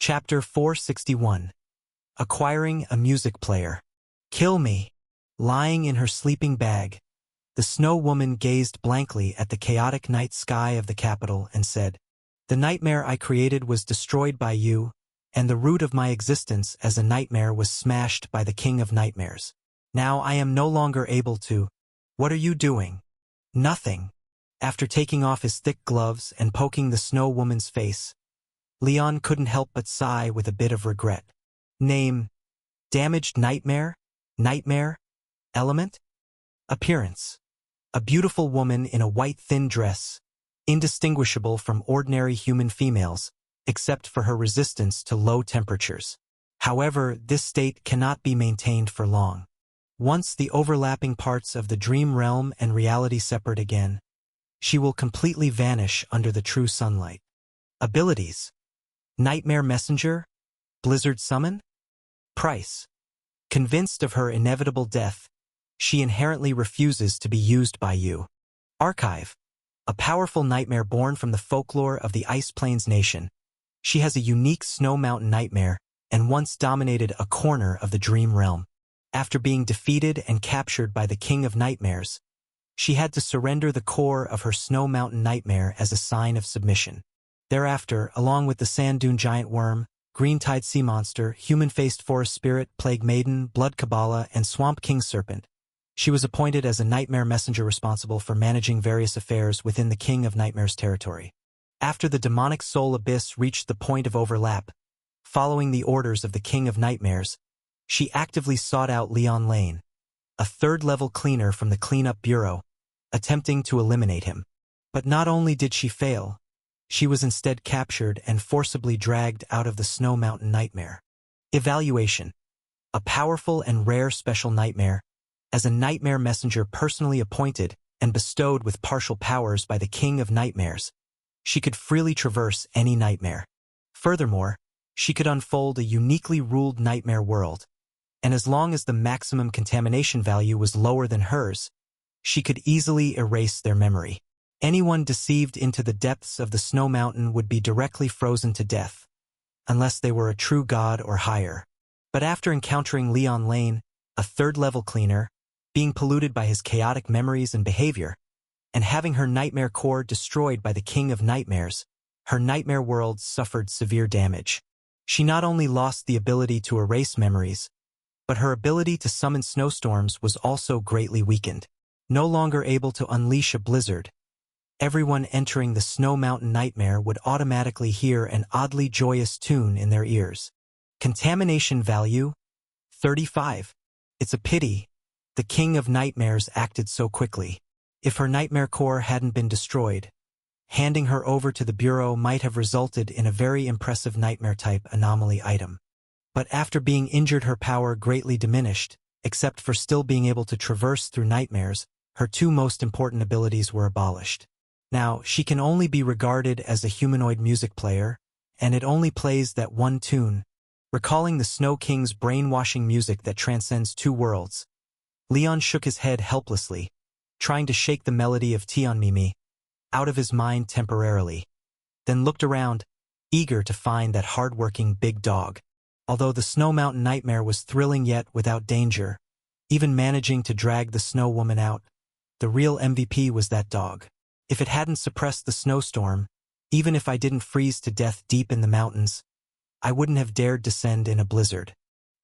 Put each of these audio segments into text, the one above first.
Chapter 461. Acquiring a music player. Kill me. Lying in her sleeping bag, the Snow Woman gazed blankly at the chaotic night sky of the capital and said, "The nightmare I created was destroyed by you, and the root of my existence as a nightmare was smashed by the King of Nightmares. Now I am no longer able to—" "What are you doing?" "Nothing." After taking off his thick gloves and poking the Snow Woman's face, Leon couldn't help but sigh with a bit of regret. Name: Damaged Nightmare? Nightmare? Element? Appearance: a beautiful woman in a white thin dress, indistinguishable from ordinary human females, except for her resistance to low temperatures. However, this state cannot be maintained for long. Once the overlapping parts of the dream realm and reality separate again, she will completely vanish under the true sunlight. Abilities: Nightmare Messenger? Blizzard Summon? Price: convinced of her inevitable death, she inherently refuses to be used by you. Archive: a powerful nightmare born from the folklore of the Ice Plains Nation. She has a unique Snow Mountain nightmare and once dominated a corner of the dream realm. After being defeated and captured by the King of Nightmares, she had to surrender the core of her Snow Mountain nightmare as a sign of submission. Thereafter, along with the Sand Dune Giant Worm, Green-Tide Sea Monster, Human-Faced Forest Spirit, Plague Maiden, Blood Kabbalah, and Swamp King Serpent, she was appointed as a nightmare messenger responsible for managing various affairs within the King of Nightmares territory. After the demonic soul abyss reached the point of overlap, following the orders of the King of Nightmares, she actively sought out Leon Lane, a third-level cleaner from the Cleanup Bureau, attempting to eliminate him. But not only did she fail, she was instead captured and forcibly dragged out of the Snow Mountain nightmare. Evaluation: a powerful and rare special nightmare, as a nightmare messenger personally appointed and bestowed with partial powers by the King of Nightmares. She could freely traverse any nightmare. Furthermore, she could unfold a uniquely ruled nightmare world, and as long as the maximum contamination value was lower than hers, she could easily erase their memory. Anyone deceived into the depths of the Snow Mountain would be directly frozen to death, unless they were a true god or higher. But after encountering Leon Lane, a third-level cleaner, being polluted by his chaotic memories and behavior, and having her nightmare core destroyed by the King of Nightmares, her nightmare world suffered severe damage. She not only lost the ability to erase memories, but her ability to summon snowstorms was also greatly weakened. No longer able to unleash a blizzard, everyone entering the Snow Mountain nightmare would automatically hear an oddly joyous tune in their ears. Contamination value: 35. It's a pity the King of Nightmares acted so quickly. If her nightmare core hadn't been destroyed, handing her over to the Bureau might have resulted in a very impressive nightmare-type anomaly item. But after being injured, her power greatly diminished, except for still being able to traverse through nightmares. Her two most important abilities were abolished. Now, she can only be regarded as a humanoid music player, and it only plays that one tune, recalling the Snow King's brainwashing music that transcends two worlds. Leon shook his head helplessly, trying to shake the melody of Tion Mimi out of his mind temporarily, then looked around, eager to find that hard-working big dog. Although the Snow Mountain nightmare was thrilling yet without danger, even managing to drag the Snow Woman out, the real MVP was that dog. If it hadn't suppressed the snowstorm, even if I didn't freeze to death deep in the mountains, I wouldn't have dared descend in a blizzard.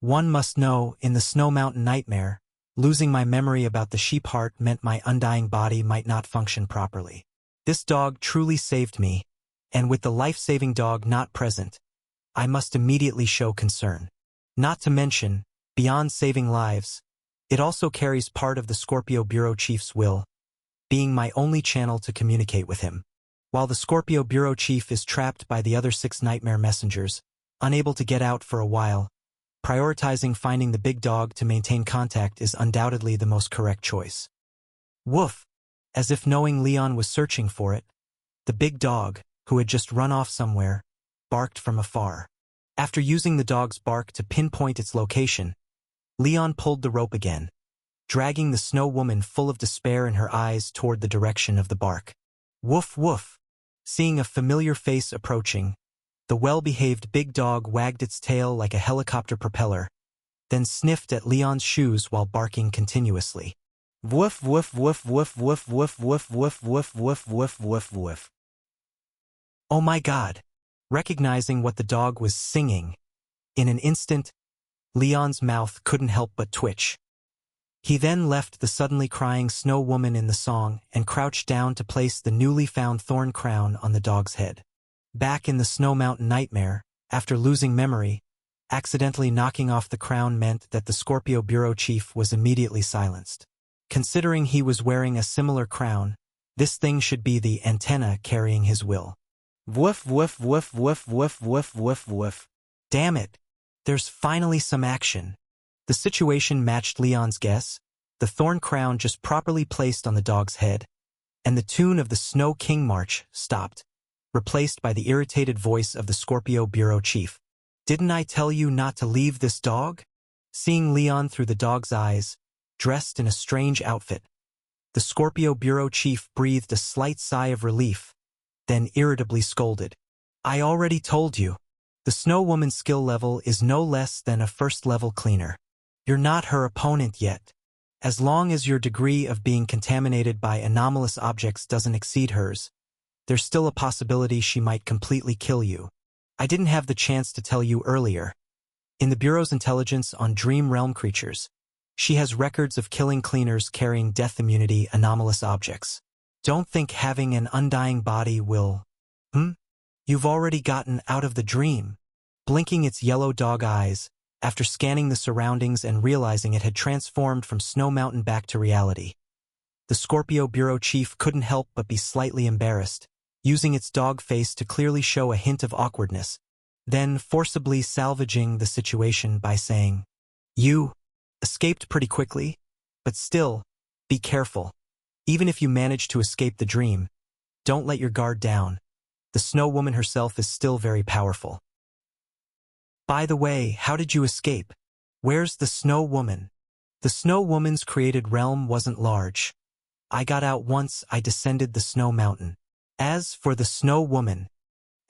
One must know, in the Snow Mountain nightmare, losing my memory about the sheep heart meant my undying body might not function properly. This dog truly saved me, and with the life-saving dog not present, I must immediately show concern. Not to mention, beyond saving lives, it also carries part of the Scorpio Bureau Chief's will, being my only channel to communicate with him. While the Scorpio Bureau Chief is trapped by the other 6 nightmare messengers, unable to get out for a while, prioritizing finding the big dog to maintain contact is undoubtedly the most correct choice. Woof! As if knowing Leon was searching for it, the big dog, who had just run off somewhere, barked from afar. After using the dog's bark to pinpoint its location, Leon pulled the rope again, dragging the Snow Woman full of despair in her eyes toward the direction of the bark. Woof woof! Seeing a familiar face approaching, The well-behaved big dog wagged its tail like a helicopter propeller, then sniffed at Leon's shoes while barking continuously. Woof woof woof woof woof woof woof woof woof woof woof woof woof. Oh my God! Recognizing what the dog was singing, in an instant, Leon's mouth couldn't help but twitch. He then left the suddenly crying snow woman in the song and crouched down to place the newly found thorn crown on the dog's head. Back in the Snow Mountain nightmare, after losing memory, accidentally knocking off the crown meant that the Scorpio bureau chief was immediately silenced. Considering he was wearing a similar crown, this thing should be the antenna carrying his will. Woof woof woof woof woof woof woof woof. Damn it! There's finally some action. The situation matched Leon's guess, the thorn crown just properly placed on the dog's head, and the tune of the Snow King March stopped, replaced by the irritated voice of the Scorpio bureau chief. Didn't I tell you not to leave this dog? Seeing Leon through the dog's eyes, dressed in a strange outfit, the Scorpio bureau chief breathed a slight sigh of relief, then irritably scolded. I already told you. The Snow Woman's skill level is no less than a first-level cleaner. You're not her opponent yet. As long as your degree of being contaminated by anomalous objects doesn't exceed hers, there's still a possibility she might completely kill you. I didn't have the chance to tell you earlier. In the Bureau's intelligence on Dream Realm creatures, she has records of killing cleaners carrying death immunity anomalous objects. Don't think having an undying body will... You've already gotten out of the dream. Blinking its yellow dog eyes, after scanning the surroundings and realizing it had transformed from Snow Mountain back to reality, the Scorpio bureau chief couldn't help but be slightly embarrassed, using its dog face to clearly show a hint of awkwardness, then forcibly salvaging the situation by saying, You escaped pretty quickly, but still, be careful. Even if you manage to escape the dream, don't let your guard down. The Snow Woman herself is still very powerful. By the way, how did you escape? Where's the Snow Woman? The Snow Woman's created realm wasn't large. I got out once I descended the Snow Mountain. As for the Snow Woman,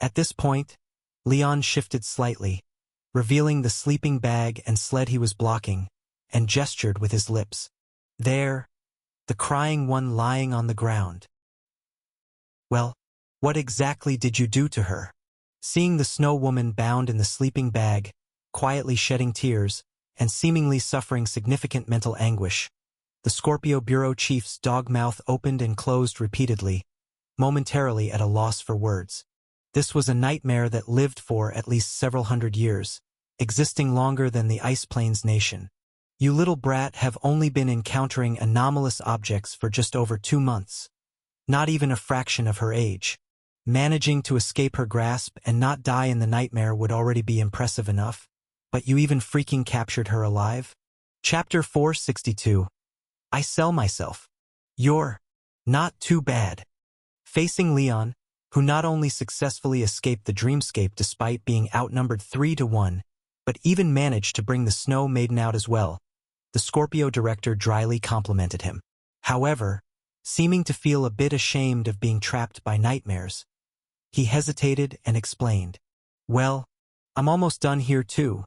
at this point, Leon shifted slightly, revealing the sleeping bag and sled he was blocking, and gestured with his lips. There, the crying one lying on the ground. Well, what exactly did you do to her? Seeing the Snow Woman bound in the sleeping bag, quietly shedding tears, and seemingly suffering significant mental anguish, the Scorpio bureau chief's dog mouth opened and closed repeatedly, momentarily at a loss for words. This was a nightmare that lived for at least several hundred years, existing longer than the Ice Plains nation. You little brat have only been encountering anomalous objects for just over 2 months. Not even a fraction of her age. Managing to escape her grasp and not die in the nightmare would already be impressive enough, but you even freaking captured her alive? Chapter 462. I sell myself. You're not too bad. Facing Leon, who not only successfully escaped the dreamscape despite being outnumbered 3-1, but even managed to bring the Snow Maiden out as well, the Scorpio director dryly complimented him. However, seeming to feel a bit ashamed of being trapped by nightmares, he hesitated and explained, Well, I'm almost done here too.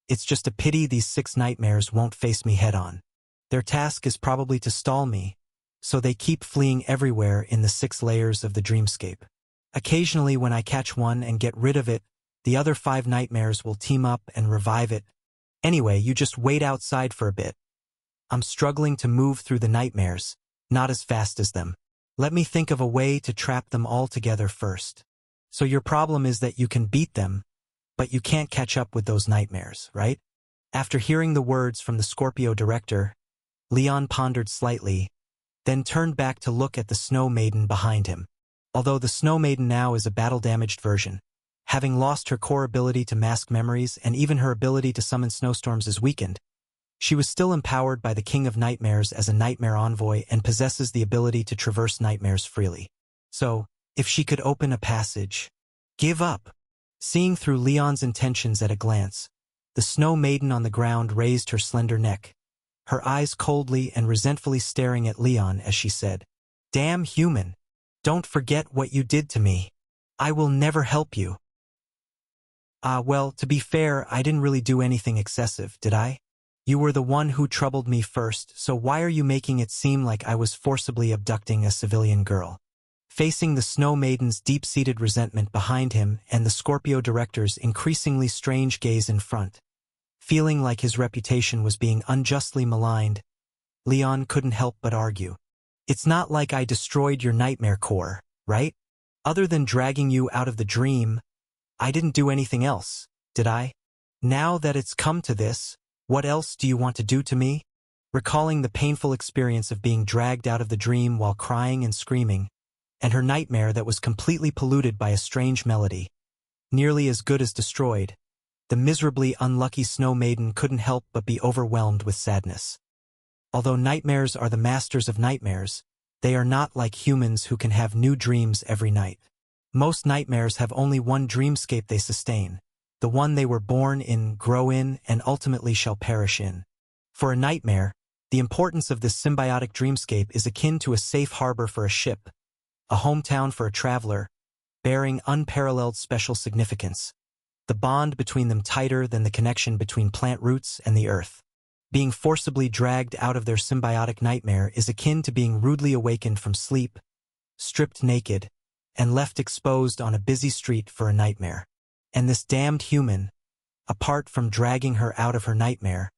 It's just a pity these 6 nightmares won't face me head-on. Their task is probably to stall me, so they keep fleeing everywhere in the 6 layers of the dreamscape. Occasionally when I catch one and get rid of it, the other 5 nightmares will team up and revive it. Anyway, you just wait outside for a bit. I'm struggling to move through the nightmares, not as fast as them. Let me think of a way to trap them all together first. So your problem is that you can beat them, but you can't catch up with those nightmares, right? After hearing the words from the Scorpio director, Leon pondered slightly, then turned back to look at the Snow Maiden behind him. Although the Snow Maiden now is a battle-damaged version, having lost her core ability to mask memories and even her ability to summon snowstorms is weakened, she was still empowered by the King of Nightmares as a nightmare envoy and possesses the ability to traverse nightmares freely. So, if she could open a passage... Give up! Seeing through Leon's intentions at a glance, the Snow Maiden on the ground raised her slender neck, her eyes coldly and resentfully staring at Leon as she said, Damn human! Don't forget what you did to me. I will never help you. Well, to be fair, I didn't really do anything excessive, did I? You were the one who troubled me first, so why are you making it seem like I was forcibly abducting a civilian girl? Facing the Snow Maiden's deep-seated resentment behind him and the Scorpio director's increasingly strange gaze in front, feeling like his reputation was being unjustly maligned, Leon couldn't help but argue. It's not like I destroyed your nightmare core, right? Other than dragging you out of the dream, I didn't do anything else, did I? Now that it's come to this, what else do you want to do to me? Recalling the painful experience of being dragged out of the dream while crying and screaming, and her nightmare that was completely polluted by a strange melody, nearly as good as destroyed, the miserably unlucky Snow Maiden couldn't help but be overwhelmed with sadness. Although nightmares are the masters of nightmares, they are not like humans who can have new dreams every night. Most nightmares have only one dreamscape they sustain, the one they were born in, grow in, and ultimately shall perish in. For a nightmare, the importance of this symbiotic dreamscape is akin to a safe harbor for a ship, a hometown for a traveler, bearing unparalleled special significance, the bond between them tighter than the connection between plant roots and the earth. Being forcibly dragged out of their symbiotic nightmare is akin to being rudely awakened from sleep, stripped naked, and left exposed on a busy street for a nightmare. And this damned human, apart from dragging her out of her nightmare,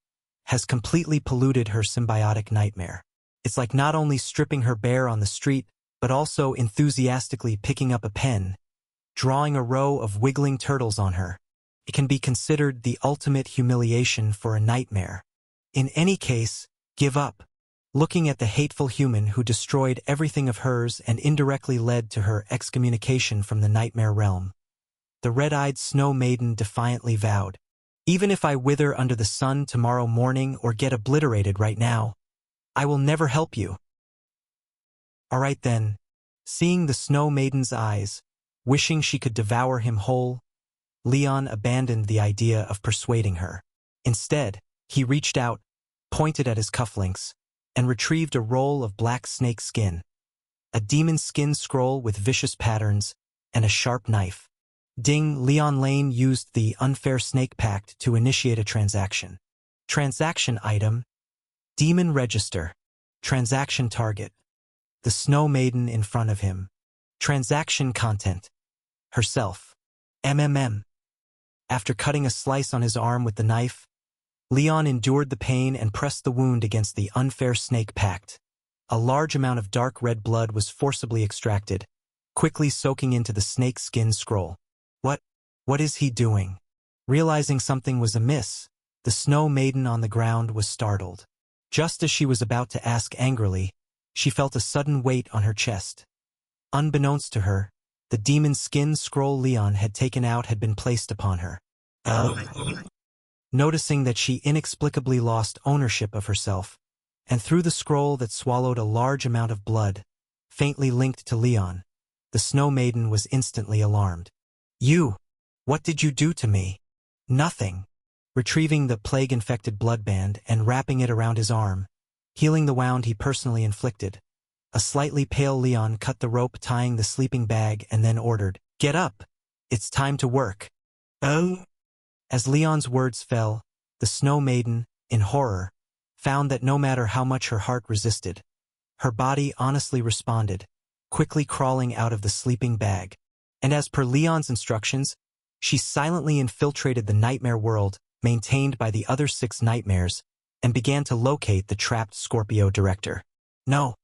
has completely polluted her symbiotic nightmare. It's like not only stripping her bare on the street, but also enthusiastically picking up a pen, drawing a row of wiggling turtles on her. It can be considered the ultimate humiliation for a nightmare. In any case, give up. Looking at the hateful human who destroyed everything of hers and indirectly led to her excommunication from the nightmare realm, the red-eyed Snow Maiden defiantly vowed, "Even if I wither under the sun tomorrow morning or get obliterated right now, I will never help you." All right then, seeing the Snow Maiden's eyes, wishing she could devour him whole, Leon abandoned the idea of persuading her. Instead, he reached out, pointed at his cufflinks, and retrieved a roll of black snake skin, a demon skin scroll with vicious patterns, and a sharp knife. Ding! Leon Lane used the Unfair Snake Pact to initiate a transaction. Transaction item: Demon Register. Transaction target: the Snow Maiden in front of him. Transaction content: herself. After cutting a slice on his arm with the knife, Leon endured the pain and pressed the wound against the Unfair Snake Pact. A large amount of dark red blood was forcibly extracted, quickly soaking into the snake skin scroll. What is he doing? Realizing something was amiss, the Snow Maiden on the ground was startled. Just as she was about to ask angrily, she felt a sudden weight on her chest. Unbeknownst to her, the demon skin scroll Leon had taken out had been placed upon her. Noticing that she inexplicably lost ownership of herself, and through the scroll that swallowed a large amount of blood, faintly linked to Leon, the Snow Maiden was instantly alarmed. What did you do to me? Nothing. Retrieving the plague-infected bloodband and wrapping it around his arm, healing the wound he personally inflicted, a slightly pale Leon cut the rope tying the sleeping bag and then ordered, "Get up! It's time to work." Oh! As Leon's words fell, the Snow Maiden, in horror, found that no matter how much her heart resisted, her body honestly responded, quickly crawling out of the sleeping bag. And as per Leon's instructions, she silently infiltrated the nightmare world maintained by the other 6 nightmares and began to locate the trapped Scorpio director. No!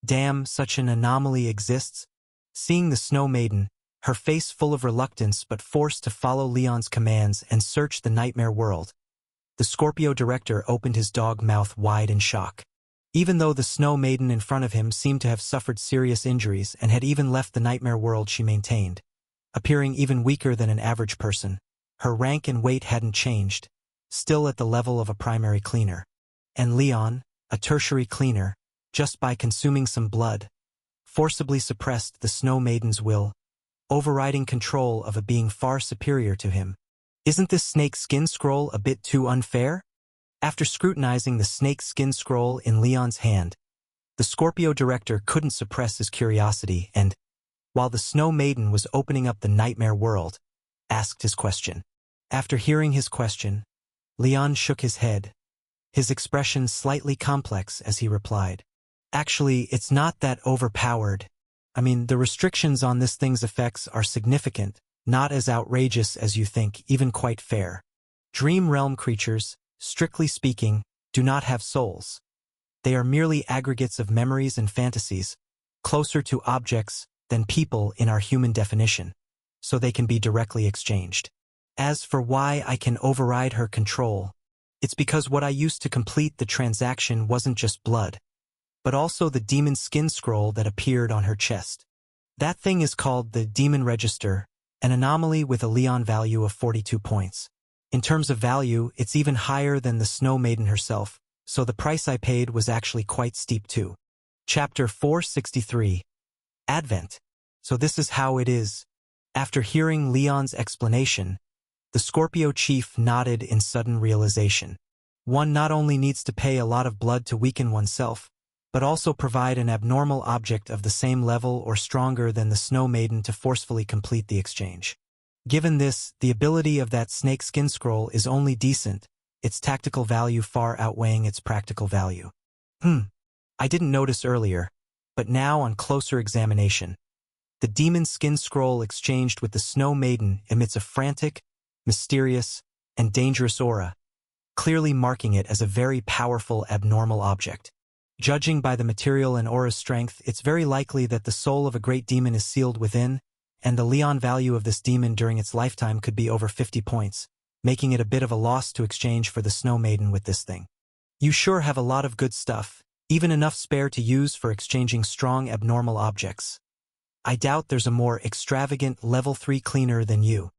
Damn, such an anomaly exists. Seeing the Snow Maiden, her face full of reluctance but forced to follow Leon's commands and search the nightmare world, the Scorpio director opened his dog mouth wide in shock. Even though the Snow Maiden in front of him seemed to have suffered serious injuries and had even left the nightmare world she maintained, appearing even weaker than an average person, her rank and weight hadn't changed, still at the level of a primary cleaner. And Leon, a tertiary cleaner, just by consuming some blood, forcibly suppressed the Snow Maiden's will, overriding control of a being far superior to him. Isn't this snake skin scroll a bit too unfair? After scrutinizing the snake skin scroll in Leon's hand, the Scorpio director couldn't suppress his curiosity and, while the Snow Maiden was opening up the nightmare world, asked his question. After hearing his question, Leon shook his head, his expression slightly complex as he replied. Actually, it's not that overpowered. I mean, the restrictions on this thing's effects are significant, not as outrageous as you think, even quite fair. Dream realm creatures, strictly speaking, do not have souls. They are merely aggregates of memories and fantasies, closer to objects than people in our human definition, so they can be directly exchanged. As for why I can override her control, it's because what I used to complete the transaction wasn't just blood, but also the demon skin scroll that appeared on her chest. That thing is called the Demon Register, an anomaly with a Leon value of 42 points. In terms of value, it's even higher than the Snow Maiden herself, so the price I paid was actually quite steep too. Chapter 463. Advent. So this is how it is. After hearing Leon's explanation, the Scorpio chief nodded in sudden realization. One not only needs to pay a lot of blood to weaken oneself, but also provide an abnormal object of the same level or stronger than the Snow Maiden to forcefully complete the exchange. Given this, the ability of that snake skin scroll is only decent, its tactical value far outweighing its practical value. I didn't notice earlier, but now on closer examination, the demon skin scroll exchanged with the Snow Maiden emits a frantic, mysterious, and dangerous aura, clearly marking it as a very powerful abnormal object. Judging by the material and aura's strength, it's very likely that the soul of a great demon is sealed within, and the Leon value of this demon during its lifetime could be over 50 points, making it a bit of a loss to exchange for the Snow Maiden with this thing. You sure have a lot of good stuff, even enough spare to use for exchanging strong abnormal objects. I doubt there's a more extravagant level 3 cleaner than you.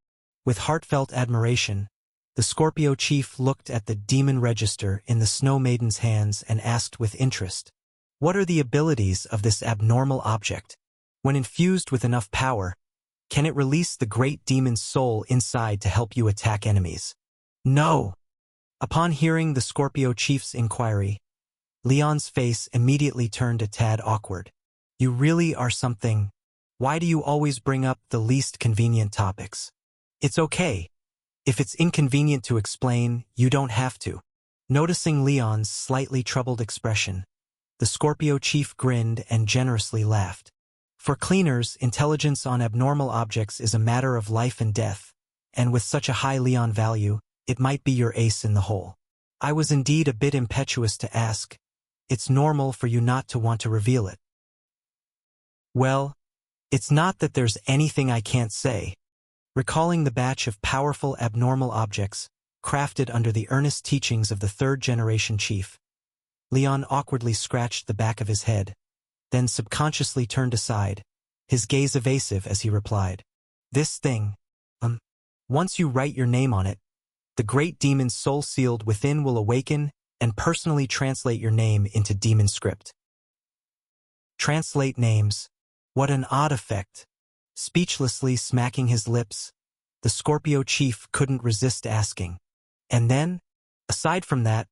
With heartfelt admiration, the Scorpio chief looked at the Demon Register in the Snow Maiden's hands and asked with interest, "What are the abilities of this abnormal object? When infused with enough power, can it release the great demon's soul inside to help you attack enemies?" "No." Upon hearing the Scorpio chief's inquiry, Leon's face immediately turned a tad awkward. "You really are something. Why do you always bring up the least convenient topics?" "It's okay. If it's inconvenient to explain, you don't have to." Noticing Leon's slightly troubled expression, the Scorpio chief grinned and generously laughed. For cleaners, intelligence on abnormal objects is a matter of life and death, and with such a high Leon value, it might be your ace in the hole. I was indeed a bit impetuous to ask. It's normal for you not to want to reveal it. Well, it's not that there's anything I can't say. Recalling the batch of powerful abnormal objects, crafted under the earnest teachings of the third-generation chief, Leon awkwardly scratched the back of his head, then subconsciously turned aside, his gaze evasive as he replied, "This thing, once you write your name on it, the great demon's soul sealed within will awaken and personally translate your name into demon script." Translate names. What an odd effect. Speechlessly smacking his lips, the Scorpio chief couldn't resist asking. And then, aside from that,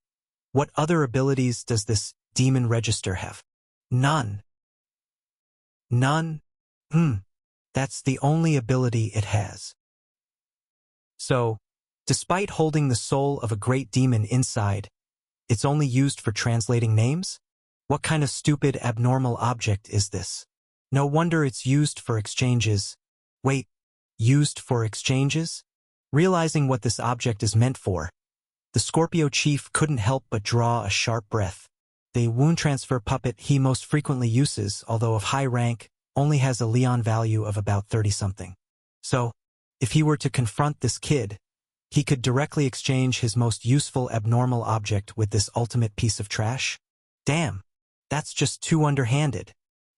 what other abilities does this Demon Register have? None. None? That's the only ability it has. So, despite holding the soul of a great demon inside, it's only used for translating names? What kind of stupid abnormal object is this? No wonder it's used for exchanges. Wait, used for exchanges? Realizing what this object is meant for, the Scorpio chief couldn't help but draw a sharp breath. The wound transfer puppet he most frequently uses, although of high rank, only has a Leon value of about 30-something. So, if he were to confront this kid, he could directly exchange his most useful abnormal object with this ultimate piece of trash? Damn, that's just too underhanded.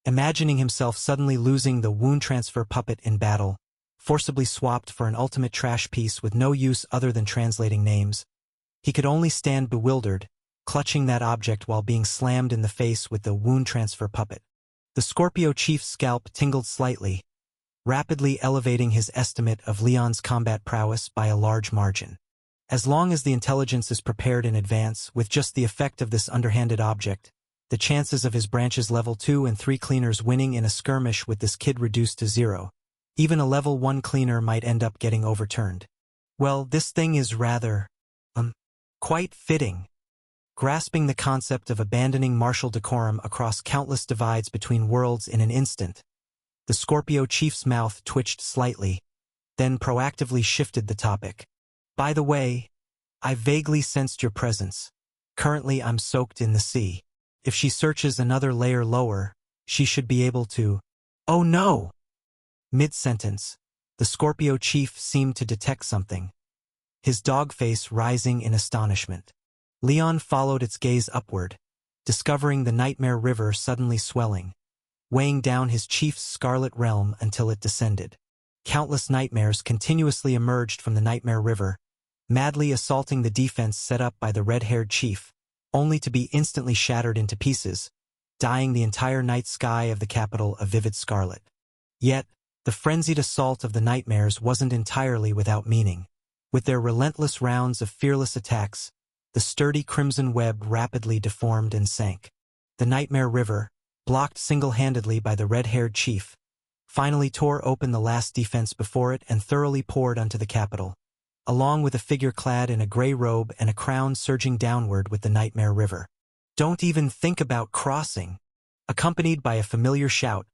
Imagining himself suddenly losing the wound transfer puppet in battle, forcibly swapped for an ultimate trash piece with no use other than translating names, he could only stand bewildered, clutching that object while being slammed in the face with the wound transfer puppet. The Scorpio chief's scalp tingled slightly, rapidly elevating his estimate of Leon's combat prowess by a large margin. As long as the intelligence is prepared in advance with just the effect of this underhanded object, the chances of his branch's level 2 and 3 cleaners winning in a skirmish with this kid reduced to 0. Even a level 1 cleaner might end up getting overturned. Well, this thing is rather, quite fitting. Grasping the concept of abandoning martial decorum across countless divides between worlds in an instant, the Scorpio chief's mouth twitched slightly, then proactively shifted the topic. By the way, I vaguely sensed your presence. Currently I'm soaked in the sea. If she searches another layer lower, she should be able to— Oh no! Mid-sentence, the Scorpio chief seemed to detect something, his dog face rising in astonishment. Leon followed its gaze upward, discovering the Nightmare River suddenly swelling, weighing down his chief's scarlet realm until it descended. Countless nightmares continuously emerged from the Nightmare River, madly assaulting the defense set up by the red-haired chief, only to be instantly shattered into pieces, dyeing the entire night sky of the capital a vivid scarlet. Yet, the frenzied assault of the nightmares wasn't entirely without meaning. With their relentless rounds of fearless attacks, the sturdy crimson web rapidly deformed and sank. The Nightmare River, blocked single-handedly by the red-haired chief, finally tore open the last defense before it and thoroughly poured onto the capital, along with a figure clad in a gray robe and a crown surging downward with the Nightmare River. Don't even think about crossing. Accompanied by a familiar shout,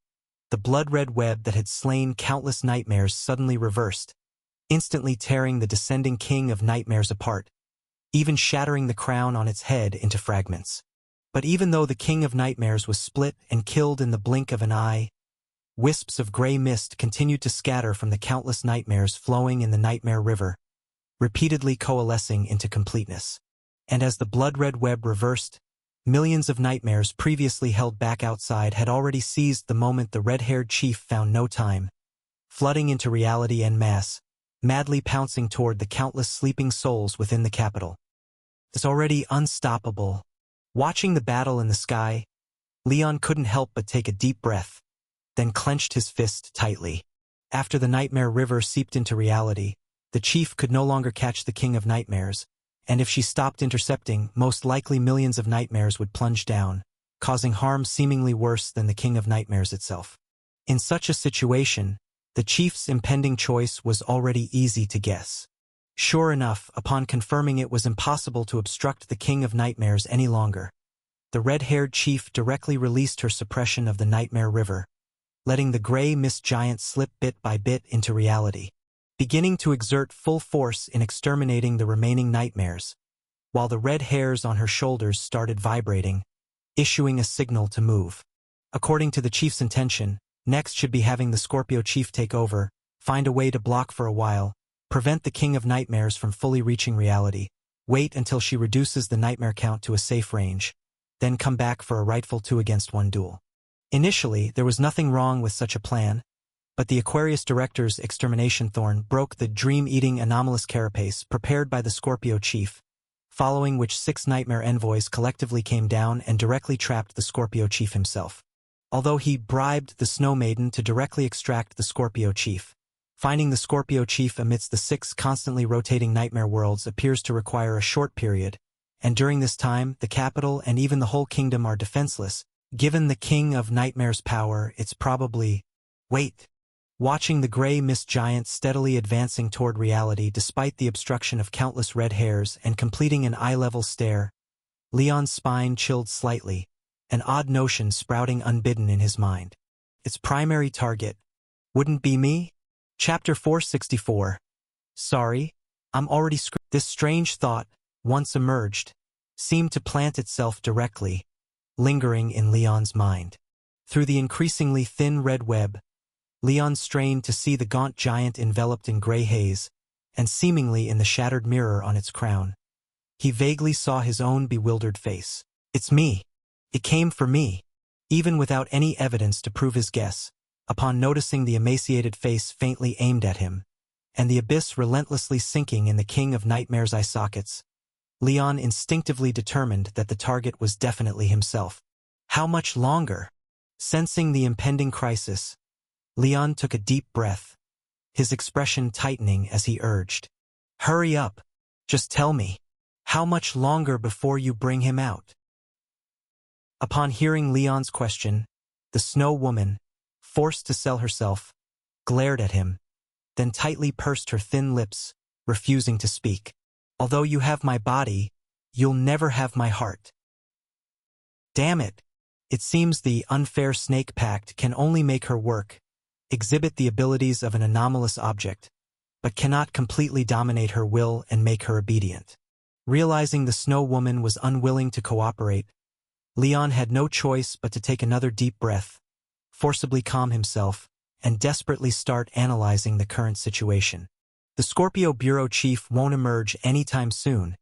the blood-red web that had slain countless nightmares suddenly reversed, instantly tearing the descending king of nightmares apart, even shattering the crown on its head into fragments. But even though the king of nightmares was split and killed in the blink of an eye, wisps of gray mist continued to scatter from the countless nightmares flowing in the Nightmare River, repeatedly coalescing into completeness. And as the blood-red web reversed, millions of nightmares previously held back outside had already seized the moment the red-haired chief found no time, flooding into reality en masse, madly pouncing toward the countless sleeping souls within the capital. It's already unstoppable. Watching the battle in the sky, Leon couldn't help but take a deep breath, then clenched his fist tightly. After the Nightmare River seeped into reality, the chief could no longer catch the King of Nightmares, and if she stopped intercepting, most likely millions of nightmares would plunge down, causing harm seemingly worse than the King of Nightmares itself. In such a situation, the chief's impending choice was already easy to guess. Sure enough, upon confirming it was impossible to obstruct the King of Nightmares any longer, the red-haired chief directly released her suppression of the Nightmare River, letting the gray mist giant slip bit by bit into reality, beginning to exert full force in exterminating the remaining nightmares, while the red hairs on her shoulders started vibrating, issuing a signal to move. According to the chief's intention, next should be having the Scorpio chief take over, find a way to block for a while, prevent the King of Nightmares from fully reaching reality, wait until she reduces the nightmare count to a safe range, then come back for a rightful 2-against-1 duel. Initially, there was nothing wrong with such a plan, but the Aquarius Director's extermination thorn broke the dream-eating anomalous carapace prepared by the Scorpio chief, following which 6 nightmare envoys collectively came down and directly trapped the Scorpio chief himself. Although he bribed the Snow Maiden to directly extract the Scorpio chief, finding the Scorpio chief amidst the 6 constantly rotating nightmare worlds appears to require a short period, and during this time, the capital and even the whole kingdom are defenseless. Given the King of Nightmares' power, it's probably— Wait! Watching the gray mist giant steadily advancing toward reality despite the obstruction of countless red hairs and completing an eye-level stare, Leon's spine chilled slightly, an odd notion sprouting unbidden in his mind. Its primary target wouldn't be me? Chapter 464. Sorry, I'm already This strange thought, once emerged, seemed to plant itself directly, lingering in Leon's mind. Through the increasingly thin red web, Leon strained to see the gaunt giant enveloped in gray haze, and seemingly in the shattered mirror on its crown. He vaguely saw his own bewildered face. It's me. It came for me. Even without any evidence to prove his guess, upon noticing the emaciated face faintly aimed at him, and the abyss relentlessly sinking in the King of Nightmares' eye sockets, Leon instinctively determined that the target was definitely himself. How much longer? Sensing the impending crisis, Leon took a deep breath, his expression tightening as he urged. Hurry up. Just tell me. How much longer before you bring him out? Upon hearing Leon's question, the Snow Woman, forced to sell herself, glared at him, then tightly pursed her thin lips, refusing to speak. Although you have my body, you'll never have my heart. Damn it. It seems the unfair snake pact can only make her work, exhibit the abilities of an anomalous object, but cannot completely dominate her will and make her obedient. Realizing the Snow Woman was unwilling to cooperate, Leon had no choice but to take another deep breath, forcibly calm himself, and desperately start analyzing the current situation. The Scorpio Bureau Chief won't emerge anytime soon,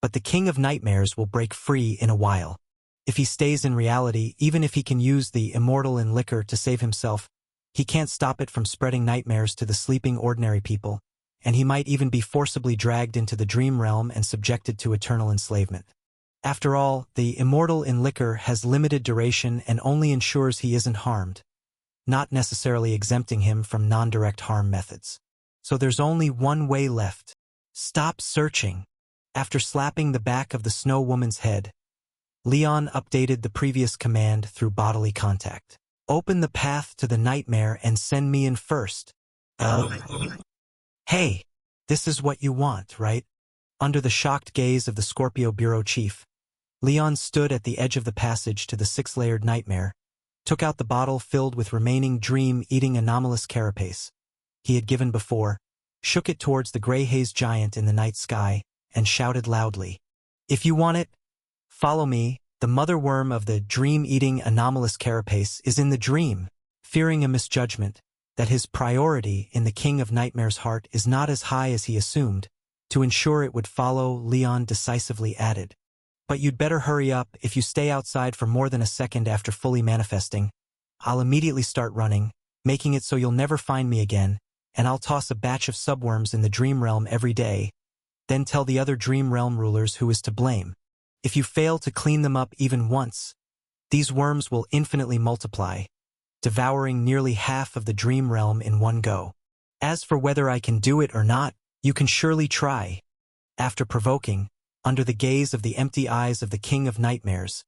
but the King of Nightmares will break free in a while. If he stays in reality, even if he can use the immortal in liquor to save himself, he can't stop it from spreading nightmares to the sleeping ordinary people, and he might even be forcibly dragged into the dream realm and subjected to eternal enslavement. After all, the immortal in liquor has limited duration and only ensures he isn't harmed, not necessarily exempting him from non-direct harm methods. So there's only one way left. Stop searching. After slapping the back of the Snow Woman's head, Leon updated the previous command through bodily contact. Open the path to the nightmare and send me in first. Hey, this is what you want, right? Under the shocked gaze of the Scorpio Bureau Chief, Leon stood at the edge of the passage to the six-layered nightmare, took out the bottle filled with remaining dream-eating anomalous carapace he had given before, shook it towards the gray haze giant in the night sky, and shouted loudly, "If you want it, follow me." The mother worm of the dream-eating anomalous carapace is in the dream, fearing a misjudgment, that his priority in the King of Nightmares' heart is not as high as he assumed. To ensure it would follow, Leon decisively added, "But you'd better hurry up. If you stay outside for more than a second after fully manifesting, I'll immediately start running, making it so you'll never find me again, and I'll toss a batch of subworms in the dream realm every day, then tell the other dream realm rulers who is to blame. If you fail to clean them up even once, these worms will infinitely multiply, devouring nearly half of the dream realm in one go. As for whether I can do it or not, you can surely try." After provoking, under the gaze of the empty eyes of the King of Nightmares,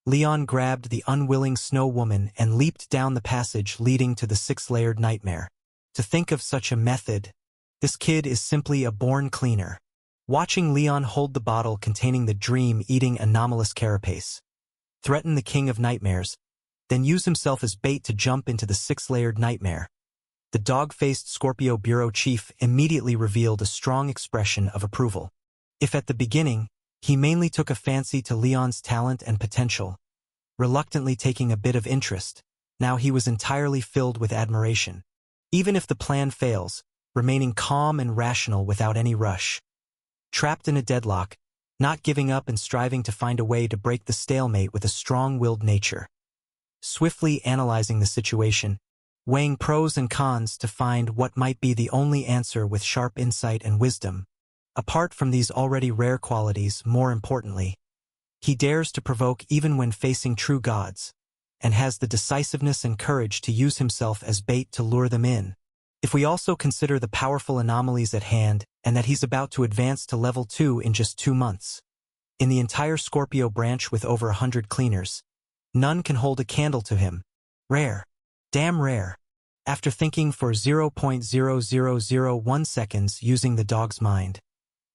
Leon grabbed the unwilling Snow Woman and leaped down the passage leading to the six-layered nightmare. To think of such a method, this kid is simply a born cleaner. Watching Leon hold the bottle containing the dream-eating anomalous carapace, threaten the King of Nightmares, then use himself as bait to jump into the six-layered nightmare, the dog-faced Scorpio Bureau Chief immediately revealed a strong expression of approval. If at the beginning, he mainly took a fancy to Leon's talent and potential, reluctantly taking a bit of interest, now he was entirely filled with admiration. Even if the plan fails, remaining calm and rational without any rush. Trapped in a deadlock, not giving up and striving to find a way to break the stalemate with a strong-willed nature. Swiftly analyzing the situation, weighing pros and cons to find what might be the only answer with sharp insight and wisdom. Apart from these already rare qualities, more importantly, he dares to provoke even when facing true gods, and has the decisiveness and courage to use himself as bait to lure them in. If we also consider the powerful anomalies at hand and that he's about to advance to level 2 in just 2 months. In the entire Scorpio branch with over 100 cleaners, none can hold a candle to him. Rare. Damn rare. After thinking for 0.0001 seconds using the dog's mind,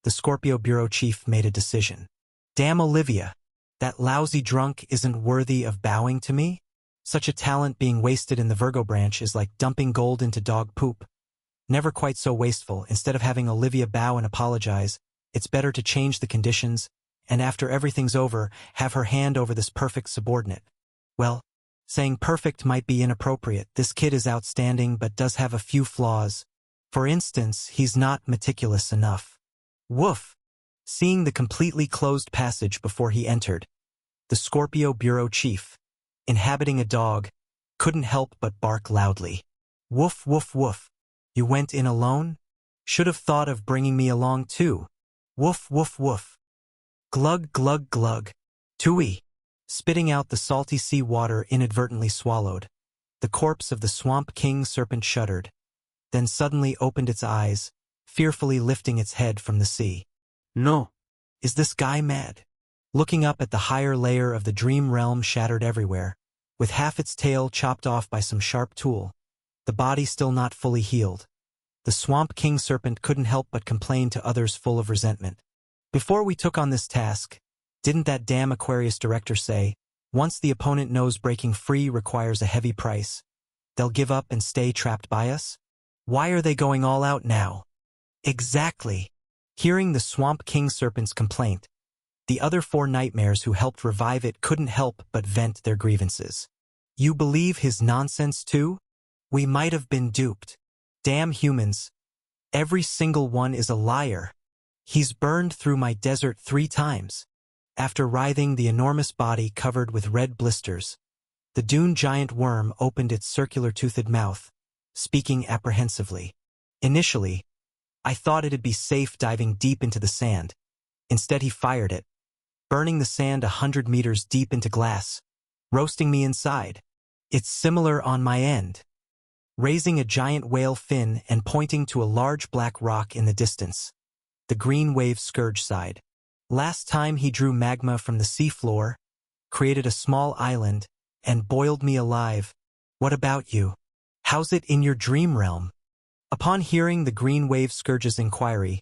the Scorpio Bureau Chief made a decision. Damn Olivia. That lousy drunk isn't worthy of bowing to me? Such a talent being wasted in the Virgo branch is like dumping gold into dog poop. Never quite so wasteful. Instead of having Olivia bow and apologize, it's better to change the conditions, and after everything's over, have her hand over this perfect subordinate. Well, saying perfect might be inappropriate. This kid is outstanding but does have a few flaws. For instance, he's not meticulous enough. Woof! Seeing the completely closed passage before he entered, the Scorpio Bureau Chief, inhabiting a dog, couldn't help but bark loudly. Woof woof woof. You went in alone? Should have thought of bringing me along too. Woof woof woof. Glug glug glug. Tooey. Spitting out the salty sea water inadvertently swallowed, the corpse of the Swamp King serpent shuddered, then suddenly opened its eyes, fearfully lifting its head from the sea. No. Is this guy mad? looking up at the higher layer of the dream realm shattered everywhere, with half its tail chopped off by some sharp tool, the body still not fully healed. The Swamp King Serpent couldn't help but complain to others full of resentment. Before we took on this task, didn't that damn Aquarius director say, once the opponent knows breaking free requires a heavy price, they'll give up and stay trapped by us? Why are they going all out now? Exactly. Hearing the Swamp King Serpent's complaint, the other 4 nightmares who helped revive it couldn't help but vent their grievances. You believe his nonsense too? We might have been duped. Damn humans. Every single one is a liar. He's burned through my desert 3 times. After writhing the enormous body covered with red blisters, the dune giant worm opened its circular-toothed mouth, speaking apprehensively. Initially, I thought it'd be safe diving deep into the sand. Instead he fired it, burning the sand 100 meters deep into glass, roasting me inside. It's similar on my end. Raising a giant whale fin and pointing to a large black rock in the distance, the green wave scourge sighed. Last time he drew magma from the seafloor, created a small island, and boiled me alive. What about you? How's it in your dream realm? Upon hearing the green wave scourge's inquiry,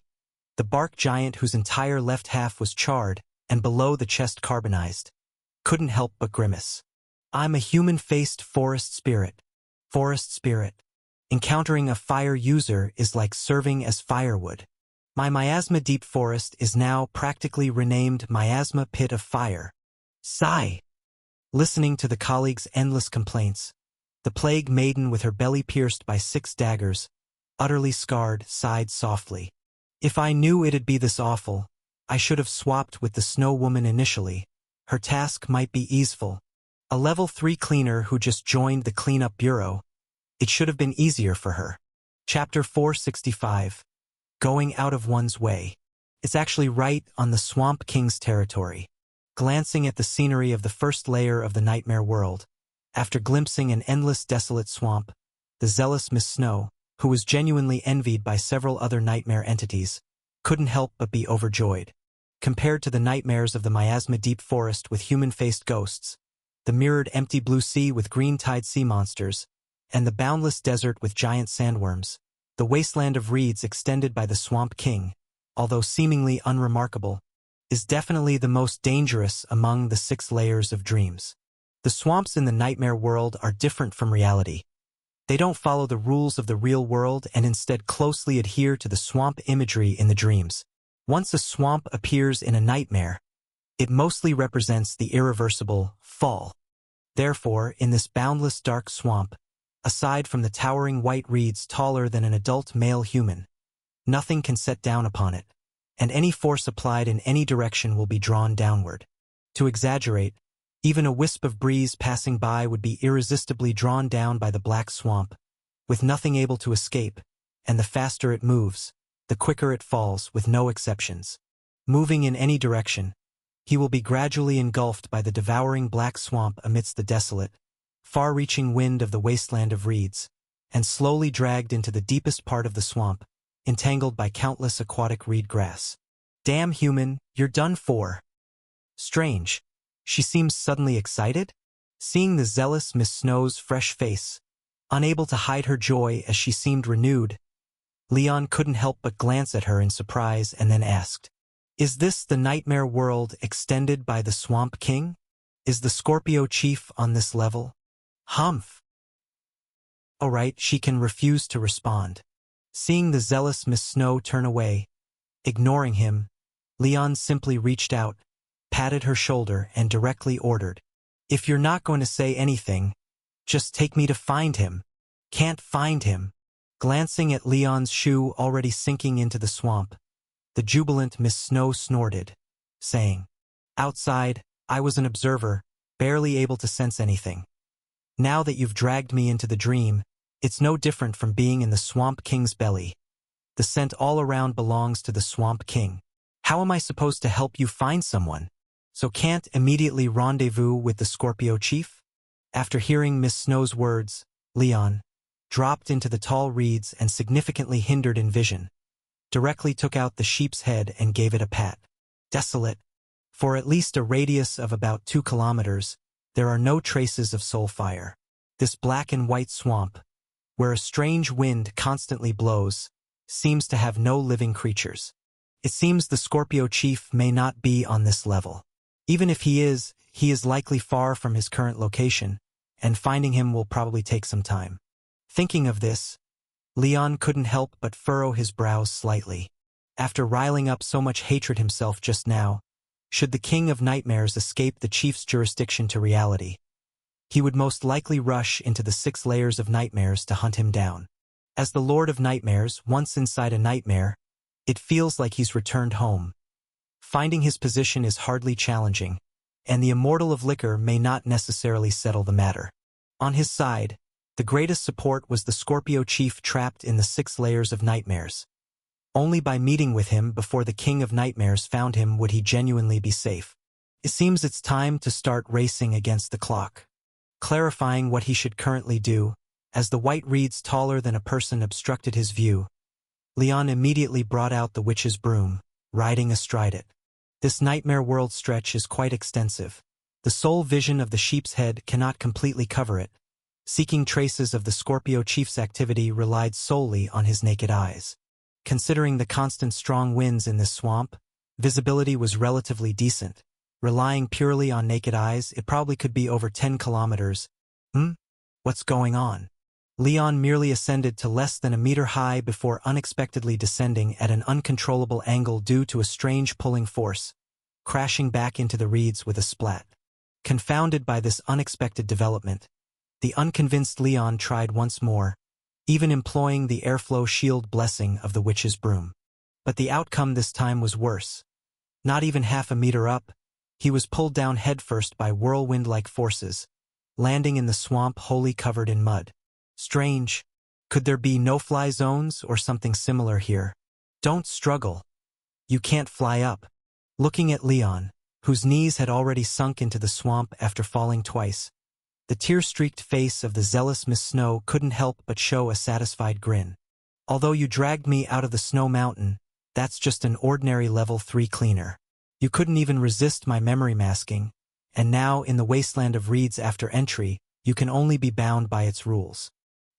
the bark giant whose entire left half was charred and below the chest carbonized, couldn't help but grimace. I'm a human-faced forest spirit. Forest spirit. Encountering a fire user is like serving as firewood. My Miasma Deep Forest is now practically renamed Miasma Pit of Fire. Sigh. Listening to the colleagues' endless complaints, the plague maiden with her belly pierced by 6 daggers, utterly scarred, sighed softly. If I knew it'd be this awful, I should have swapped with the Snow Woman initially. Her task might be easeful. A level 3 cleaner who just joined the cleanup bureau. It should have been easier for her. Chapter 465. Going out of one's way. It's actually right on the Swamp King's territory. Glancing at the scenery of the first layer of the nightmare world, after glimpsing an endless desolate swamp, the zealous Miss Snow, who was genuinely envied by several other nightmare entities, couldn't help but be overjoyed. Compared to the nightmares of the Miasma Deep Forest with human-faced ghosts, the mirrored empty blue sea with green-tide sea monsters, and the boundless desert with giant sandworms, the wasteland of reeds extended by the Swamp King, although seemingly unremarkable, is definitely the most dangerous among the 6 layers of dreams. The swamps in the nightmare world are different from reality. They don't follow the rules of the real world and instead closely adhere to the swamp imagery in the dreams. Once a swamp appears in a nightmare, it mostly represents the irreversible fall. Therefore, in this boundless dark swamp, aside from the towering white reeds taller than an adult male human, nothing can set down upon it, and any force applied in any direction will be drawn downward. To exaggerate, even a wisp of breeze passing by would be irresistibly drawn down by the black swamp, with nothing able to escape, and the faster it moves, the quicker it falls, with no exceptions. Moving in any direction, he will be gradually engulfed by the devouring black swamp amidst the desolate, far-reaching wind of the wasteland of reeds, and slowly dragged into the deepest part of the swamp, entangled by countless aquatic reed grass. Damn human, you're done for. Strange. She seems suddenly excited? Seeing the zealous Miss Snow's fresh face, unable to hide her joy as she seemed renewed, Leon couldn't help but glance at her in surprise and then asked, "Is this the nightmare world extended by the Swamp King? Is the Scorpio Chief on this level?" Humph. All right, she can refuse to respond. Seeing the zealous Miss Snow turn away, ignoring him, Leon simply reached out, patted her shoulder, and directly ordered, "If you're not going to say anything, just take me to find him." Can't find him. Glancing at Leon's shoe already sinking into the swamp, the jubilant Miss Snow snorted, saying, "Outside, I was an observer, barely able to sense anything. Now that you've dragged me into the dream, it's no different from being in the Swamp King's belly. The scent all around belongs to the Swamp King. How am I supposed to help you find someone? So can't immediately rendezvous with the Scorpio Chief?" After hearing Miss Snow's words, Leon dropped into the tall reeds and significantly hindered in vision, directly took out the sheep's head and gave it a pat. Desolate, For at least a radius of about 2 kilometers, there are no traces of soul fire. This black and white swamp, where a strange wind constantly blows, seems to have no living creatures. It seems the Scorpio chief may not be on this level. Even if he is likely far from his current location, and finding him will probably take some time. Thinking of this, Leon couldn't help but furrow his brows slightly. After riling up so much hatred himself just now, should the King of Nightmares escape the chief's jurisdiction to reality, he would most likely rush into the 6 layers of nightmares to hunt him down. As the Lord of Nightmares, once inside a nightmare, it feels like he's returned home. Finding his position is hardly challenging, and the Immortal of Liquor may not necessarily settle the matter. On his side, the greatest support was the Scorpio chief trapped in the 6 layers of nightmares. Only by meeting with him before the King of Nightmares found him would he genuinely be safe. It seems it's time to start racing against the clock. Clarifying what he should currently do, as the white reeds taller than a person obstructed his view, Leon immediately brought out the witch's broom, riding astride it. This nightmare world stretch is quite extensive. The sole vision of the sheep's head cannot completely cover it. Seeking traces of the Scorpio chief's activity relied solely on his naked eyes. Considering the constant strong winds in this swamp, visibility was relatively decent. Relying purely on naked eyes, it probably could be over 10 kilometers. What's going on? Leon merely ascended to less than a meter high before unexpectedly descending at an uncontrollable angle due to a strange pulling force, crashing back into the reeds with a splat. Confounded by this unexpected development, the unconvinced Leon tried once more, even employing the airflow shield blessing of the witch's broom. But the outcome this time was worse. Not even half a meter up, he was pulled down headfirst by whirlwind-like forces, landing in the swamp wholly covered in mud. Strange. Could there be no-fly zones or something similar here? Don't struggle. You can't fly up. Looking at Leon, whose knees had already sunk into the swamp after falling twice, the tear-streaked face of the zealous Miss Snow couldn't help but show a satisfied grin. Although you dragged me out of the snow mountain, that's just an ordinary level 3 cleaner. You couldn't even resist my memory masking, and now in the wasteland of reeds after entry, you can only be bound by its rules.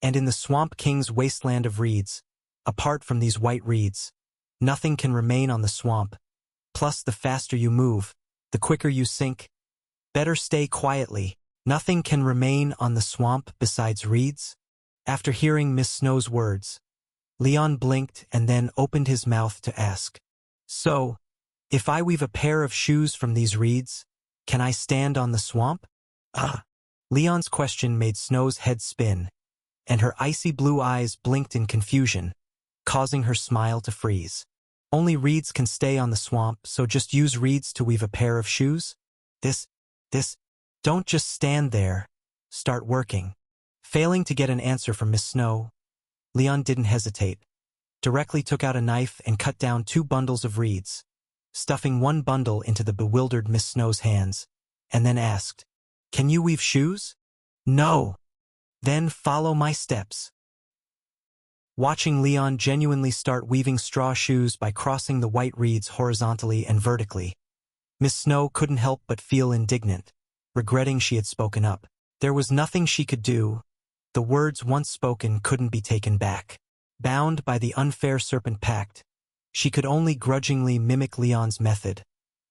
And in the Swamp King's wasteland of reeds, apart from these white reeds, nothing can remain on the swamp. Plus, the faster you move, the quicker you sink. Better stay quietly. Nothing can remain on the swamp besides reeds? After hearing Miss Snow's words, Leon blinked and then opened his mouth to ask, "So, if I weave a pair of shoes from these reeds, can I stand on the swamp?" Leon's question made Snow's head spin, and her icy blue eyes blinked in confusion, causing her smile to freeze. Only reeds can stay on the swamp, so just use reeds to weave a pair of shoes? Don't just stand there. Start working. Failing to get an answer from Miss Snow, Leon didn't hesitate. Directly took out a knife and cut down 2 bundles of reeds, stuffing one bundle into the bewildered Miss Snow's hands, and then asked, "Can you weave shoes?" "No." "Then follow my steps." Watching Leon genuinely start weaving straw shoes by crossing the white reeds horizontally and vertically, Miss Snow couldn't help but feel indignant, regretting she had spoken up. There was nothing she could do. The words once spoken couldn't be taken back. Bound by the unfair serpent pact, she could only grudgingly mimic Leon's method,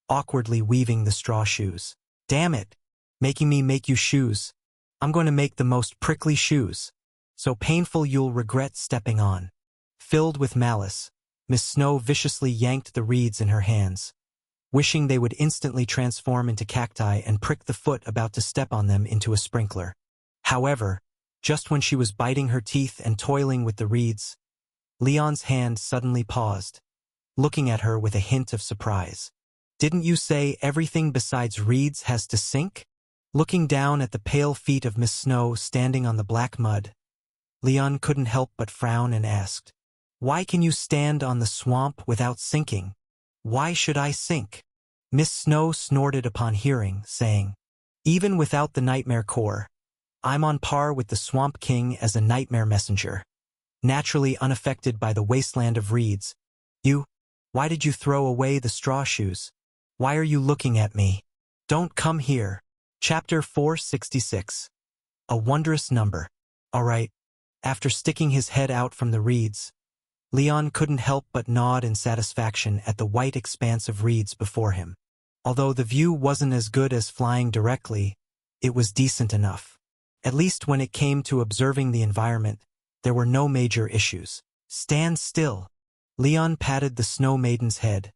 awkwardly weaving the straw shoes. "Damn it! Making me make you shoes. I'm going to make the most prickly shoes, so painful you'll regret stepping on." Filled with malice, Miss Snow viciously yanked the reeds in her hands, wishing they would instantly transform into cacti and prick the foot about to step on them into a sprinkler. However, just when she was biting her teeth and toiling with the reeds, Leon's hand suddenly paused, looking at her with a hint of surprise. "Didn't you say everything besides reeds has to sink?" Looking down at the pale feet of Miss Snow standing on the black mud, Leon couldn't help but frown and asked, "Why can you stand on the swamp without sinking?" "Why should I sink?" Miss Snow snorted upon hearing, saying, "Even without the nightmare core, I'm on par with the Swamp King as a nightmare messenger, naturally unaffected by the wasteland of reeds. Why did you throw away the straw shoes?" Why are you looking at me? Don't come here. Chapter 466. A wondrous number. All right. After sticking his head out from the reeds, Leon couldn't help but nod in satisfaction at the white expanse of reeds before him. Although the view wasn't as good as flying directly, it was decent enough. At least when it came to observing the environment, there were no major issues. Stand still. Leon patted the Snow Maiden's head,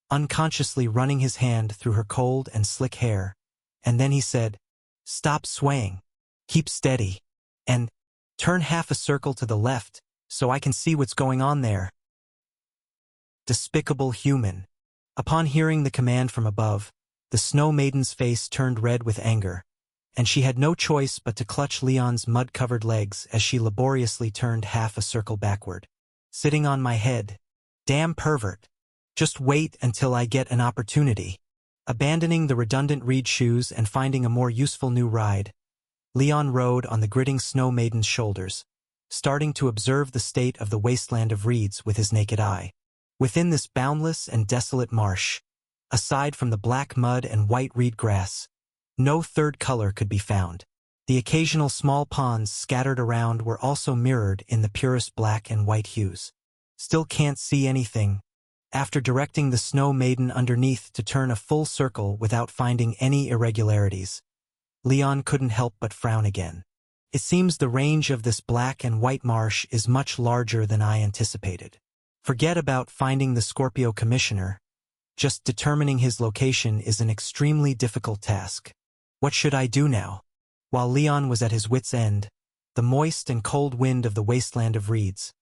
unconsciously running his hand through her cold and slick hair, and then he said, "Stop swaying. Keep steady. And turn half a circle to the left, so I can see what's going on there." Despicable human. Upon hearing the command from above, the Snow Maiden's face turned red with anger, and she had no choice but to clutch Leon's mud-covered legs as she laboriously turned half a circle backward. Sitting on my head. Damn pervert. Just wait until I get an opportunity. Abandoning the redundant reed shoes and finding a more useful new ride, Leon rode on the gritting Snow Maiden's shoulders, starting to observe the state of the wasteland of reeds with his naked eye. Within this boundless and desolate marsh, aside from the black mud and white reed grass, no third color could be found. The occasional small ponds scattered around were also mirrored in the purest black and white hues. Still can't see anything. After directing the Snow Maiden underneath to turn a full circle without finding any irregularities, Leon couldn't help but frown again. It seems the range of this black and white marsh is much larger than I anticipated. Forget about finding the Scorpio Commissioner. Just determining his location is an extremely difficult task. What should I do now? While Leon was at his wit's end, the moist and cold wind of the wasteland of reeds,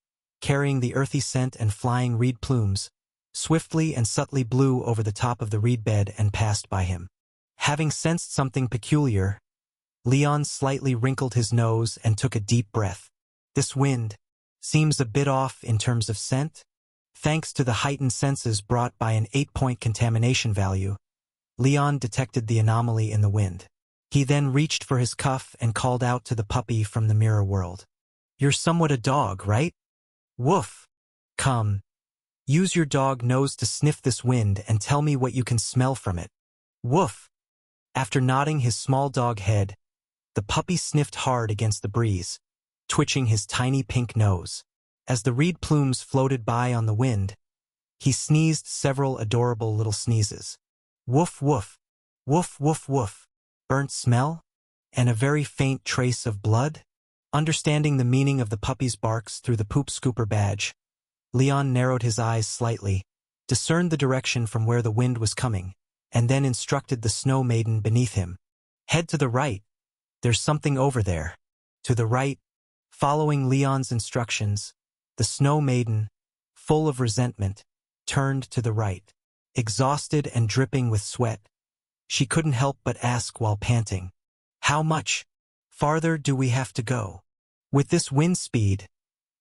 carrying the earthy scent and flying reed plumes, swiftly and subtly blew over the top of the reed bed and passed by him. Having sensed something peculiar, Leon slightly wrinkled his nose and took a deep breath. This wind seems a bit off in terms of scent. Thanks to the heightened senses brought by an 8-point contamination value, Leon detected the anomaly in the wind. He then reached for his cuff and called out to the puppy from the mirror world. "You're somewhat a dog, right? Woof. Come. Use your dog nose to sniff this wind and tell me what you can smell from it." Woof. After nodding his small dog head, the puppy sniffed hard against the breeze, twitching his tiny pink nose. As the reed plumes floated by on the wind, he sneezed several adorable little sneezes. Woof woof. Woof woof woof. Burnt smell? And a very faint trace of blood? Understanding the meaning of the puppy's barks through the poop scooper badge, Leon narrowed his eyes slightly, discerned the direction from where the wind was coming, and then instructed the Snow Maiden beneath him. "Head to the right. There's something over there." To the right. Following Leon's instructions, the Snow Maiden, full of resentment, turned to the right. Exhausted and dripping with sweat, she couldn't help but ask while panting, "How much farther do we have to go?" With this wind speed,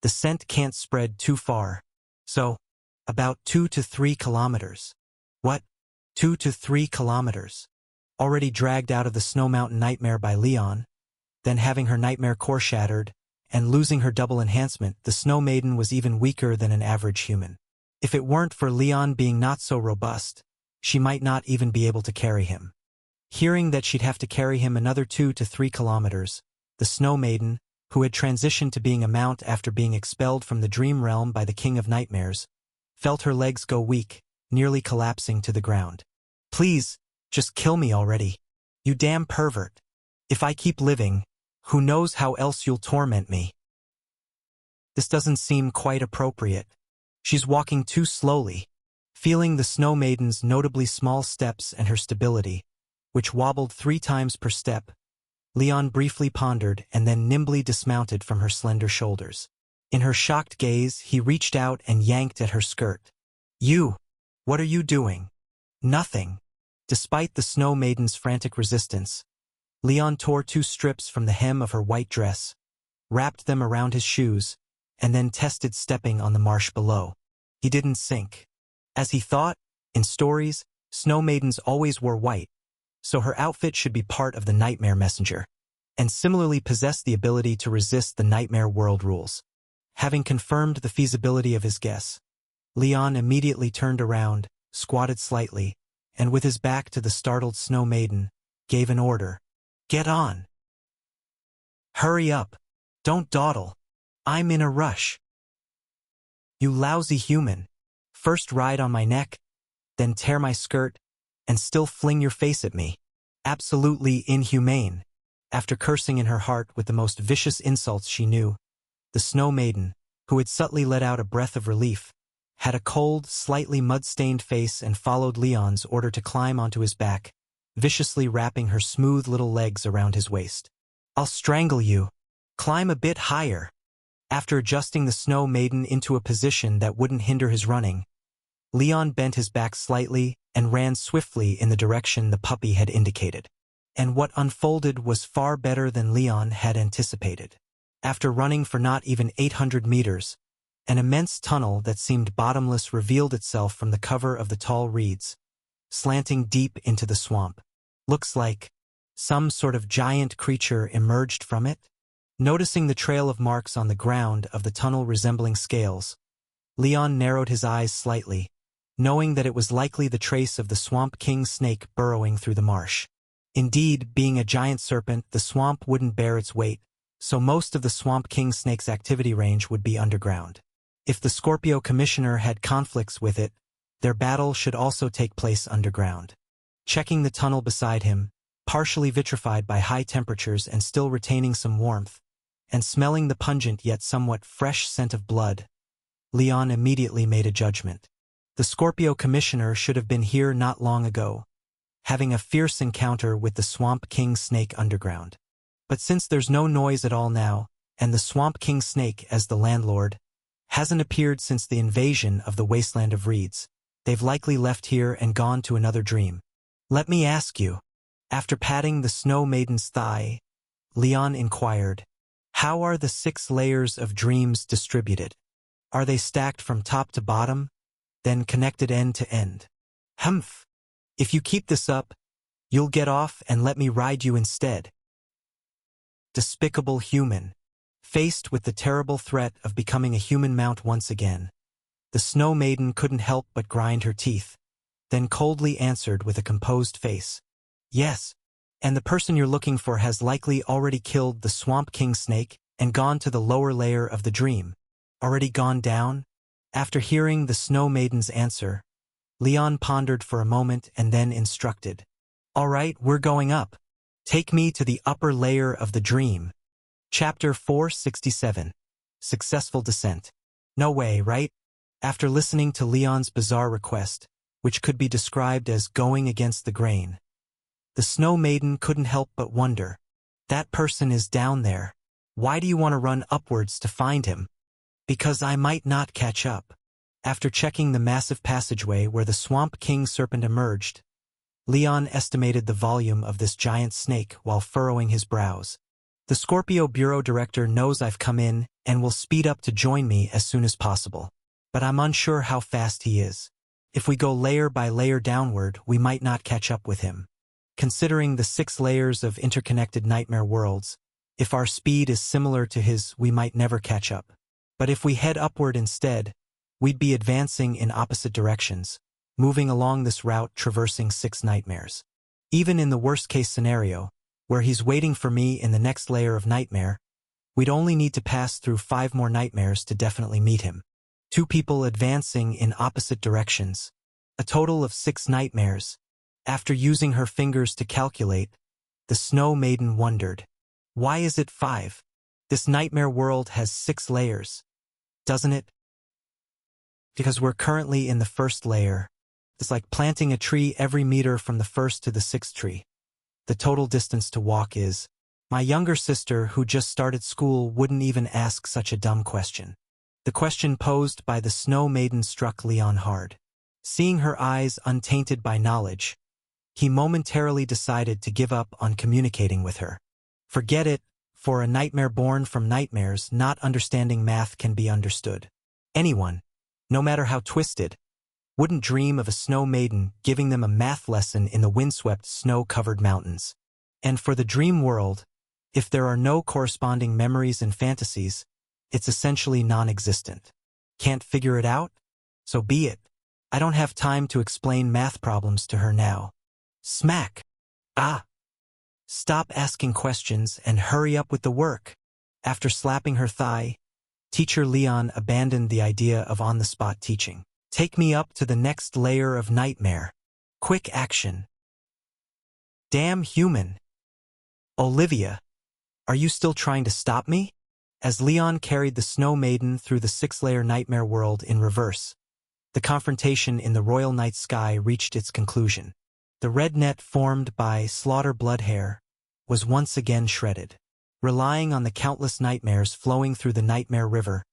the scent can't spread too far. So, about 2 to 3 kilometers. What? 2 to 3 kilometers? Already dragged out of the Snow Mountain nightmare by Leon, then having her nightmare core shattered, and losing her double enhancement, the Snow Maiden was even weaker than an average human. If it weren't for Leon being not so robust, she might not even be able to carry him. Hearing that she'd have to carry him another 2 to 3 kilometers, the Snow Maiden, who had transitioned to being a mount after being expelled from the dream realm by the King of Nightmares, felt her legs go weak, nearly collapsing to the ground. "Please, just kill me already. You damn pervert. If I keep living, who knows how else you'll torment me." This doesn't seem quite appropriate. She's walking too slowly. Feeling the Snow Maiden's notably small steps and her stability, which wobbled 3 times per step, Leon briefly pondered and then nimbly dismounted from her slender shoulders. In her shocked gaze, he reached out and yanked at her skirt. "You! What are you doing?" "Nothing." Despite the Snow Maiden's frantic resistance, Leon tore 2 strips from the hem of her white dress, wrapped them around his shoes, and then tested stepping on the marsh below. He didn't sink. As he thought, in stories, Snow Maidens always wore white, so her outfit should be part of the Nightmare Messenger, and similarly possess the ability to resist the Nightmare World rules. Having confirmed the feasibility of his guess, Leon immediately turned around, squatted slightly, and with his back to the startled Snow Maiden, gave an order. "Get on! Hurry up! Don't dawdle! I'm in a rush! You lousy human! First ride on my neck, then tear my skirt, and still fling your face at me. Absolutely inhumane." After cursing in her heart with the most vicious insults she knew, the Snow Maiden, who had subtly let out a breath of relief, had a cold, slightly mud-stained face and followed Leon's order to climb onto his back, viciously wrapping her smooth little legs around his waist. "I'll strangle you. Climb a bit higher." After adjusting the Snow Maiden into a position that wouldn't hinder his running, Leon bent his back slightly and ran swiftly in the direction the puppy had indicated. And what unfolded was far better than Leon had anticipated. After running for not even 800 meters, an immense tunnel that seemed bottomless revealed itself from the cover of the tall reeds, slanting deep into the swamp. "Looks like some sort of giant creature emerged from it." Noticing the trail of marks on the ground of the tunnel resembling scales, Leon narrowed his eyes slightly, knowing that it was likely the trace of the Swamp King snake burrowing through the marsh. Indeed, being a giant serpent, the swamp wouldn't bear its weight, so most of the Swamp King snake's activity range would be underground. If the Scorpio Commissioner had conflicts with it, their battle should also take place underground. Checking the tunnel beside him, partially vitrified by high temperatures and still retaining some warmth, and smelling the pungent yet somewhat fresh scent of blood, Leon immediately made a judgment. The Scorpio Commissioner should have been here not long ago, having a fierce encounter with the Swamp King snake underground. But since there's no noise at all now, and the Swamp King snake, as the landlord, hasn't appeared since the invasion of the Wasteland of Reeds, they've likely left here and gone to another dream. "Let me ask you," after patting the Snow Maiden's thigh, Leon inquired, "how are the 6 layers of dreams distributed? Are they stacked from top to bottom, then connected end to end?" "Humph! If you keep this up, you'll get off and let me ride you instead." Despicable human. Faced with the terrible threat of becoming a human mount once again, the Snow Maiden couldn't help but grind her teeth, then coldly answered with a composed face, "Yes, and the person you're looking for has likely already killed the Swamp King snake and gone to the lower layer of the dream." "Already gone down?" After hearing the Snow Maiden's answer, Leon pondered for a moment and then instructed, "All right, we're going up. Take me to the upper layer of the dream." Chapter 467. Successful Descent. No way, right? After listening to Leon's bizarre request, which could be described as going against the grain, the Snow Maiden couldn't help but wonder, "That person is down there. Why do you want to run upwards to find him?" "Because I might not catch up." After checking the massive passageway where the Swamp King serpent emerged, Leon estimated the volume of this giant snake while furrowing his brows. "The Scorpio Bureau Director knows I've come in and will speed up to join me as soon as possible. But I'm unsure how fast he is. If we go layer by layer downward, we might not catch up with him. Considering the 6 layers of interconnected nightmare worlds, if our speed is similar to his, we might never catch up. But if we head upward instead, we'd be advancing in opposite directions, moving along this route traversing 6 nightmares. Even in the worst-case scenario, where he's waiting for me in the next layer of nightmare, we'd only need to pass through 5 more nightmares to definitely meet him. 2 people advancing in opposite directions. A total of 6 nightmares. After using her fingers to calculate, the Snow Maiden wondered, "Why is it 5? This nightmare world has 6 layers, doesn't it?" "Because we're currently in the first layer. It's like planting a tree every meter from the first to the 6th tree. The total distance to walk is—" My younger sister, who just started school, wouldn't even ask such a dumb question. The question posed by the Snow Maiden struck Leon hard. Seeing her eyes untainted by knowledge, he momentarily decided to give up on communicating with her. Forget it, for a nightmare born from nightmares, not understanding math can be understood. Anyone, no matter how twisted, wouldn't dream of a Snow Maiden giving them a math lesson in the windswept, snow-covered mountains. And for the dream world, if there are no corresponding memories and fantasies, it's essentially non-existent. Can't figure it out? So be it. I don't have time to explain math problems to her now. Smack! Ah! Stop asking questions and hurry up with the work. After slapping her thigh, Teacher Leon abandoned the idea of on-the-spot teaching. Take me up to the next layer of nightmare. Quick action. Damn human. Olivia, are you still trying to stop me? As Leon carried the Snow Maiden through the six-layer nightmare world in reverse, the confrontation in the royal night sky reached its conclusion. The red net formed by Slaughter Bloodhair was once again shredded. Relying on the countless nightmares flowing through the Nightmare River,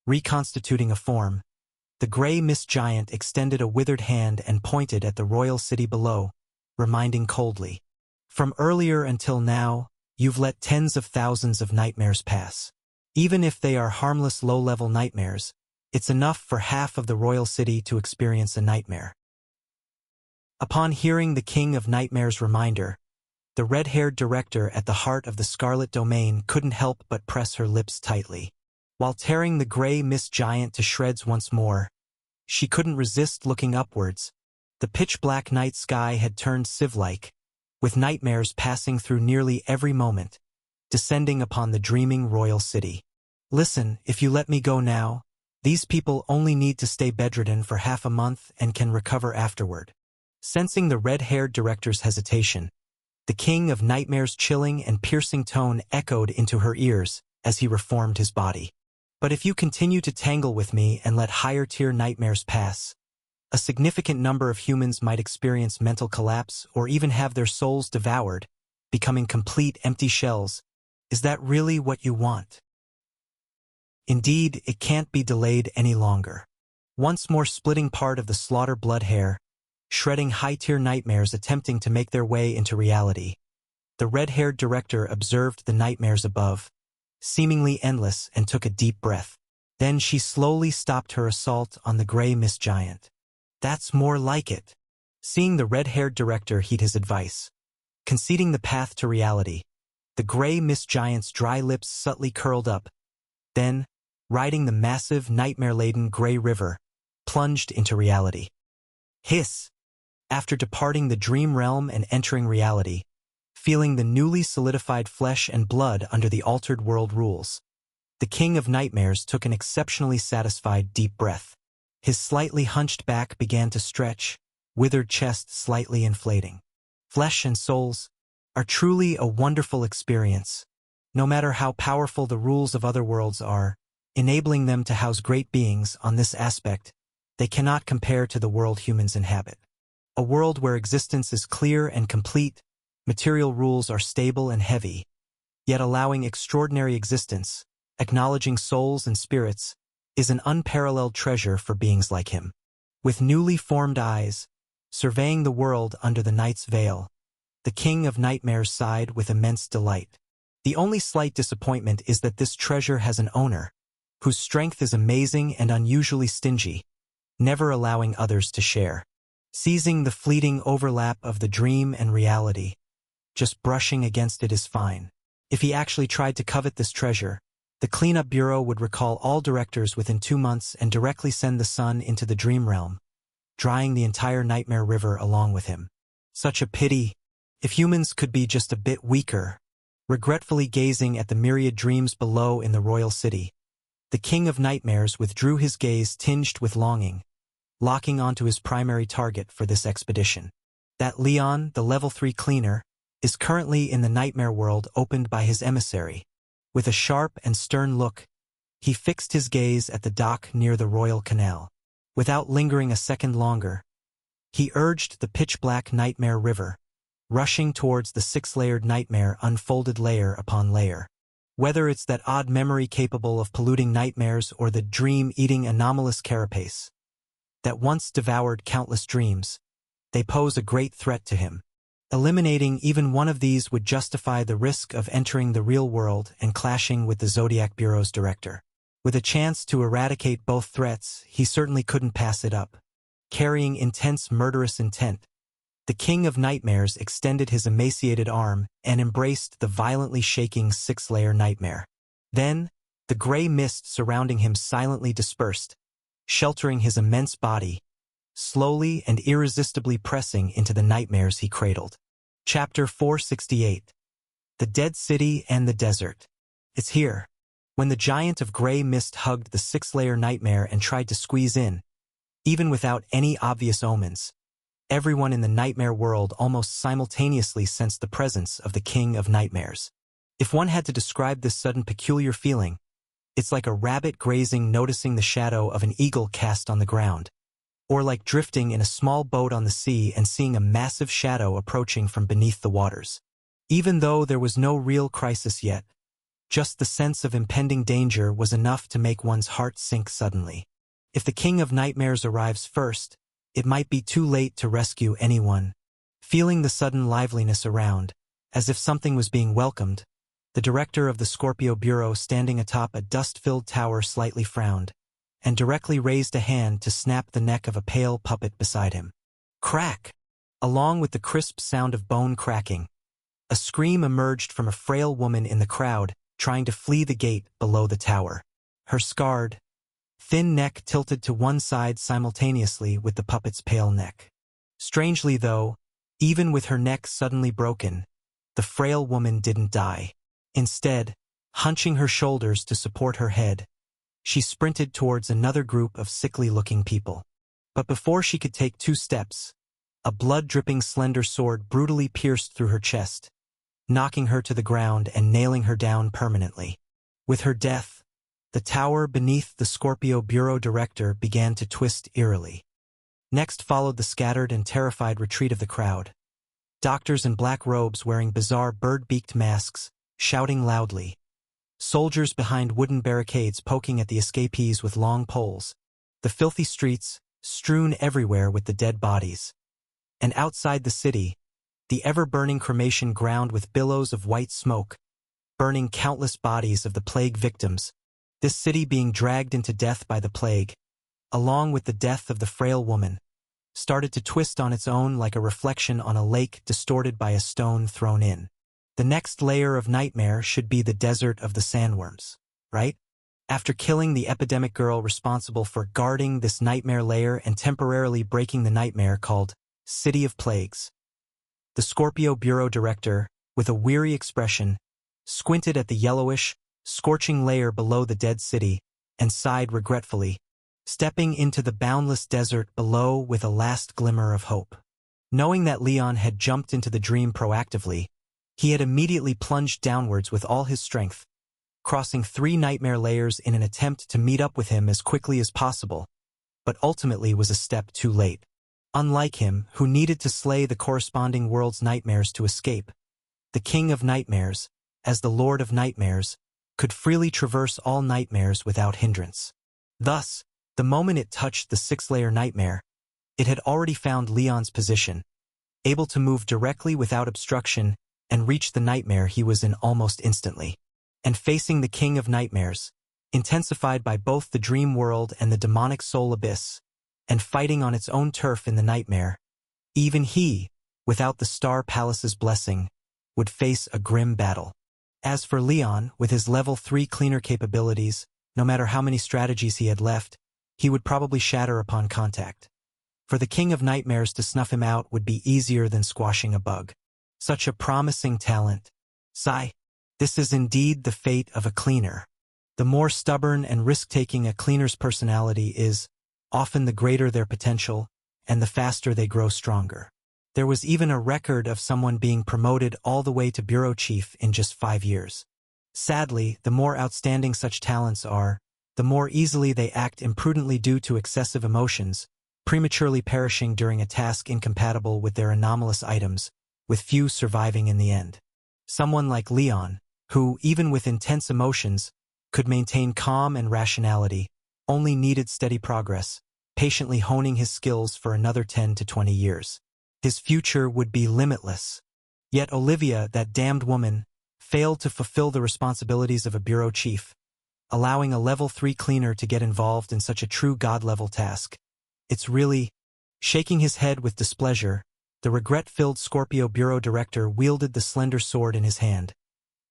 reconstituting a form, the gray mist giant extended a withered hand and pointed at the royal city below, reminding coldly, "From earlier until now, you've let tens of thousands of nightmares pass. Even if they are harmless low-level nightmares, it's enough for half of the royal city to experience a nightmare." Upon hearing the King of Nightmares' reminder, the red-haired director at the heart of the Scarlet Domain couldn't help but press her lips tightly. While tearing the gray mist giant to shreds once more, she couldn't resist looking upwards. The pitch-black night sky had turned sieve-like, with nightmares passing through nearly every moment, descending upon the dreaming royal city. "Listen, if you let me go now, these people only need to stay bedridden for half a month and can recover afterward." Sensing the red-haired director's hesitation, the King of Nightmares' chilling and piercing tone echoed into her ears as he reformed his body. "But if you continue to tangle with me and let higher-tier nightmares pass, a significant number of humans might experience mental collapse or even have their souls devoured, becoming complete empty shells. Is that really what you want?" Indeed, it can't be delayed any longer. Once more splitting part of the Slaughter Bloodhair, shredding high-tier nightmares attempting to make their way into reality, the red-haired director observed the nightmares above, seemingly endless, and took a deep breath. Then she slowly stopped her assault on the gray mist giant. "That's more like it." Seeing the red-haired director heed his advice, conceding the path to reality, the gray mist giant's dry lips subtly curled up, then, riding the massive, nightmare-laden gray river, plunged into reality. Hiss! After departing the dream realm and entering reality, feeling the newly solidified flesh and blood under the altered world rules, the King of Nightmares took an exceptionally satisfied deep breath. His slightly hunched back began to stretch, withered chest slightly inflating. Flesh and souls are truly a wonderful experience, no matter how powerful the rules of other worlds are, enabling them to house great beings on this aspect. They cannot compare to the world humans inhabit. A world where existence is clear and complete, material rules are stable and heavy, yet allowing extraordinary existence, acknowledging souls and spirits, is an unparalleled treasure for beings like him. With newly formed eyes, surveying the world under the night's veil, the King of Nightmares sighed with immense delight. The only slight disappointment is that this treasure has an owner, whose strength is amazing and unusually stingy, never allowing others to share. Seizing the fleeting overlap of the dream and reality, just brushing against it is fine. If he actually tried to covet this treasure, the cleanup bureau would recall all directors within 2 months and directly send the sun into the dream realm, drying the entire nightmare river along with him. Such a pity. If humans could be just a bit weaker. Regretfully gazing at the myriad dreams below in the royal city, the King of Nightmares withdrew his gaze tinged with longing, locking onto his primary target for this expedition. That Leon, the level 3 cleaner, is currently in the nightmare world opened by his emissary. With a sharp and stern look, he fixed his gaze at the dock near the Royal Canal. Without lingering a second longer, he urged the pitch-black nightmare river, rushing towards the 6-layered nightmare unfolded layer upon layer. Whether it's that odd memory capable of polluting nightmares or the dream-eating anomalous carapace that once devoured countless dreams, they pose a great threat to him. Eliminating even one of these would justify the risk of entering the real world and clashing with the Zodiac Bureau's director. With a chance to eradicate both threats, he certainly couldn't pass it up. Carrying intense murderous intent, the King of Nightmares extended his emaciated arm and embraced the violently shaking 6-layer nightmare. Then, the gray mist surrounding him silently dispersed, sheltering his immense body, slowly and irresistibly pressing into the nightmares he cradled. Chapter 468. The Dead City and the Desert. It's here. When the giant of gray mist hugged the six-layer nightmare and tried to squeeze in, even without any obvious omens, everyone in the nightmare world almost simultaneously sensed the presence of the King of Nightmares. If one had to describe this sudden peculiar feeling, it's like a rabbit grazing noticing the shadow of an eagle cast on the ground, or like drifting in a small boat on the sea and seeing a massive shadow approaching from beneath the waters. Even though there was no real crisis yet, just the sense of impending danger was enough to make one's heart sink suddenly. If the King of Nightmares arrives first, it might be too late to rescue anyone. Feeling the sudden liveliness around, as if something was being welcomed, the director of the Scorpio Bureau standing atop a dust-filled tower slightly frowned, and directly raised a hand to snap the neck of a pale puppet beside him. Crack! Along with the crisp sound of bone cracking, a scream emerged from a frail woman in the crowd, trying to flee the gate below the tower. Her scarred, thin neck tilted to one side simultaneously with the puppet's pale neck. Strangely though, even with her neck suddenly broken, the frail woman didn't die. Instead, hunching her shoulders to support her head, she sprinted towards another group of sickly-looking people. But before she could take 2 steps, a blood-dripping slender sword brutally pierced through her chest, knocking her to the ground and nailing her down permanently. With her death, the tower beneath the Scorpio Bureau director began to twist eerily. Next followed the scattered and terrified retreat of the crowd. Doctors in black robes wearing bizarre bird-beaked masks, shouting loudly. Soldiers behind wooden barricades poking at the escapees with long poles. The filthy streets, strewn everywhere with the dead bodies. And outside the city, the ever-burning cremation ground with billows of white smoke, burning countless bodies of the plague victims, this city being dragged into death by the plague, along with the death of the frail woman, started to twist on its own like a reflection on a lake distorted by a stone thrown in. The next layer of nightmare should be the desert of the sandworms, right? After killing the epidemic girl responsible for guarding this nightmare layer and temporarily breaking the nightmare called City of Plagues, the Scorpio Bureau director, with a weary expression, squinted at the yellowish, scorching layer below the dead city, and sighed regretfully, stepping into the boundless desert below with a last glimmer of hope. Knowing that Leon had jumped into the dream proactively, he had immediately plunged downwards with all his strength, crossing 3 nightmare layers in an attempt to meet up with him as quickly as possible, but ultimately was a step too late. Unlike him, who needed to slay the corresponding world's nightmares to escape, the King of Nightmares, as the Lord of Nightmares, could freely traverse all nightmares without hindrance. Thus, the moment it touched the 6-layer nightmare, it had already found Leon's position, able to move directly without obstruction and reach the nightmare he was in almost instantly. And facing the King of Nightmares, intensified by both the dream world and the demonic soul abyss, and fighting on its own turf in the nightmare, even he, without the Star Palace's blessing, would face a grim battle. As for Leon, with his level 3 cleaner capabilities, no matter how many strategies he had left, he would probably shatter upon contact. For the King of Nightmares to snuff him out would be easier than squashing a bug. Such a promising talent. Sigh. This is indeed the fate of a cleaner. The more stubborn and risk-taking a cleaner's personality is, often the greater their potential, and the faster they grow stronger. There was even a record of someone being promoted all the way to bureau chief in just 5 years. Sadly, the more outstanding such talents are, the more easily they act imprudently due to excessive emotions, prematurely perishing during a task incompatible with their anomalous items, with few surviving in the end. Someone like Leon, who, even with intense emotions, could maintain calm and rationality, only needed steady progress, patiently honing his skills for another 10 to 20 years. His future would be limitless. Yet Olivia, that damned woman, failed to fulfill the responsibilities of a bureau chief, allowing a level 3 cleaner to get involved in such a true god-level task. It's really... Shaking his head with displeasure, the regret-filled Scorpio Bureau director wielded the slender sword in his hand,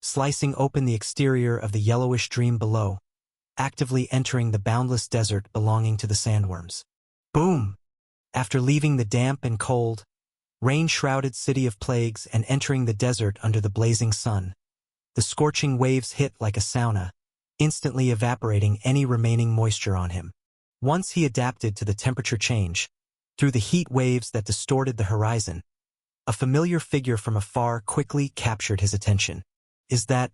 slicing open the exterior of the yellowish dream below, actively entering the boundless desert belonging to the sandworms. Boom! After leaving the damp and cold, rain-shrouded city of plagues and entering the desert under the blazing sun, the scorching waves hit like a sauna, instantly evaporating any remaining moisture on him. Once he adapted to the temperature change, through the heat waves that distorted the horizon, a familiar figure from afar quickly captured his attention. Is that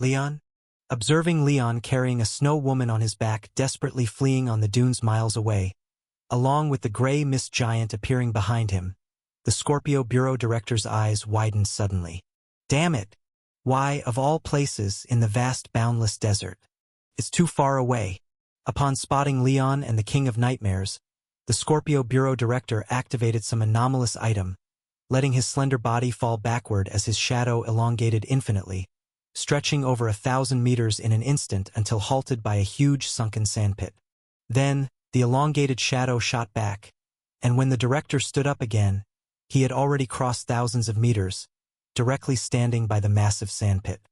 Leon? Observing Leon carrying a snow woman on his back desperately fleeing on the dunes miles away, along with the gray mist giant appearing behind him, the Scorpio Bureau Director's eyes widened suddenly. Damn it! Why, of all places in the vast boundless desert? It's too far away. Upon spotting Leon and the King of Nightmares, the Scorpio Bureau Director activated some anomalous item, letting his slender body fall backward as his shadow elongated infinitely, stretching over 1,000 meters in an instant until halted by a huge sunken sandpit. Then, the elongated shadow shot back, and when the director stood up again, he had already crossed thousands of meters, directly standing by the massive sandpit.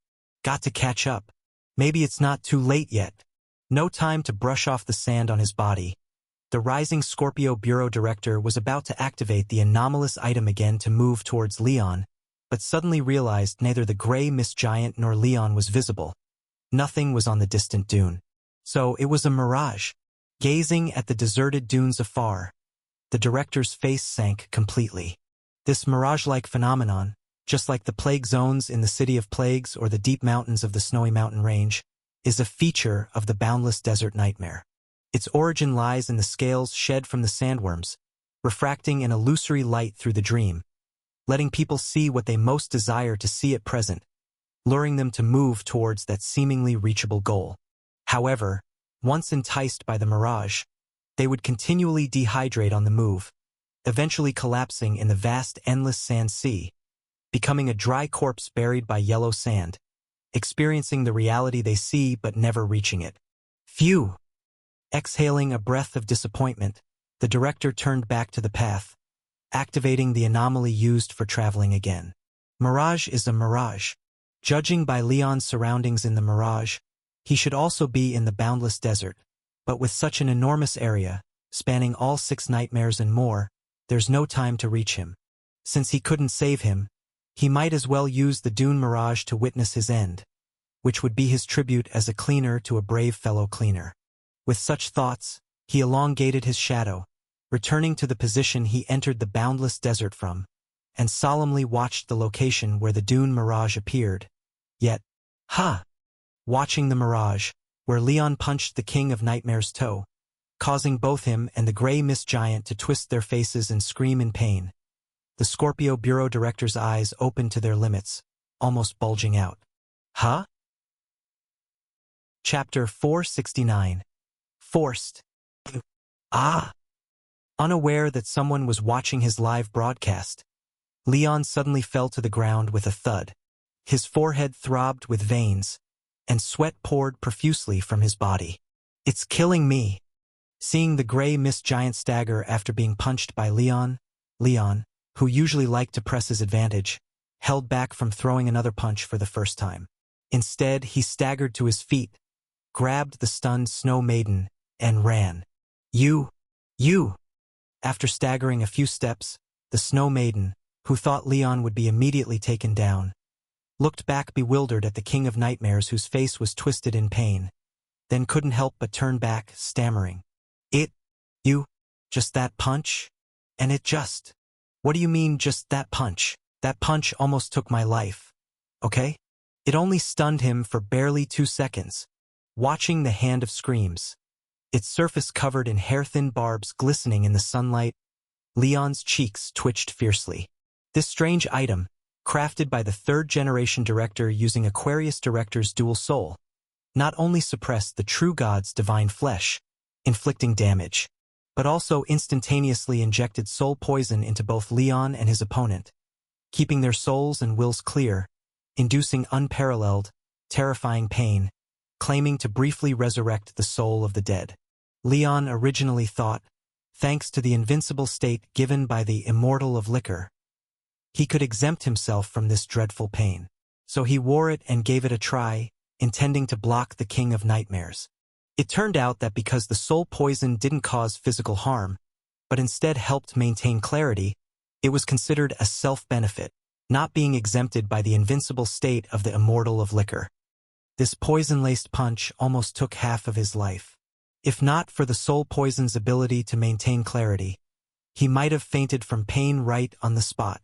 Got to catch up. Maybe it's not too late yet. No time to brush off the sand on his body. The rising Scorpio Bureau Director was about to activate the anomalous item again to move towards Leon, but suddenly realized neither the gray mist giant nor Leon was visible. Nothing was on the distant dune. So it was a mirage. Gazing at the deserted dunes afar, the director's face sank completely. This mirage-like phenomenon, just like the plague zones in the City of Plagues or the deep mountains of the Snowy Mountain Range, is a feature of the boundless desert nightmare. Its origin lies in the scales shed from the sandworms, refracting an illusory light through the dream, letting people see what they most desire to see at present, luring them to move towards that seemingly reachable goal. However, once enticed by the mirage, they would continually dehydrate on the move, eventually collapsing in the vast endless sand sea, becoming a dry corpse buried by yellow sand, experiencing the reality they see but never reaching it. Phew! Exhaling a breath of disappointment, the director turned back to the path, activating the anomaly used for traveling again. Mirage is a mirage. Judging by Leon's surroundings in the mirage, he should also be in the boundless desert, but with such an enormous area, spanning all 6 nightmares and more, there's no time to reach him. Since he couldn't save him, he might as well use the dune mirage to witness his end, which would be his tribute as a cleaner to a brave fellow cleaner. With such thoughts, he elongated his shadow, returning to the position he entered the boundless desert from, and solemnly watched the location where the dune mirage appeared. Yet, watching the mirage, where Leon punched the King of Nightmares' toe, causing both him and the gray mist giant to twist their faces and scream in pain. The Scorpio Bureau Director's eyes opened to their limits, almost bulging out. Chapter 469. Forced. Unaware that someone was watching his live broadcast, Leon suddenly fell to the ground with a thud. His forehead throbbed with veins, and sweat poured profusely from his body. It's killing me. Seeing the gray mist giant stagger after being punched by Leon, who usually liked to press his advantage, held back from throwing another punch for the first time. Instead, he staggered to his feet, grabbed the stunned Snow Maiden, and ran. You! After staggering a few steps, the Snow Maiden, who thought Leon would be immediately taken down, looked back bewildered at the King of Nightmares whose face was twisted in pain, then couldn't help but turn back, stammering. Just that punch? And it just... What do you mean, just that punch? That punch almost took my life. Okay? It only stunned him for barely 2 seconds. Watching the Hand of Screams, its surface covered in hair-thin barbs glistening in the sunlight, Leon's cheeks twitched fiercely. This strange item, crafted by the 3rd-generation director using Aquarius Director's dual soul, not only suppressed the true god's divine flesh, inflicting damage, but also instantaneously injected soul poison into both Leon and his opponent, keeping their souls and wills clear, inducing unparalleled, terrifying pain, claiming to briefly resurrect the soul of the dead. Leon originally thought, thanks to the invincible state given by the immortal of liquor, he could exempt himself from this dreadful pain. So he wore it and gave it a try, intending to block the King of Nightmares. It turned out that because the soul poison didn't cause physical harm, but instead helped maintain clarity, it was considered a self-benefit, not being exempted by the invincible state of the immortal of liquor. This poison-laced punch almost took half of his life. If not for the soul poison's ability to maintain clarity, he might have fainted from pain right on the spot.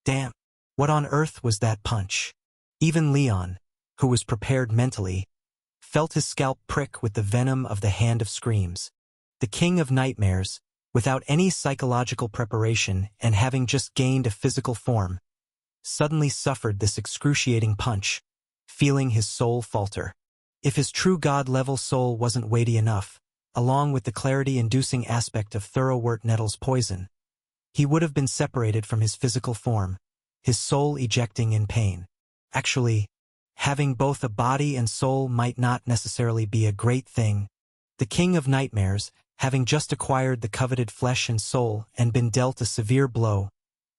Damn, what on earth was that punch? Even Leon, who was prepared mentally, felt his scalp prick with the venom of the Hand of Screams. The King of Nightmares, without any psychological preparation and having just gained a physical form, suddenly suffered this excruciating punch, feeling his soul falter. If his true god-level soul wasn't weighty enough, along with the clarity-inducing aspect of Thorowert Nettle's poison, he would have been separated from his physical form, his soul ejecting in pain. Actually, having both a body and soul might not necessarily be a great thing. The King of Nightmares, having just acquired the coveted flesh and soul and been dealt a severe blow,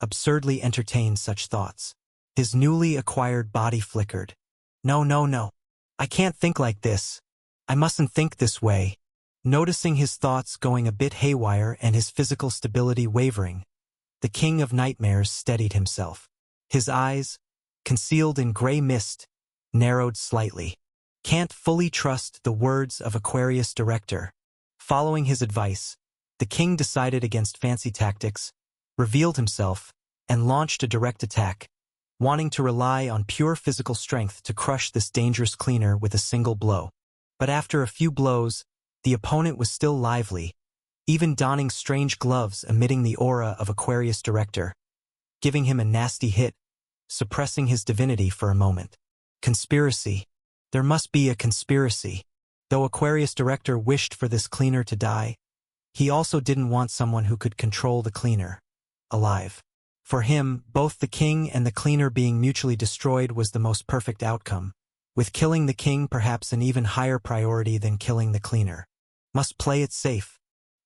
absurdly entertained such thoughts. His newly acquired body flickered. No, no, no. I can't think like this. I mustn't think this way. Noticing his thoughts going a bit haywire and his physical stability wavering, the King of Nightmares steadied himself. His eyes, concealed in gray mist, narrowed slightly. Can't fully trust the words of Aquarius director. Following his advice, the king decided against fancy tactics, revealed himself, and launched a direct attack, wanting to rely on pure physical strength to crush this dangerous cleaner with a single blow. But after a few blows, the opponent was still lively, even donning strange gloves emitting the aura of Aquarius director, giving him a nasty hit, suppressing his divinity for a moment. Conspiracy. There must be a conspiracy. Though Aquarius director wished for this cleaner to die, he also didn't want someone who could control the cleaner alive. For him, both the king and the cleaner being mutually destroyed was the most perfect outcome, with killing the king perhaps an even higher priority than killing the cleaner. Must play it safe.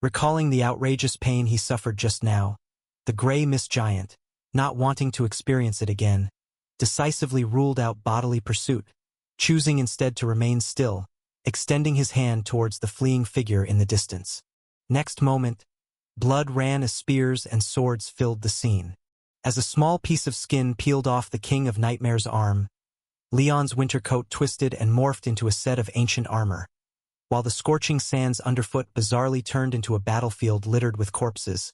Recalling the outrageous pain he suffered just now, the gray mist giant, not wanting to experience it again, decisively ruled out bodily pursuit, choosing instead to remain still, extending his hand towards the fleeing figure in the distance. Next moment, blood ran as spears and swords filled the scene. As a small piece of skin peeled off the King of Nightmares' arm, Leon's winter coat twisted and morphed into a set of ancient armor, while the scorching sands underfoot bizarrely turned into a battlefield littered with corpses,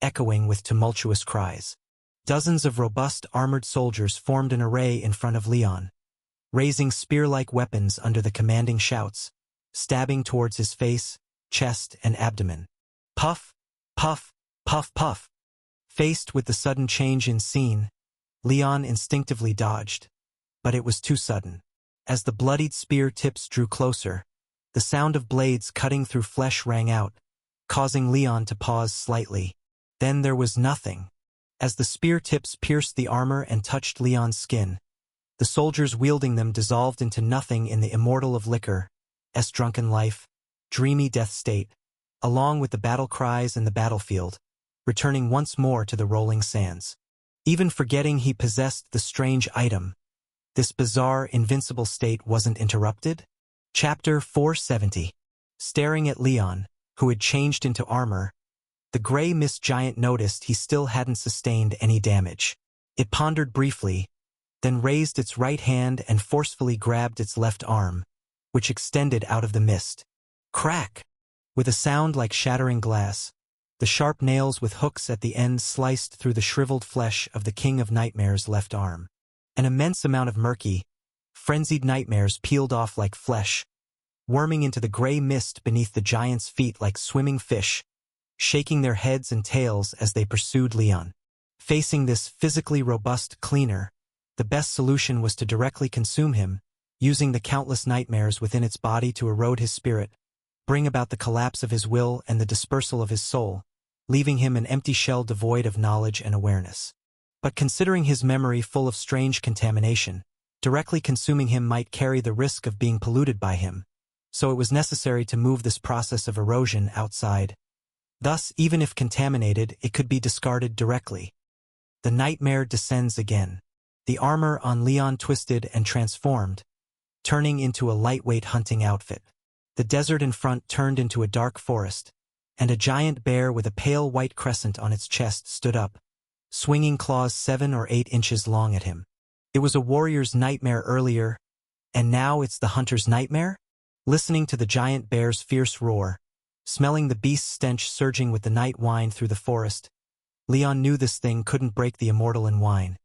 echoing with tumultuous cries. Dozens of robust armored soldiers formed an array in front of Leon, raising spear-like weapons under the commanding shouts, stabbing towards his face, chest, and abdomen. Puff, puff, puff, puff. Faced with the sudden change in scene, Leon instinctively dodged, but it was too sudden. As the bloodied spear tips drew closer, the sound of blades cutting through flesh rang out, causing Leon to pause slightly. Then there was nothing. As the spear tips pierced the armor and touched Leon's skin, the soldiers wielding them dissolved into nothing in the immortal of liquor, drunken life, dreamy death state, along with the battle cries and the battlefield, returning once more to the rolling sands. Even forgetting he possessed the strange item, this bizarre, invincible state wasn't interrupted. Chapter 470. Staring at Leon, who had changed into armor, the gray mist giant noticed he still hadn't sustained any damage. It pondered briefly, then raised its right hand and forcefully grabbed its left arm, which extended out of the mist. Crack! With a sound like shattering glass, the sharp nails with hooks at the end sliced through the shriveled flesh of the King of Nightmares' left arm. An immense amount of murky, frenzied nightmares peeled off like flesh, worming into the gray mist beneath the giant's feet like swimming fish, shaking their heads and tails as they pursued Leon. Facing this physically robust cleaner, the best solution was to directly consume him, using the countless nightmares within its body to erode his spirit, bring about the collapse of his will and the dispersal of his soul, leaving him an empty shell devoid of knowledge and awareness. But considering his memory full of strange contamination, directly consuming him might carry the risk of being polluted by him, so it was necessary to move this process of erosion outside. Thus, even if contaminated, it could be discarded directly. The nightmare descends again. The armor on Leon twisted and transformed, turning into a lightweight hunting outfit. The desert in front turned into a dark forest, and a giant bear with a pale white crescent on its chest stood up, swinging claws 7 or 8 inches long at him. It was a warrior's nightmare earlier, and now it's the hunter's nightmare? Listening to the giant bear's fierce roar, smelling the beast's stench surging with the night wind through the forest, Leon knew this thing couldn't break the immortal in wine.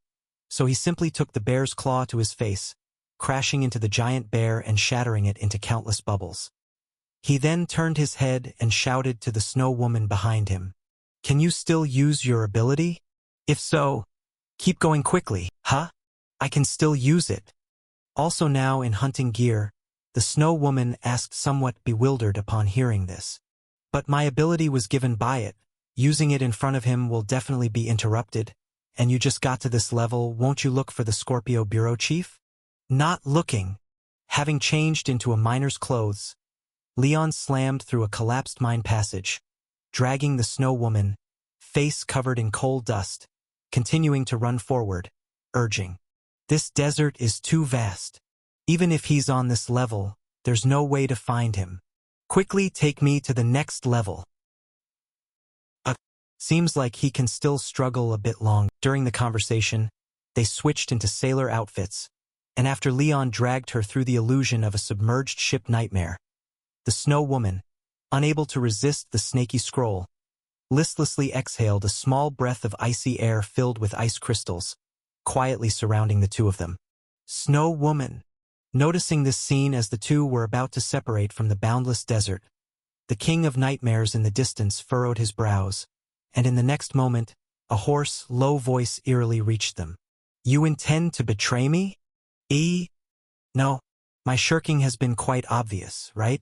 So he simply took the bear's claw to his face, crashing into the giant bear and shattering it into countless bubbles. He then turned his head and shouted to the snow woman behind him, "Can you still use your ability? If so, keep going quickly, huh? I can still use it." Also now in hunting gear, the snow woman asked somewhat bewildered upon hearing this. "But my ability was given by it. Using it in front of him will definitely be interrupted, and you just got to this level, won't you look for the Scorpio bureau chief?" Not looking. Having changed into a miner's clothes, Leon slammed through a collapsed mine passage, dragging the snow woman, face covered in coal dust, continuing to run forward, urging, "This desert is too vast. Even if he's on this level, there's no way to find him. Quickly take me to the next level." Seems like he can still struggle a bit long. During the conversation, they switched into sailor outfits, and after Leon dragged her through the illusion of a submerged ship nightmare, the snow woman, unable to resist the snaky scroll, listlessly exhaled a small breath of icy air filled with ice crystals, quietly surrounding the two of them. Snow woman. Noticing this scene as the two were about to separate from the boundless desert, the king of nightmares in the distance furrowed his brows, and in the next moment, a hoarse, low voice eerily reached them. "You intend to betray me? No, my shirking has been quite obvious, right?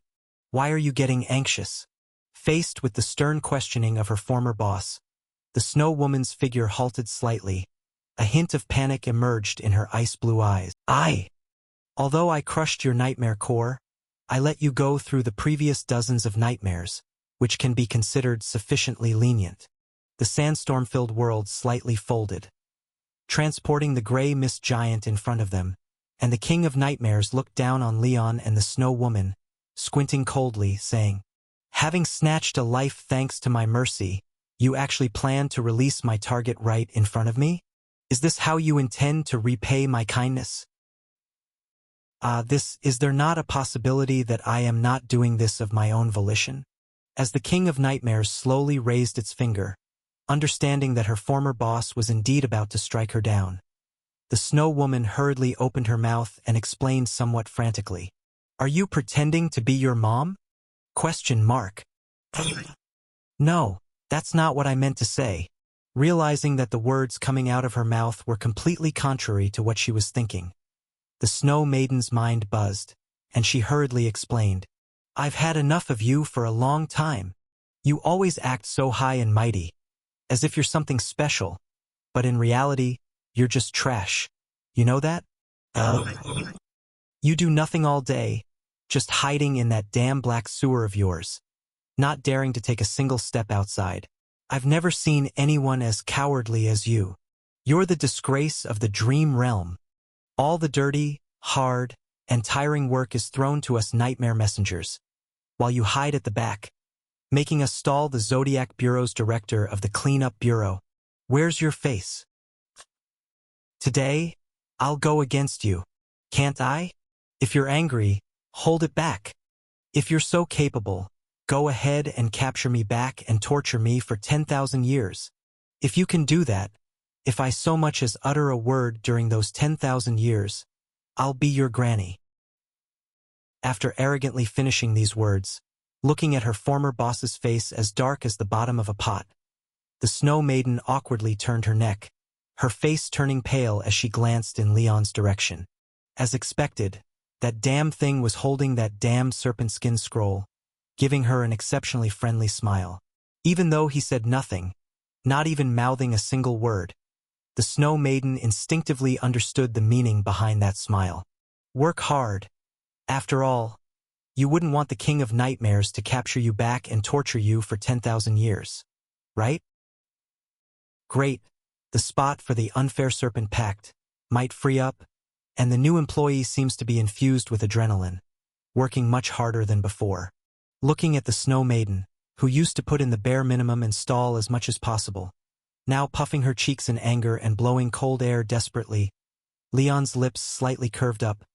Why are you getting anxious?" Faced with the stern questioning of her former boss, the snow woman's figure halted slightly. A hint of panic emerged in her ice-blue eyes. Although I crushed your nightmare core, I let you go through the previous dozens of nightmares, which can be considered sufficiently lenient." The sandstorm-filled world slightly folded, transporting the gray mist giant in front of them, and the king of nightmares looked down on Leon and the snow woman, squinting coldly, saying, "Having snatched a life thanks to my mercy, you actually plan to release my target right in front of me? Is this how you intend to repay my kindness? Is there not a possibility that I am not doing this of my own volition?" As the king of nightmares slowly raised its finger, understanding that her former boss was indeed about to strike her down, the snow woman hurriedly opened her mouth and explained somewhat frantically, "Are you pretending to be your mom? ? No, that's not what I meant to say." Realizing that the words coming out of her mouth were completely contrary to what she was thinking, the snow maiden's mind buzzed, and she hurriedly explained, "I've had enough of you for a long time. You always act so high and mighty, as if you're something special, but in reality, you're just trash. You know that? You do nothing all day, just hiding in that damn black sewer of yours, not daring to take a single step outside. I've never seen anyone as cowardly as you. You're the disgrace of the dream realm. All the dirty, hard, and tiring work is thrown to us nightmare messengers, while you hide at the back, making us stall the Zodiac Bureau's director of the Cleanup Bureau. Where's your face? Today, I'll go against you. Can't I? If you're angry, hold it back. If you're so capable, go ahead and capture me back and torture me for 10,000 years. If you can do that, if I so much as utter a word during those 10,000 years, I'll be your granny." After arrogantly finishing these words, looking at her former boss's face as dark as the bottom of a pot, the snow maiden awkwardly turned her neck, her face turning pale as she glanced in Leon's direction. As expected, that damn thing was holding that damned serpent skin scroll, giving her an exceptionally friendly smile. Even though he said nothing, not even mouthing a single word, the snow maiden instinctively understood the meaning behind that smile. Work hard. After all, you wouldn't want the king of nightmares to capture you back and torture you for 10,000 years, right? Great, the spot for the unfair serpent pact might free up, and the new employee seems to be infused with adrenaline, working much harder than before. Looking at the snow maiden, who used to put in the bare minimum and stall as much as possible. Now puffing her cheeks in anger and blowing cold air desperately, Leon's lips slightly curved up,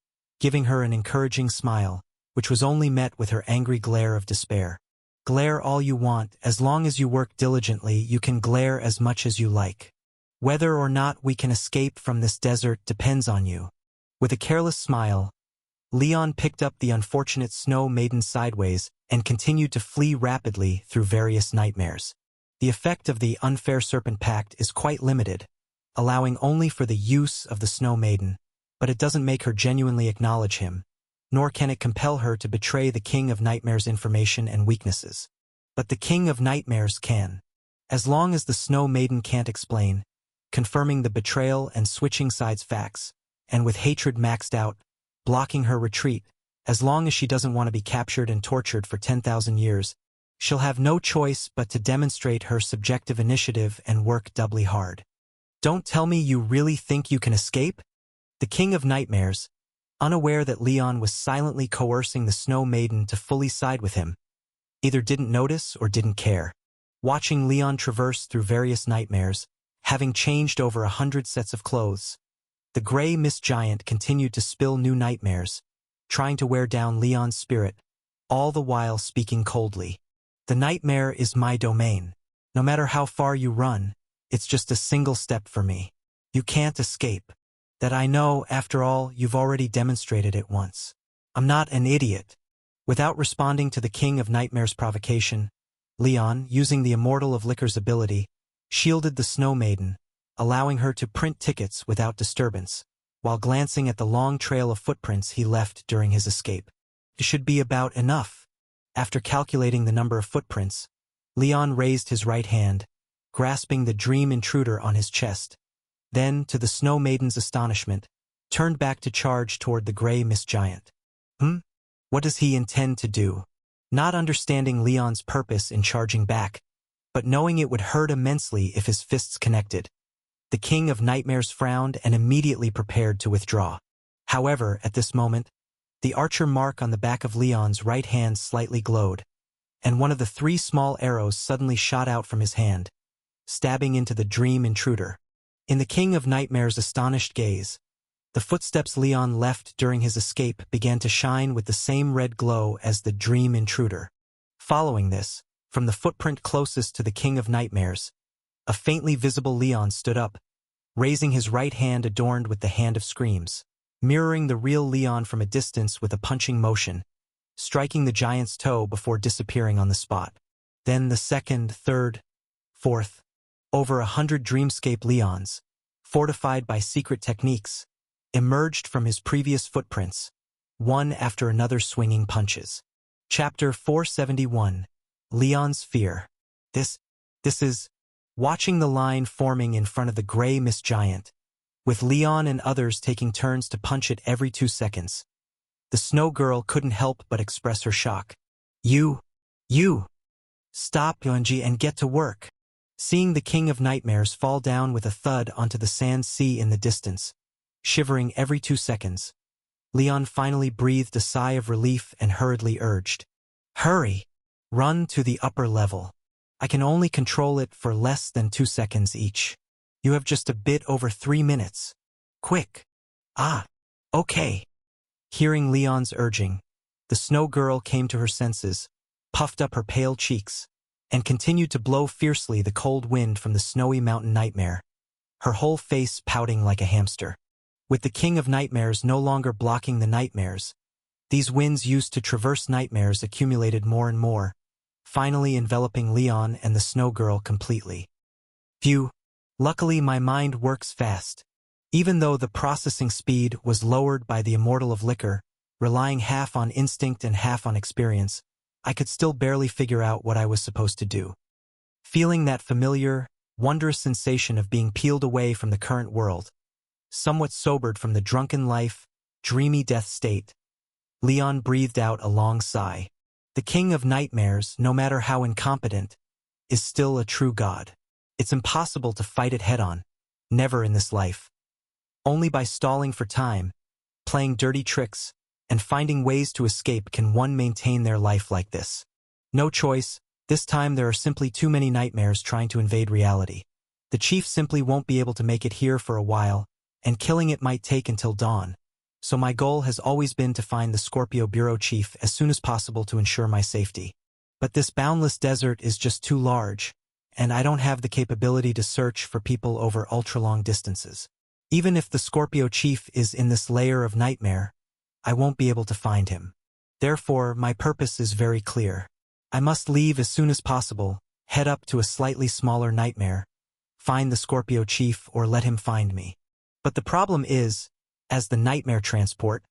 giving her an encouraging smile, which was only met with her angry glare of despair. Glare all you want, as long as you work diligently, you can glare as much as you like. Whether or not we can escape from this desert depends on you. With a careless smile, Leon picked up the unfortunate Snow Maiden sideways and continued to flee rapidly through various nightmares. The effect of the unfair Serpent Pact is quite limited, allowing only for the use of the Snow Maiden, but it doesn't make her genuinely acknowledge him, nor can it compel her to betray the King of Nightmares' information and weaknesses. But the King of Nightmares can. As long as the Snow Maiden can't explain, confirming the betrayal and switching sides facts, and with hatred maxed out, blocking her retreat, as long as she doesn't want to be captured and tortured for 10,000 years, she'll have no choice but to demonstrate her subjective initiative and work doubly hard. Don't tell me you really think you can escape? The King of Nightmares, unaware that Leon was silently coercing the Snow Maiden to fully side with him, either didn't notice or didn't care. Watching Leon traverse through various nightmares, having changed over 100 sets of clothes, the gray mist giant continued to spill new nightmares, trying to wear down Leon's spirit, all the while speaking coldly. The nightmare is my domain. No matter how far you run, it's just a single step for me. You can't escape. That I know, after all, you've already demonstrated it once. I'm not an idiot. Without responding to the King of Nightmares' provocation, Leon, using the Immortal of Liquor's ability, shielded the Snow Maiden, allowing her to print tickets without disturbance, while glancing at the long trail of footprints he left during his escape. It should be about enough. After calculating the number of footprints, Leon raised his right hand, grasping the Dream Intruder on his chest, then, to the Snow Maiden's astonishment, turned back to charge toward the gray mist giant. What does he intend to do? Not understanding Leon's purpose in charging back, but knowing it would hurt immensely if his fists connected, the King of Nightmares frowned and immediately prepared to withdraw. However, at this moment, the archer mark on the back of Leon's right hand slightly glowed, and one of the 3 small arrows suddenly shot out from his hand, stabbing into the Dream Intruder. In the King of Nightmares' astonished gaze, the footsteps Leon left during his escape began to shine with the same red glow as the Dream Intruder. Following this, from the footprint closest to the King of Nightmares, a faintly visible Leon stood up, raising his right hand adorned with the Hand of Screams, mirroring the real Leon from a distance with a punching motion, striking the giant's toe before disappearing on the spot. Then the second, third, fourth, over 100 Dreamscape Leons, fortified by secret techniques, emerged from his previous footprints, one after another swinging punches. Chapter 471, Leon's Fear. This is, watching the line forming in front of the gray mist giant, with Leon and others taking turns to punch it every 2 seconds. The Snow Girl couldn't help but express her shock. You! Stop, Yonji, and get to work. Seeing the King of Nightmares fall down with a thud onto the sand sea in the distance, shivering every 2 seconds, Leon finally breathed a sigh of relief and hurriedly urged, "Hurry! Run to the upper level. I can only control it for less than 2 seconds each. You have just a bit over 3 minutes. Quick!" Okay. Hearing Leon's urging, the Snow Girl came to her senses, puffed up her pale cheeks, and continued to blow fiercely the cold wind from the snowy mountain nightmare, her whole face pouting like a hamster. With the King of Nightmares no longer blocking the nightmares, these winds used to traverse nightmares accumulated more and more, finally enveloping Leon and the Snow Girl completely. Phew! Luckily my mind works fast. Even though the processing speed was lowered by the Immortal of Liquor, relying half on instinct and half on experience, I could still barely figure out what I was supposed to do. Feeling that familiar, wondrous sensation of being peeled away from the current world, somewhat sobered from the drunken life, dreamy death state, Leon breathed out a long sigh. The King of Nightmares, no matter how incompetent, is still a true god. It's impossible to fight it head-on, never in this life. Only by stalling for time, playing dirty tricks, and finding ways to escape can one maintain their life like this. No choice, This time there are simply too many nightmares trying to invade reality. The chief simply won't be able to make it here for a while, and killing it might take until dawn. So my goal has always been to find the Scorpio Bureau chief as soon as possible to ensure my safety. But this boundless desert is just too large, and I don't have the capability to search for people over ultra-long distances. Even if the Scorpio chief is in this layer of nightmare, I won't be able to find him. Therefore, my purpose is very clear. I must leave as soon as possible, head up to a slightly smaller nightmare, find the Scorpio chief or let him find me. But the problem is, as the nightmare transport,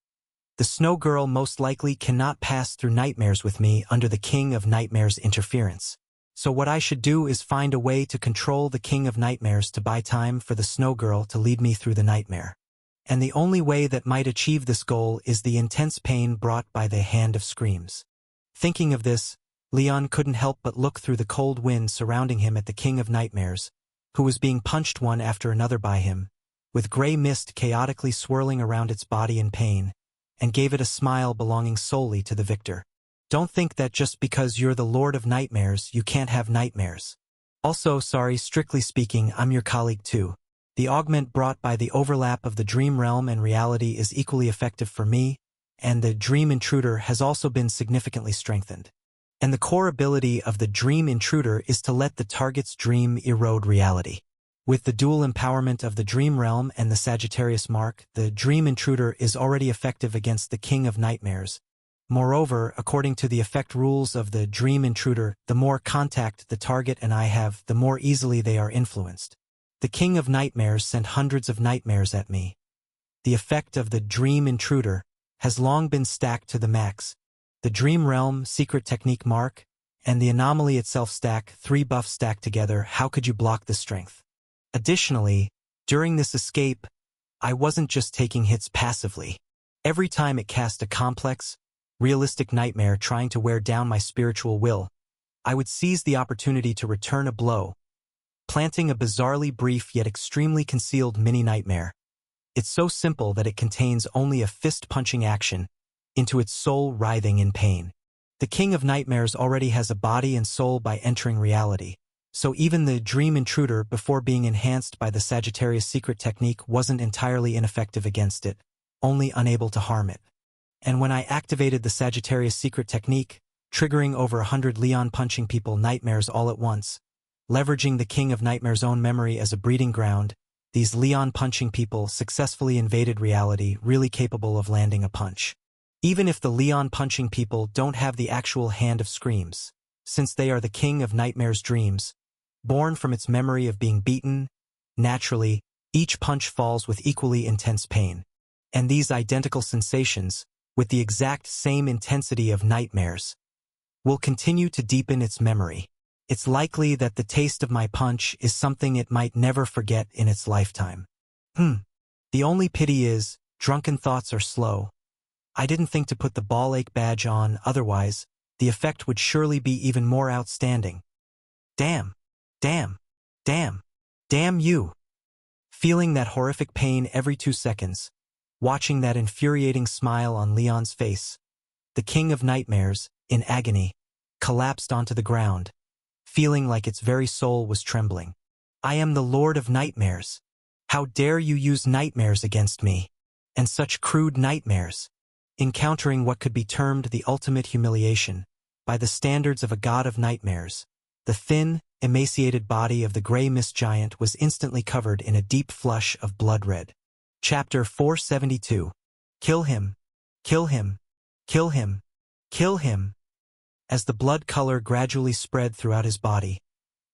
the Snow Girl most likely cannot pass through nightmares with me under the King of Nightmares' interference. So what I should do is find a way to control the King of Nightmares to buy time for the Snow Girl to lead me through the nightmare. And the only way that might achieve this goal is the intense pain brought by the Hand of Screams. Thinking of this, Leon couldn't help but look through the cold wind surrounding him at the King of Nightmares, who was being punched one after another by him, with gray mist chaotically swirling around its body in pain, and gave it a smile belonging solely to the victor. Don't think that just because you're the Lord of Nightmares you can't have nightmares. Also, sorry, strictly speaking, I'm your colleague too. The augment brought by the overlap of the dream realm and reality is equally effective for me, and the Dream Intruder has also been significantly strengthened. And the core ability of the Dream Intruder is to let the target's dream erode reality. With the dual empowerment of the Dream Realm and the Sagittarius Mark, the Dream Intruder is already effective against the King of Nightmares. Moreover, according to the effect rules of the Dream Intruder, the more contact the target and I have, the more easily they are influenced. The King of Nightmares sent hundreds of nightmares at me. The effect of the Dream Intruder has long been stacked to the max. The Dream Realm, Secret Technique Mark, and the Anomaly itself stack, 3 buffs stacked together. How could you block this strength? Additionally, during this escape, I wasn't just taking hits passively. Every time it cast a complex, realistic nightmare trying to wear down my spiritual will, I would seize the opportunity to return a blow, planting a bizarrely brief yet extremely concealed mini-nightmare. It's so simple that it contains only a fist-punching action into its soul writhing in pain. The King of Nightmares already has a body and soul by entering reality, so even the Dream Intruder, before being enhanced by the Sagittarius Secret Technique, wasn't entirely ineffective against it, only unable to harm it. And when I activated the Sagittarius Secret Technique, triggering over 100 Leon punching people nightmares all at once, leveraging the King of Nightmares' own memory as a breeding ground, these Leon punching people successfully invaded reality, really capable of landing a punch. Even if the Leon punching people don't have the actual Hand of Screams, since they are the King of Nightmares' dreams, born from its memory of being beaten, naturally, each punch falls with equally intense pain. And these identical sensations, with the exact same intensity of nightmares, will continue to deepen its memory. It's likely that the taste of my punch is something it might never forget in its lifetime. The only pity is, drunken thoughts are slow. I didn't think to put the ball ache badge on, otherwise, the effect would surely be even more outstanding. Damn. Damn. Damn. Damn you. Feeling that horrific pain every 2 seconds, watching that infuriating smile on Leon's face, the King of Nightmares, in agony, collapsed onto the ground, feeling like its very soul was trembling. I am the Lord of Nightmares. How dare you use nightmares against me? And such crude nightmares. Encountering what could be termed the ultimate humiliation, by the standards of a god of nightmares, the thin, emaciated body of the gray mist giant was instantly covered in a deep flush of blood red. Chapter 472. Kill him. Kill him. Kill him. Kill him. As the blood color gradually spread throughout his body,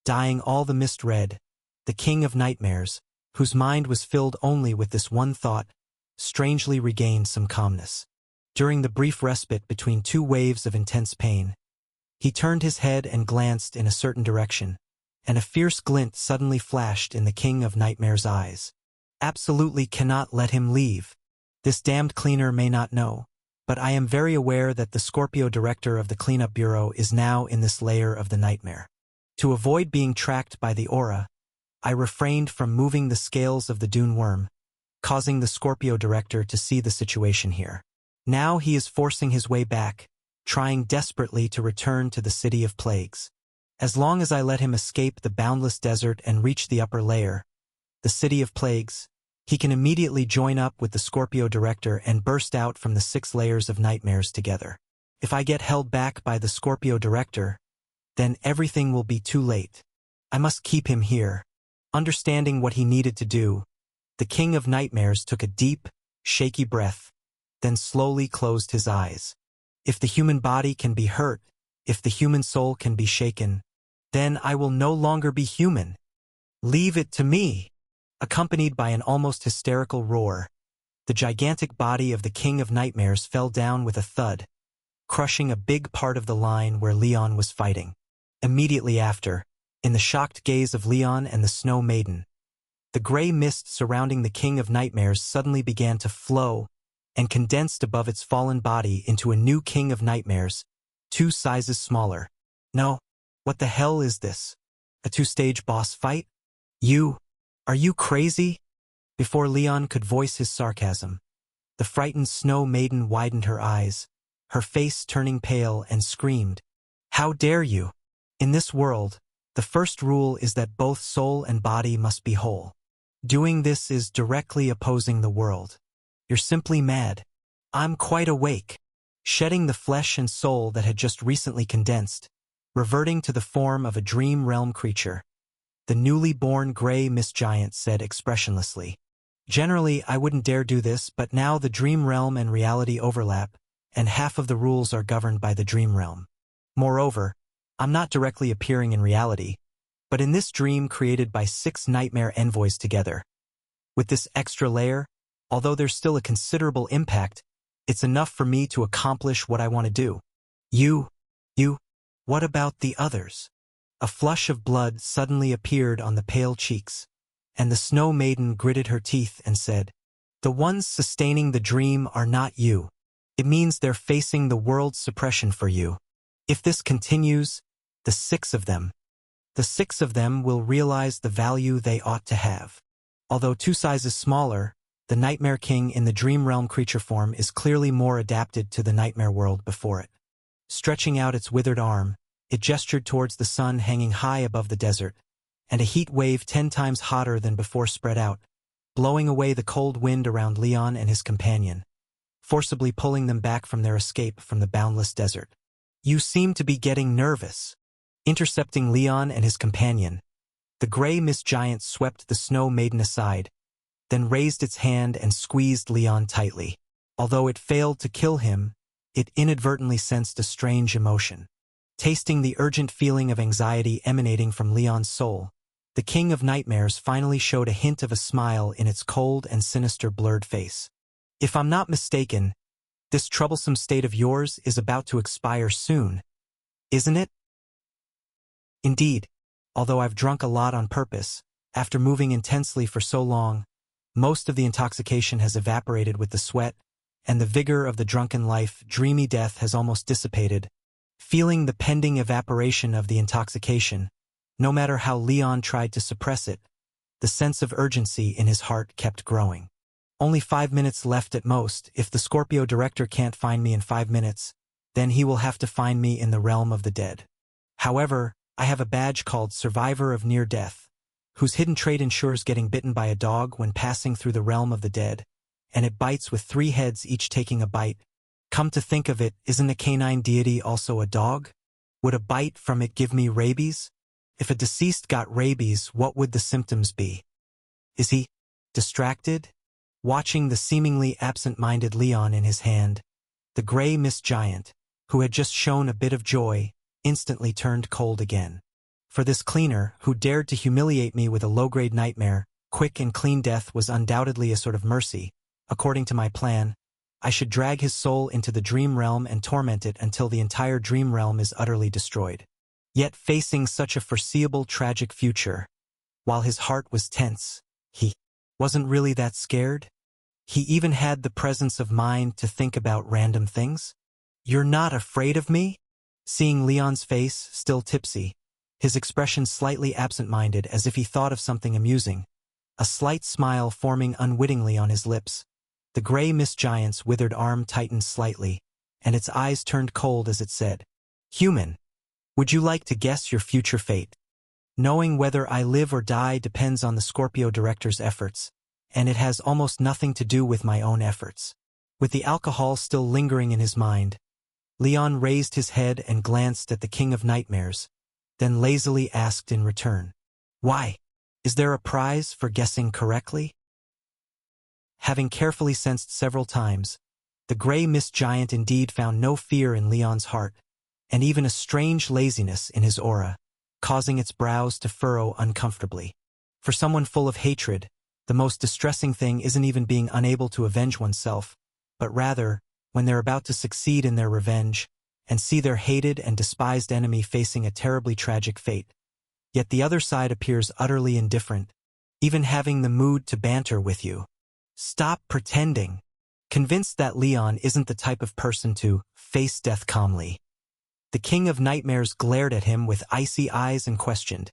dyeing all the mist red, the King of Nightmares, whose mind was filled only with this one thought, strangely regained some calmness. During the brief respite between 2 waves of intense pain, he turned his head and glanced in a certain direction, and a fierce glint suddenly flashed in the King of Nightmares' eyes. Absolutely cannot let him leave. This damned cleaner may not know, but I am very aware that the Scorpio director of the Cleanup Bureau is now in this layer of the nightmare. To avoid being tracked by the aura, I refrained from moving the scales of the Dune Worm, causing the Scorpio director to see the situation here. Now he is forcing his way back, trying desperately to return to the City of Plagues. As long as I let him escape the boundless desert and reach the upper layer, the city of plagues, he can immediately join up with the Scorpio Director and burst out from the 6 layers of nightmares together. If I get held back by the Scorpio Director, then everything will be too late. I must keep him here. Understanding what he needed to do, the King of Nightmares took a deep, shaky breath, then slowly closed his eyes. If the human body can be hurt, if the human soul can be shaken, then I will no longer be human. Leave it to me. Accompanied by an almost hysterical roar, the gigantic body of the King of Nightmares fell down with a thud, crushing a big part of the line where Leon was fighting. Immediately after, in the shocked gaze of Leon and the Snow Maiden, the gray mist surrounding the King of Nightmares suddenly began to flow and condensed above its fallen body into a new King of Nightmares, 2 sizes smaller. No, what the hell is this? A 2-stage boss fight? Are you crazy? Before Leon could voice his sarcasm, the frightened Snow Maiden widened her eyes, her face turning pale, and screamed, "How dare you? In this world, the first rule is that both soul and body must be whole. Doing this is directly opposing the world. You're simply mad. I'm quite awake." Shedding the flesh and soul that had just recently condensed, reverting to the form of a dream realm creature, the newly born gray mist giant said expressionlessly, "Generally, I wouldn't dare do this, but now the dream realm and reality overlap, and half of the rules are governed by the dream realm. Moreover, I'm not directly appearing in reality, but in this dream created by 6 nightmare envoys together. With this extra layer, although there's still a considerable impact, it's enough for me to accomplish what I want to do. What about the others?" A flush of blood suddenly appeared on the pale cheeks, and the Snow Maiden gritted her teeth and said, "The ones sustaining the dream are not you. It means they're facing the world's suppression for you. If this continues, the 6 of them will realize the value they ought to have. Although 2 sizes smaller, the Nightmare King in the Dream Realm creature form is clearly more adapted to the nightmare world before it." Stretching out its withered arm, it gestured towards the sun hanging high above the desert, and a heat wave 10 times hotter than before spread out, blowing away the cold wind around Leon and his companion, forcibly pulling them back from their escape from the boundless desert. "You seem to be getting nervous." Intercepting Leon and his companion, the gray mist giant swept the Snow Maiden aside, then raised its hand and squeezed Leon tightly. Although it failed to kill him, it inadvertently sensed a strange emotion. Tasting the urgent feeling of anxiety emanating from Leon's soul, the King of Nightmares finally showed a hint of a smile in its cold and sinister blurred face. "If I'm not mistaken, this troublesome state of yours is about to expire soon, isn't it?" "Indeed, although I've drunk a lot on purpose, after moving intensely for so long, most of the intoxication has evaporated with the sweat, and the vigor of the drunken life, dreamy death has almost dissipated." Feeling the pending evaporation of the intoxication, no matter how Leon tried to suppress it, the sense of urgency in his heart kept growing. "Only 5 minutes left at most. If the Scorpio Director can't find me in 5 minutes, then he will have to find me in the realm of the dead. However, I have a badge called Survivor of Near Death, whose hidden trait ensures getting bitten by a dog when passing through the realm of the dead, and it bites with 3 heads each taking a bite. Come to think of it, isn't a canine deity also a dog? Would a bite from it give me rabies? If a deceased got rabies, what would the symptoms be? Is he distracted?" Watching the seemingly absent-minded Leon in his hand, the gray mist giant, who had just shown a bit of joy, instantly turned cold again. For this cleaner, who dared to humiliate me with a low-grade nightmare, quick and clean death was undoubtedly a sort of mercy. According to my plan, I should drag his soul into the dream realm and torment it until the entire dream realm is utterly destroyed. Yet facing such a foreseeable tragic future, while his heart was tense, he wasn't really that scared. He even had the presence of mind to think about random things. "You're not afraid of me?" Seeing Leon's face, still tipsy, his expression slightly absent-minded as if he thought of something amusing, a slight smile forming unwittingly on his lips, the gray mist giant's withered arm tightened slightly, and its eyes turned cold as it said, "Human, Would you like to guess your future fate? Knowing whether I live or die depends on the Scorpio director's efforts, and it has almost nothing to do with my own efforts. With the alcohol still lingering in his mind, Leon raised his head and glanced at the King of Nightmares, then lazily asked in return, "Why? Is there a prize for guessing correctly?" Having carefully sensed several times, the gray mist giant indeed found no fear in Leon's heart, and even a strange laziness in his aura, causing its brows to furrow uncomfortably. For someone full of hatred, the most distressing thing isn't even being unable to avenge oneself, but rather, when they're about to succeed in their revenge, and see their hated and despised enemy facing a terribly tragic fate. Yet the other side appears utterly indifferent, even having the mood to banter with you. Stop pretending. Convinced that Leon isn't the type of person to face death calmly, the King of Nightmares glared at him with icy eyes and questioned,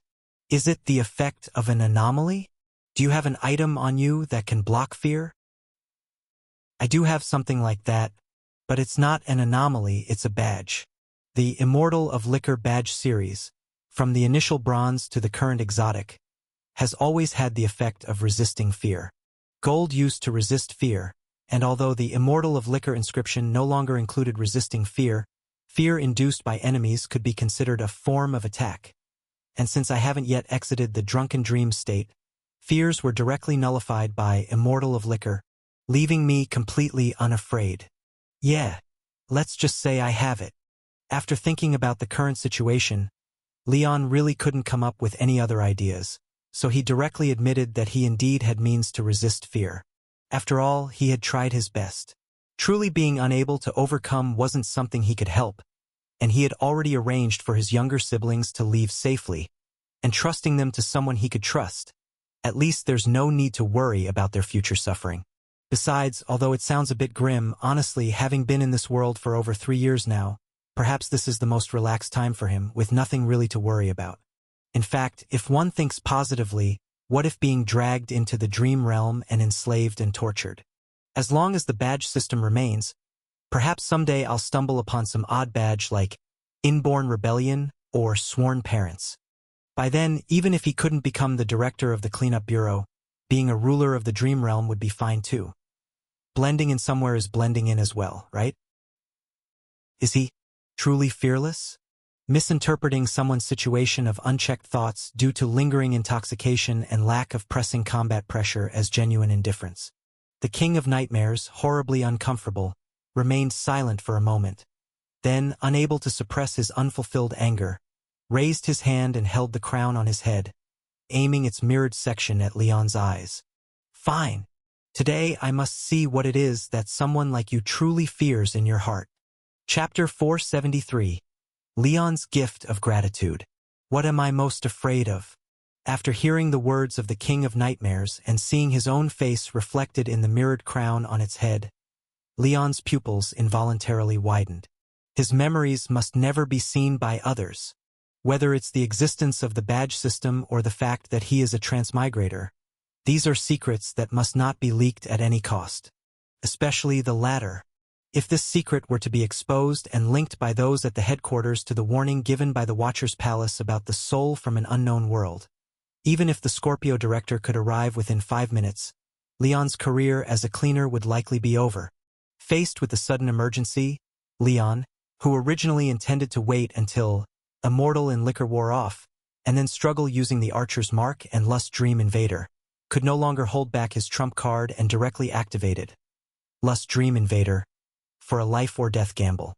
"Is it the effect of an anomaly? Do you have an item on you that can block fear?" "I do have something like that, but it's not an anomaly, it's a badge. The Immortal of Liquor badge series, from the initial bronze to the current exotic, has always had the effect of resisting fear. Gold used to resist fear, and although the Immortal of Liquor inscription no longer included resisting fear, fear induced by enemies could be considered a form of attack. And since I haven't yet exited the drunken dream state, fears were directly nullified by Immortal of Liquor, leaving me completely unafraid. Yeah, let's just say I have it." After thinking about the current situation, Leon really couldn't come up with any other ideas, so he directly admitted that he indeed had means to resist fear. After all, he had tried his best. Truly being unable to overcome wasn't something he could help, and he had already arranged for his younger siblings to leave safely, and trusting them to someone he could trust. At least there's no need to worry about their future suffering. Besides, although it sounds a bit grim, honestly, having been in this world for over 3 years now, perhaps this is the most relaxed time for him, with nothing really to worry about. In fact, if one thinks positively, what if being dragged into the dream realm and enslaved and tortured? As long as the badge system remains, perhaps someday I'll stumble upon some odd badge like Inborn Rebellion or Sworn Parents. By then, even if he couldn't become the director of the cleanup bureau, being a ruler of the dream realm would be fine too. Blending in somewhere is blending in as well, right? Is he truly fearless? Misinterpreting someone's situation of unchecked thoughts due to lingering intoxication and lack of pressing combat pressure as genuine indifference. The King of Nightmares, horribly uncomfortable, remained silent for a moment. Then, unable to suppress his unfulfilled anger, raised his hand and held the crown on his head, aiming its mirrored section at Leon's eyes. "Fine. Today I must see what it is that someone like you truly fears in your heart." Chapter 473. Leon's Gift of Gratitude. What am I most afraid of? After hearing the words of the King of Nightmares and seeing his own face reflected in the mirrored crown on its head, Leon's pupils involuntarily widened. His memories must never be seen by others. Whether it's the existence of the badge system or the fact that he is a transmigrator, these are secrets that must not be leaked at any cost. Especially the latter. If this secret were to be exposed and linked by those at the headquarters to the warning given by the Watcher's Palace about the soul from an unknown world, even if the Scorpio director could arrive within 5 minutes, Leon's career as a cleaner would likely be over. Faced with the sudden emergency, Leon, who originally intended to wait until Immortal in Liquor wore off, and then struggle using the Archer's Mark and Lust Dream Invader, could no longer hold back his trump card and directly activated Lust Dream Invader for a life-or-death gamble.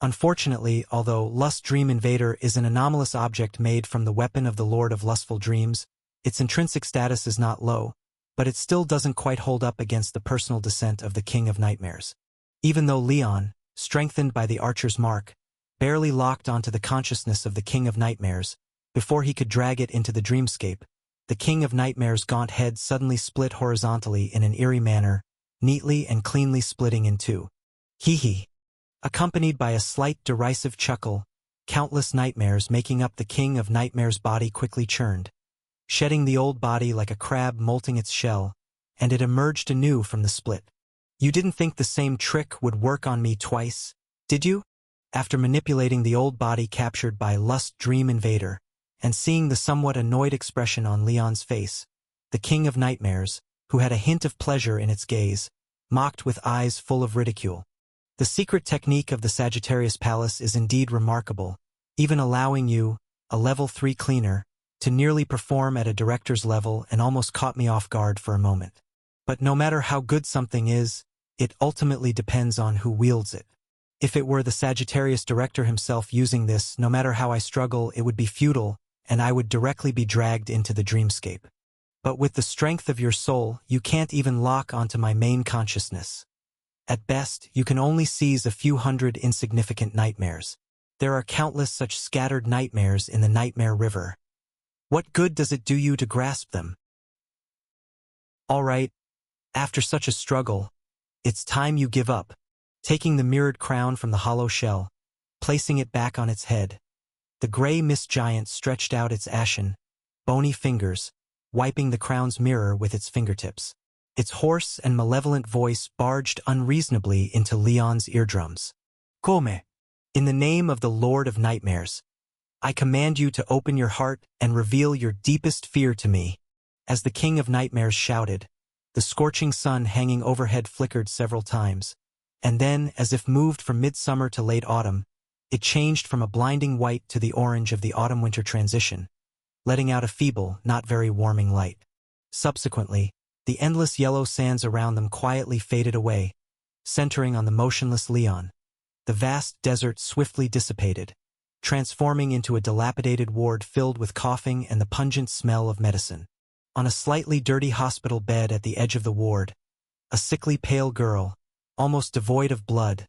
Unfortunately, although Lust Dream Invader is an anomalous object made from the weapon of the Lord of Lustful Dreams, its intrinsic status is not low, but it still doesn't quite hold up against the personal descent of the King of Nightmares. Even though Leon, strengthened by the Archer's Mark, barely locked onto the consciousness of the King of Nightmares, before he could drag it into the dreamscape, the King of Nightmares' gaunt head suddenly split horizontally in an eerie manner, neatly and cleanly splitting in two. Hee-hee. Accompanied by a slight derisive chuckle, countless nightmares making up the King of Nightmares' body quickly churned, shedding the old body like a crab molting its shell, and it emerged anew from the split. "You didn't think the same trick would work on me twice, did you?" After manipulating the old body captured by Lust Dream Invader, and seeing the somewhat annoyed expression on Leon's face, the King of Nightmares, who had a hint of pleasure in its gaze, mocked with eyes full of ridicule. The secret technique of the Sagittarius Palace is indeed remarkable, even allowing you, a level 3 cleaner, to nearly perform at a director's level and almost caught me off guard for a moment. But no matter how good something is, it ultimately depends on who wields it. If it were the Sagittarius director himself using this, no matter how I struggle, it would be futile, and I would directly be dragged into the dreamscape. But with the strength of your soul, you can't even lock onto my main consciousness. At best, you can only seize a few hundred insignificant nightmares. There are countless such scattered nightmares in the Nightmare River. What good does it do you to grasp them? All right, after such a struggle, it's time you give up. Taking the mirrored crown from the hollow shell, placing it back on its head, the gray mist giant stretched out its ashen, bony fingers, wiping the crown's mirror with its fingertips. Its hoarse and malevolent voice barged unreasonably into Leon's eardrums. Come, in the name of the Lord of Nightmares, I command you to open your heart and reveal your deepest fear to me. As the King of Nightmares shouted, the scorching sun hanging overhead flickered several times, and then, as if moved from midsummer to late autumn, it changed from a blinding white to the orange of the autumn-winter transition, letting out a feeble, not very warming light. Subsequently, the endless yellow sands around them quietly faded away, centering on the motionless Leon. The vast desert swiftly dissipated, transforming into a dilapidated ward filled with coughing and the pungent smell of medicine. On a slightly dirty hospital bed at the edge of the ward, a sickly pale girl, almost devoid of blood,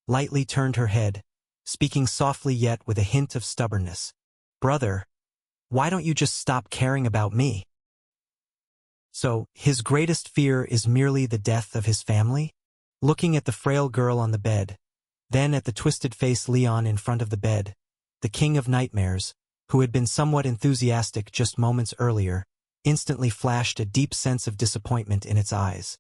lightly turned her head, speaking softly yet with a hint of stubbornness. Brother, why don't you just stop caring about me? So, his greatest fear is merely the death of his family? Looking at the frail girl on the bed, then at the twisted-faced Leon in front of the bed, the King of Nightmares, who had been somewhat enthusiastic just moments earlier, instantly flashed a deep sense of disappointment in its eyes.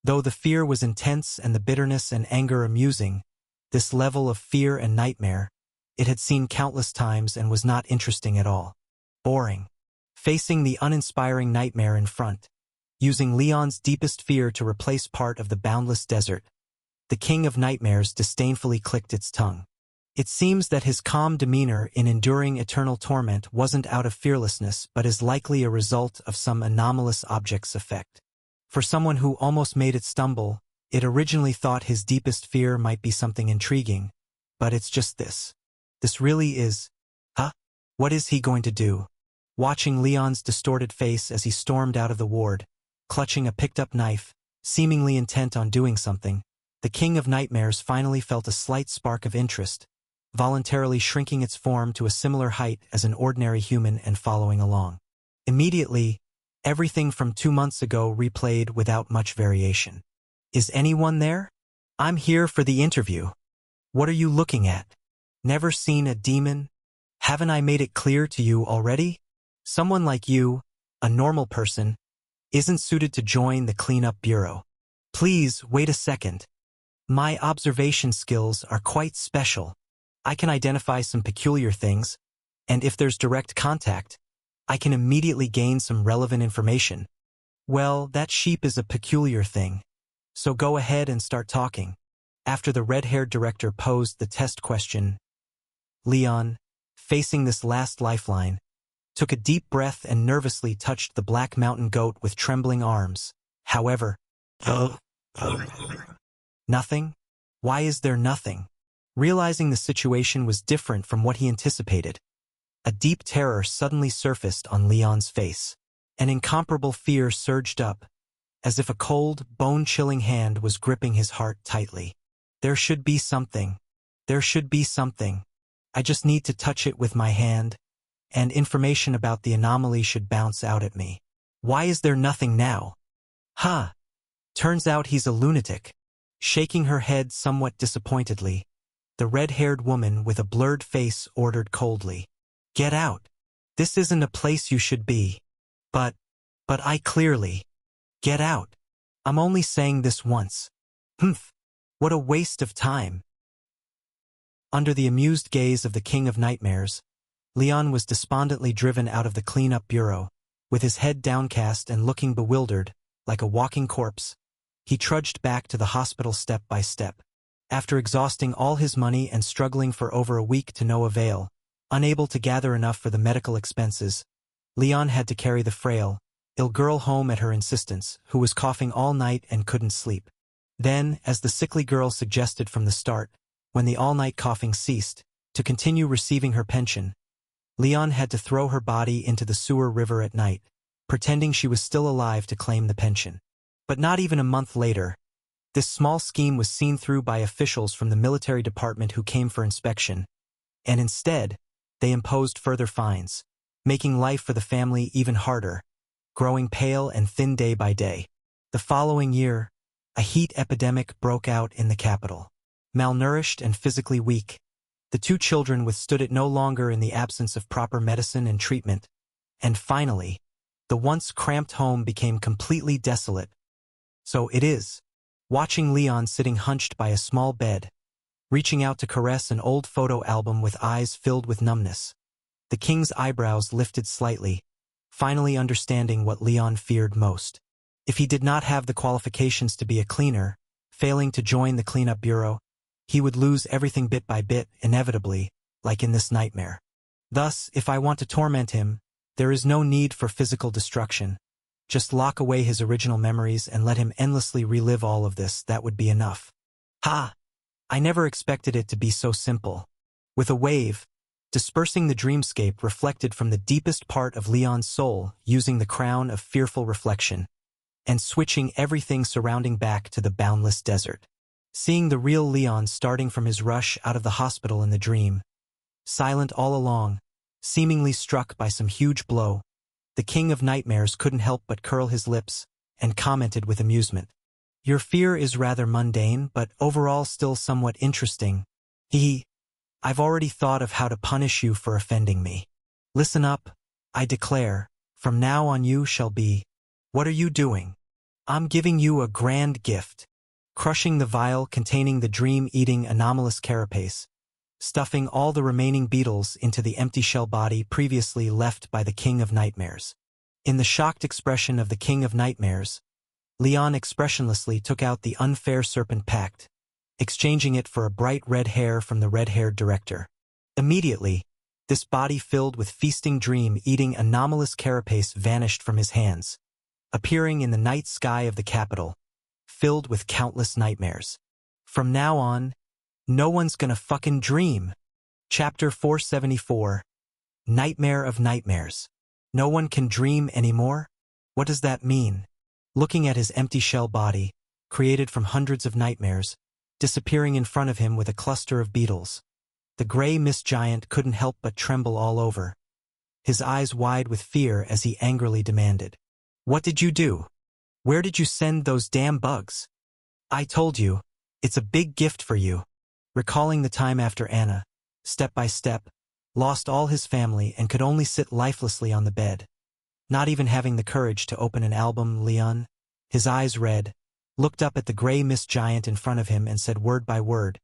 Though the fear was intense and the bitterness and anger amusing, this level of fear and nightmare, it had seen countless times and was not interesting at all. Boring. Facing the uninspiring nightmare in front, using Leon's deepest fear to replace part of the boundless desert, the King of Nightmares disdainfully clicked its tongue. It seems that his calm demeanor in enduring eternal torment wasn't out of fearlessness but is likely a result of some anomalous object's effect. For someone who almost made it stumble, it originally thought his deepest fear might be something intriguing, but it's just this. This really is, what is he going to do? Watching Leon's distorted face as he stormed out of the ward, clutching a picked-up knife, seemingly intent on doing something, the King of Nightmares finally felt a slight spark of interest, voluntarily shrinking its form to a similar height as an ordinary human and following along. Immediately, everything from 2 months ago replayed without much variation. Is anyone there? I'm here for the interview. What are you looking at? Never seen a demon? Haven't I made it clear to you already? Someone like you, a normal person, isn't suited to join the cleanup bureau. Please wait a second. My observation skills are quite special. I can identify some peculiar things, and if there's direct contact, I can immediately gain some relevant information. Well, that sheep is a peculiar thing. So go ahead and start talking. After the red-haired director posed the test question, Leon, facing this last lifeline, took a deep breath and nervously touched the black mountain goat with trembling arms. However, nothing? Why is there nothing? Realizing the situation was different from what he anticipated, a deep terror suddenly surfaced on Leon's face. An incomparable fear surged up, as if a cold, bone-chilling hand was gripping his heart tightly. There should be something. There should be something. I just need to touch it with my hand, and information about the anomaly should bounce out at me. Why is there nothing now? Turns out he's a lunatic. Shaking her head somewhat disappointedly, the red-haired woman with a blurred face ordered coldly, "Get out. This isn't a place you should be." But I clearly. Get out. I'm only saying this once. What a waste of time. Under the amused gaze of the King of Nightmares, Leon was despondently driven out of the cleanup bureau. With his head downcast and looking bewildered, like a walking corpse, he trudged back to the hospital step by step. After exhausting all his money and struggling for over a week to no avail, unable to gather enough for the medical expenses, Leon had to carry the frail, ill girl home at her insistence, who was coughing all night and couldn't sleep. Then, as the sickly girl suggested from the start, when the all-night coughing ceased, to continue receiving her pension, Leon had to throw her body into the sewer river at night, pretending she was still alive to claim the pension. But not even a month later, this small scheme was seen through by officials from the military department who came for inspection, and instead, they imposed further fines, making life for the family even harder, growing pale and thin day by day. The following year, a heat epidemic broke out in the capital. Malnourished and physically weak, the two children withstood it no longer in the absence of proper medicine and treatment, and finally, the once cramped home became completely desolate. So it is, watching Leon sitting hunched by a small bed, reaching out to caress an old photo album with eyes filled with numbness. The king's eyebrows lifted slightly, finally understanding what Leon feared most. If he did not have the qualifications to be a cleaner, failing to join the cleanup bureau, he would lose everything bit by bit, inevitably, like in this nightmare. Thus, if I want to torment him, there is no need for physical destruction. Just lock away his original memories and let him endlessly relive all of this. That would be enough. Ha! I never expected it to be so simple. With a wave, dispersing the dreamscape reflected from the deepest part of Leon's soul using the crown of fearful reflection, and switching everything surrounding back to the boundless desert. Seeing the real Leon starting from his rush out of the hospital in the dream, silent all along, seemingly struck by some huge blow, the King of Nightmares couldn't help but curl his lips and commented with amusement. Your fear is rather mundane, but overall still somewhat interesting. I've already thought of how to punish you for offending me. Listen up, I declare, from now on you shall be. What are you doing? I'm giving you a grand gift. Crushing the vial containing the dream-eating anomalous carapace, stuffing all the remaining beetles into the empty shell body previously left by the King of Nightmares. In the shocked expression of the King of Nightmares, Leon expressionlessly took out the unfair serpent pact, exchanging it for a bright red hair from the red-haired director. Immediately, this body filled with feasting dream-eating anomalous carapace vanished from his hands, appearing in the night sky of the capital, filled with countless nightmares. From now on, no one's gonna fucking dream. Chapter 474, Nightmare of Nightmares. No one can dream anymore? What does that mean? Looking at his empty shell body, created from hundreds of nightmares, disappearing in front of him with a cluster of beetles, the gray mist giant couldn't help but tremble all over, his eyes wide with fear as he angrily demanded, "What did you do? Where did you send those damn bugs? I told you, it's a big gift for you." Recalling the time after Anna, step by step, lost all his family and could only sit lifelessly on the bed, not even having the courage to open an album, Leon, his eyes red, looked up at the gray mist giant in front of him and said word by word,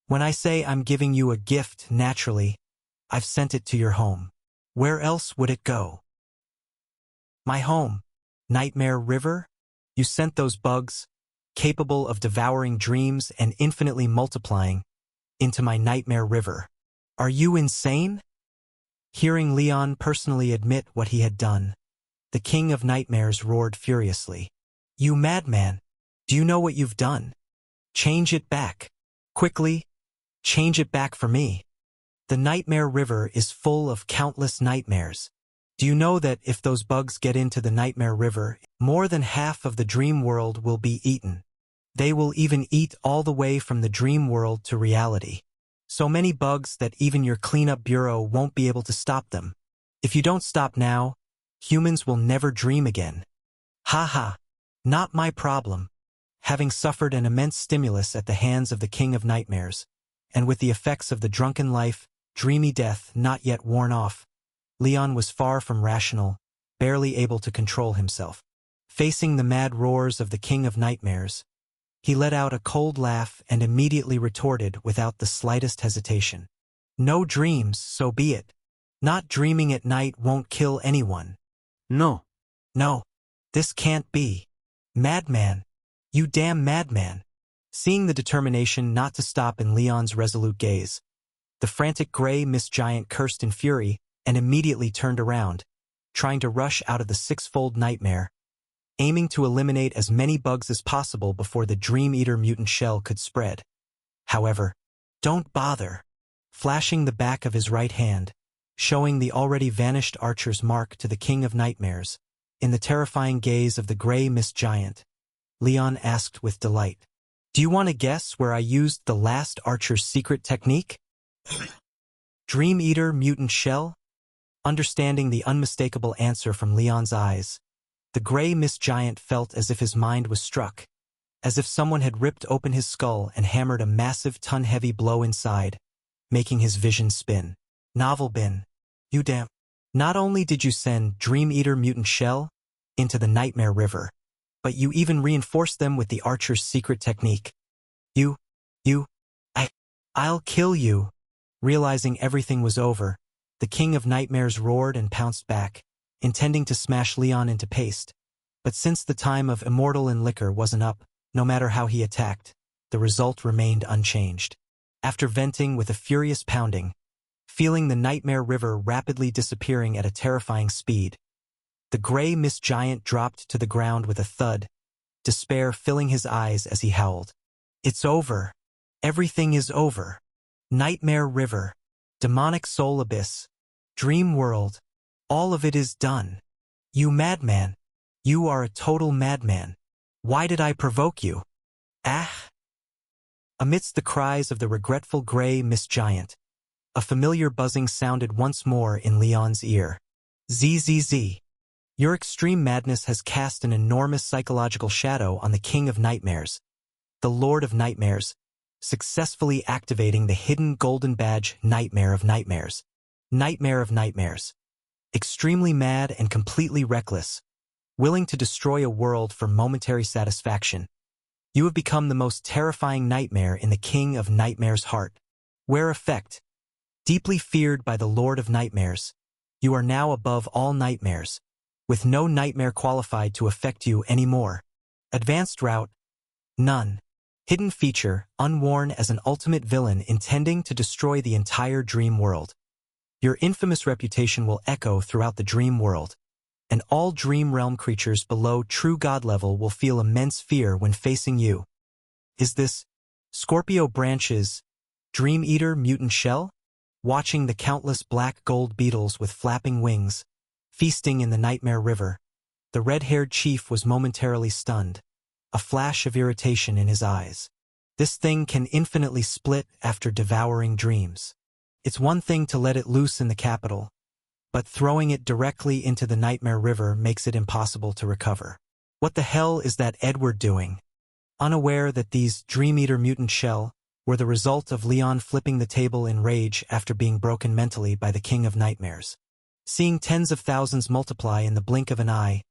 "When I say I'm giving you a gift, naturally, I've sent it to your home. Where else would it go? My home, Nightmare River? You sent those bugs, capable of devouring dreams and infinitely multiplying, into my Nightmare River. Are you insane?" Hearing Leon personally admit what he had done, the King of Nightmares roared furiously. "You madman! Do you know what you've done? Change it back. Quickly, change it back for me. The Nightmare River is full of countless nightmares. Do you know that if those bugs get into the Nightmare River, more than half of the dream world will be eaten? They will even eat all the way from the dream world to reality. So many bugs that even your cleanup bureau won't be able to stop them. If you don't stop now, humans will never dream again." Ha ha, not my problem. Having suffered an immense stimulus at the hands of the King of Nightmares, and with the effects of the drunken life, dreamy death not yet worn off, Leon was far from rational, barely able to control himself. Facing the mad roars of the King of Nightmares, He let out a cold laugh and immediately retorted without the slightest hesitation. No dreams, so be it. Not dreaming at night won't kill anyone. No. No. This can't be. Madman. You damn madman. Seeing the determination not to stop in Leon's resolute gaze, the frantic gray mist giant cursed in fury and immediately turned around, trying to rush out of the six-fold nightmare, aiming to eliminate as many bugs as possible before the Dream Eater mutant shell could spread. However, don't bother. Flashing the back of his right hand, showing the already vanished archer's mark to the King of Nightmares, in the terrifying gaze of the gray mist giant, Leon asked with delight, "Do you want to guess where I used the last archer's secret technique?" Dream Eater mutant shell? Understanding the unmistakable answer from Leon's eyes, the gray mist giant felt as if his mind was struck, as if someone had ripped open his skull and hammered a massive ton-heavy blow inside, making his vision spin. Novel bin. You damn. Not only did you send Dream Eater mutant shell into the Nightmare River, but you even reinforced them with the archer's secret technique. I'll kill you. Realizing everything was over, the King of Nightmares roared and pounced back, intending to smash Leon into paste. But since the time of Immortal in Liquor wasn't up, no matter how he attacked, the result remained unchanged. After venting with a furious pounding, feeling the Nightmare River rapidly disappearing at a terrifying speed, the gray mist giant dropped to the ground with a thud, despair filling his eyes as he howled. It's over. Everything is over. Nightmare River, demonic soul abyss, dream world, all of it is done. You madman. You are a total madman. Why did I provoke you? Ah! Amidst the cries of the regretful gray mist giant, a familiar buzzing sounded once more in Leon's ear. ZZZ. Your extreme madness has cast an enormous psychological shadow on the King of Nightmares, the Lord of Nightmares, successfully activating the hidden golden badge Nightmare of Nightmares. Nightmare of Nightmares. Extremely mad and completely reckless, willing to destroy a world for momentary satisfaction. You have become the most terrifying nightmare in the King of Nightmares' heart. Wear effect. Deeply feared by the Lord of Nightmares, you are now above all nightmares, with no nightmare qualified to affect you anymore. Advanced route. None. Hidden feature, unworn as an ultimate villain intending to destroy the entire dream world. Your infamous reputation will echo throughout the dream world, and all dream realm creatures below true god level will feel immense fear when facing you. Is this Scorpio Branch's Dream Eater mutant shell? Watching the countless black gold beetles with flapping wings, feasting in the Nightmare River, the red-haired chief was momentarily stunned, a flash of irritation in his eyes. This thing can infinitely split after devouring dreams. It's one thing to let it loose in the capital, but throwing it directly into the Nightmare River makes it impossible to recover. What the hell is that Edward doing? Unaware that these Dream Eater mutant shell were the result of Leon flipping the table in rage after being broken mentally by the King of Nightmares. Seeing tens of thousands multiply in the blink of an eye,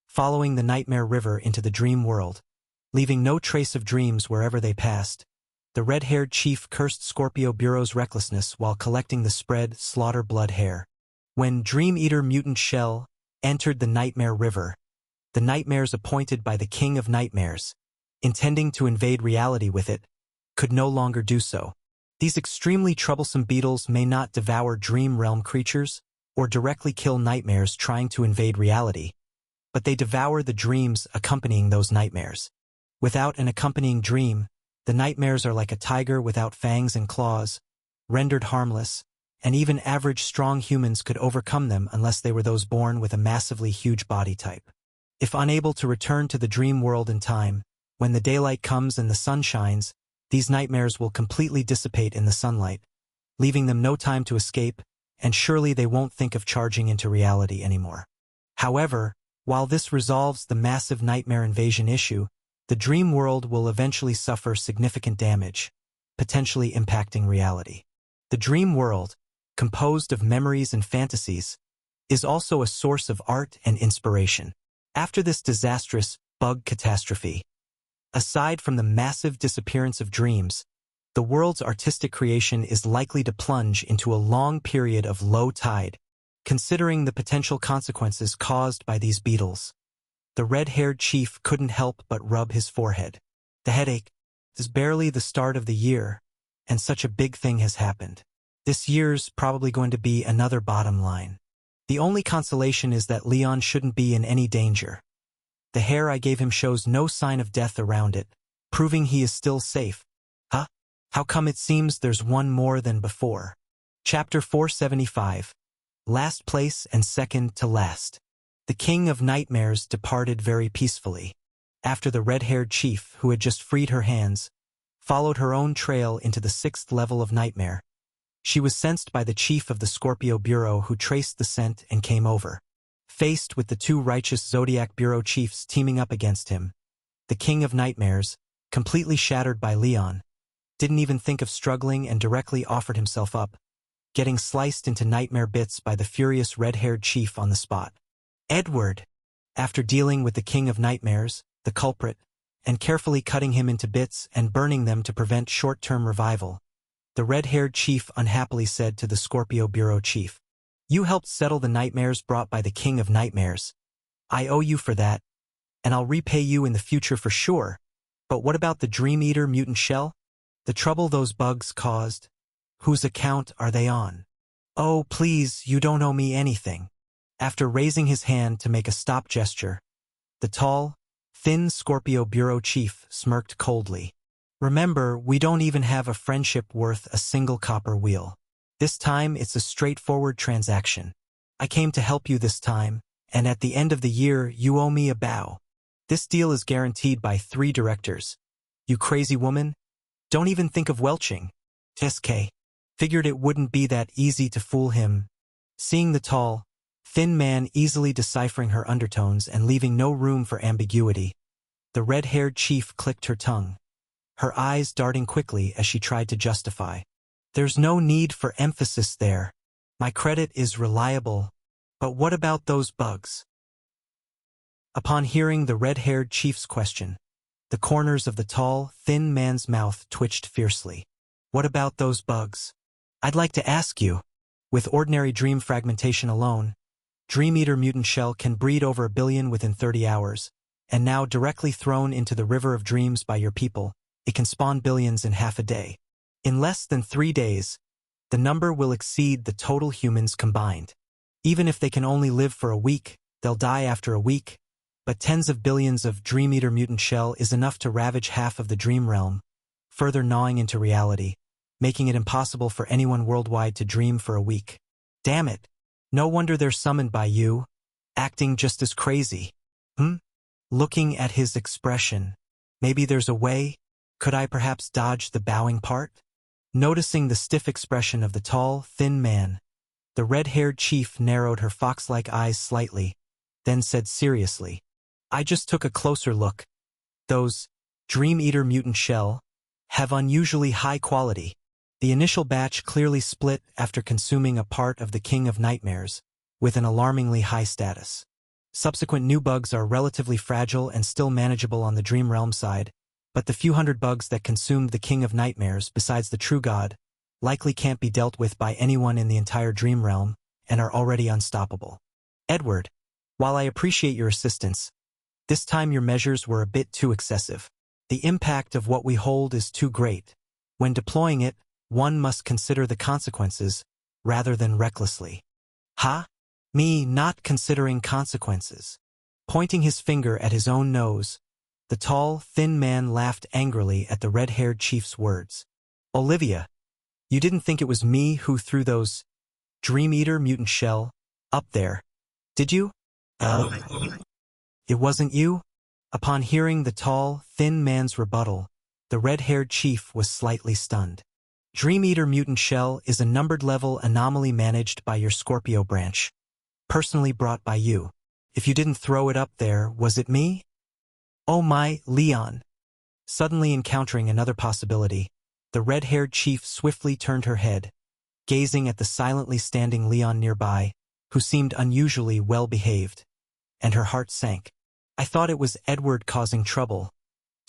following the Nightmare River into the dream world, leaving no trace of dreams wherever they passed, the red-haired chief cursed Scorpio Bureau's recklessness while collecting the spread slaughter blood hair. When Dream Eater mutant shell entered the Nightmare River, the nightmares appointed by the King of Nightmares, intending to invade reality with it, could no longer do so. These extremely troublesome beetles may not devour dream realm creatures or directly kill nightmares trying to invade reality, but they devour the dreams accompanying those nightmares. Without an accompanying dream, the nightmares are like a tiger without fangs and claws, rendered harmless, and even average strong humans could overcome them unless they were those born with a massively huge body type. If unable to return to the dream world in time, when the daylight comes and the sun shines, these nightmares will completely dissipate in the sunlight, leaving them no time to escape, and surely they won't think of charging into reality anymore. However, while this resolves the massive nightmare invasion issue, the dream world will eventually suffer significant damage, potentially impacting reality. The dream world, composed of memories and fantasies, is also a source of art and inspiration. After this disastrous bug catastrophe, Aside from the massive disappearance of dreams, the world's artistic creation is likely to plunge into a long period of low tide, considering the potential consequences caused by these beetles. The red-haired chief couldn't help but rub his forehead. The headache is barely the start of the year, and such a big thing has happened. This year's probably going to be another bottom line. The only consolation is that Leon shouldn't be in any danger. The hair I gave him shows no sign of death around it, proving he is still safe. Huh? How come it seems there's one more than before? Chapter 475. Last place and second to last. The King of Nightmares departed very peacefully. After the red-haired chief, who had just freed her hands, followed her own trail into the 6th level of Nightmare. She was sensed by the chief of the Scorpio Bureau, who traced the scent and came over. Faced with the 2 righteous Zodiac Bureau chiefs teaming up against him, the King of Nightmares, completely shattered by Leon, didn't even think of struggling and directly offered himself up, getting sliced into nightmare bits by the furious red-haired chief on the spot. Edward, after dealing with the King of Nightmares, the culprit, and carefully cutting him into bits and burning them to prevent short-term revival, the red-haired chief unhappily said to the Scorpio Bureau chief, "You helped settle the nightmares brought by the King of Nightmares. I owe you for that, and I'll repay you in the future for sure. But what about the Dream Eater mutant shell? The trouble those bugs caused? Whose account are they on? Oh, please, you don't owe me anything." After raising his hand to make a stop gesture, the tall, thin Scorpio Bureau chief smirked coldly. "Remember, we don't even have a friendship worth a single copper wheel. This time it's a straightforward transaction. I came to help you this time, and at the end of the year you owe me a bow. This deal is guaranteed by 3 directors. You crazy woman? Don't even think of welching." SK figured it wouldn't be that easy to fool him. Seeing the tall, thin man easily deciphering her undertones and leaving no room for ambiguity, the red-haired chief clicked her tongue, her eyes darting quickly as she tried to justify. "There's no need for emphasis there. My credit is reliable. But what about those bugs?" Upon hearing the red-haired chief's question, the corners of the tall, thin man's mouth twitched fiercely. "What about those bugs? I'd like to ask you. With ordinary dream fragmentation alone, Dream Eater mutant shell can breed over 1 billion within 30 hours, and now directly thrown into the river of dreams by your people, it can spawn billions in half a day. In less than 3 days, the number will exceed the total humans combined. Even if they can only live for a week, they'll die after a week, but tens of billions of Dream Eater mutant shell is enough to ravage half of the dream realm, further gnawing into reality, making it impossible for anyone worldwide to dream for a week. Damn it. No wonder they're summoned by you, acting just as crazy." Looking at his expression, "Maybe there's a way? Could I perhaps dodge the bowing part?" Noticing the stiff expression of the tall, thin man, the red-haired chief narrowed her fox-like eyes slightly, then said seriously, "I just took a closer look. Those Dream Eater mutant shell have unusually high quality. The initial batch clearly split after consuming a part of the King of Nightmares, with an alarmingly high status. Subsequent new bugs are relatively fragile and still manageable on the Dream Realm side, but the few hundred bugs that consumed the King of Nightmares, besides the True God, likely can't be dealt with by anyone in the entire Dream Realm, and are already unstoppable. Edward, while I appreciate your assistance, this time your measures were a bit too excessive. The impact of what we hold is too great. When deploying it, one must consider the consequences, rather than recklessly." "Ha? Me not considering consequences?" Pointing his finger at his own nose, the tall, thin man laughed angrily at the red-haired chief's words. "Olivia, you didn't think it was me who threw those Dream Eater mutant shell up there, did you?" "It wasn't you?" Upon hearing the tall, thin man's rebuttal, the red-haired chief was slightly stunned. Dream Eater mutant shell is a numbered level anomaly managed by your Scorpio branch, personally brought by you. If you didn't throw it up there, was it me? Oh my, Leon. Suddenly encountering another possibility, the red-haired chief swiftly turned her head, gazing at the silently standing Leon nearby, who seemed unusually well-behaved, and her heart sank. "I thought it was Edward causing trouble."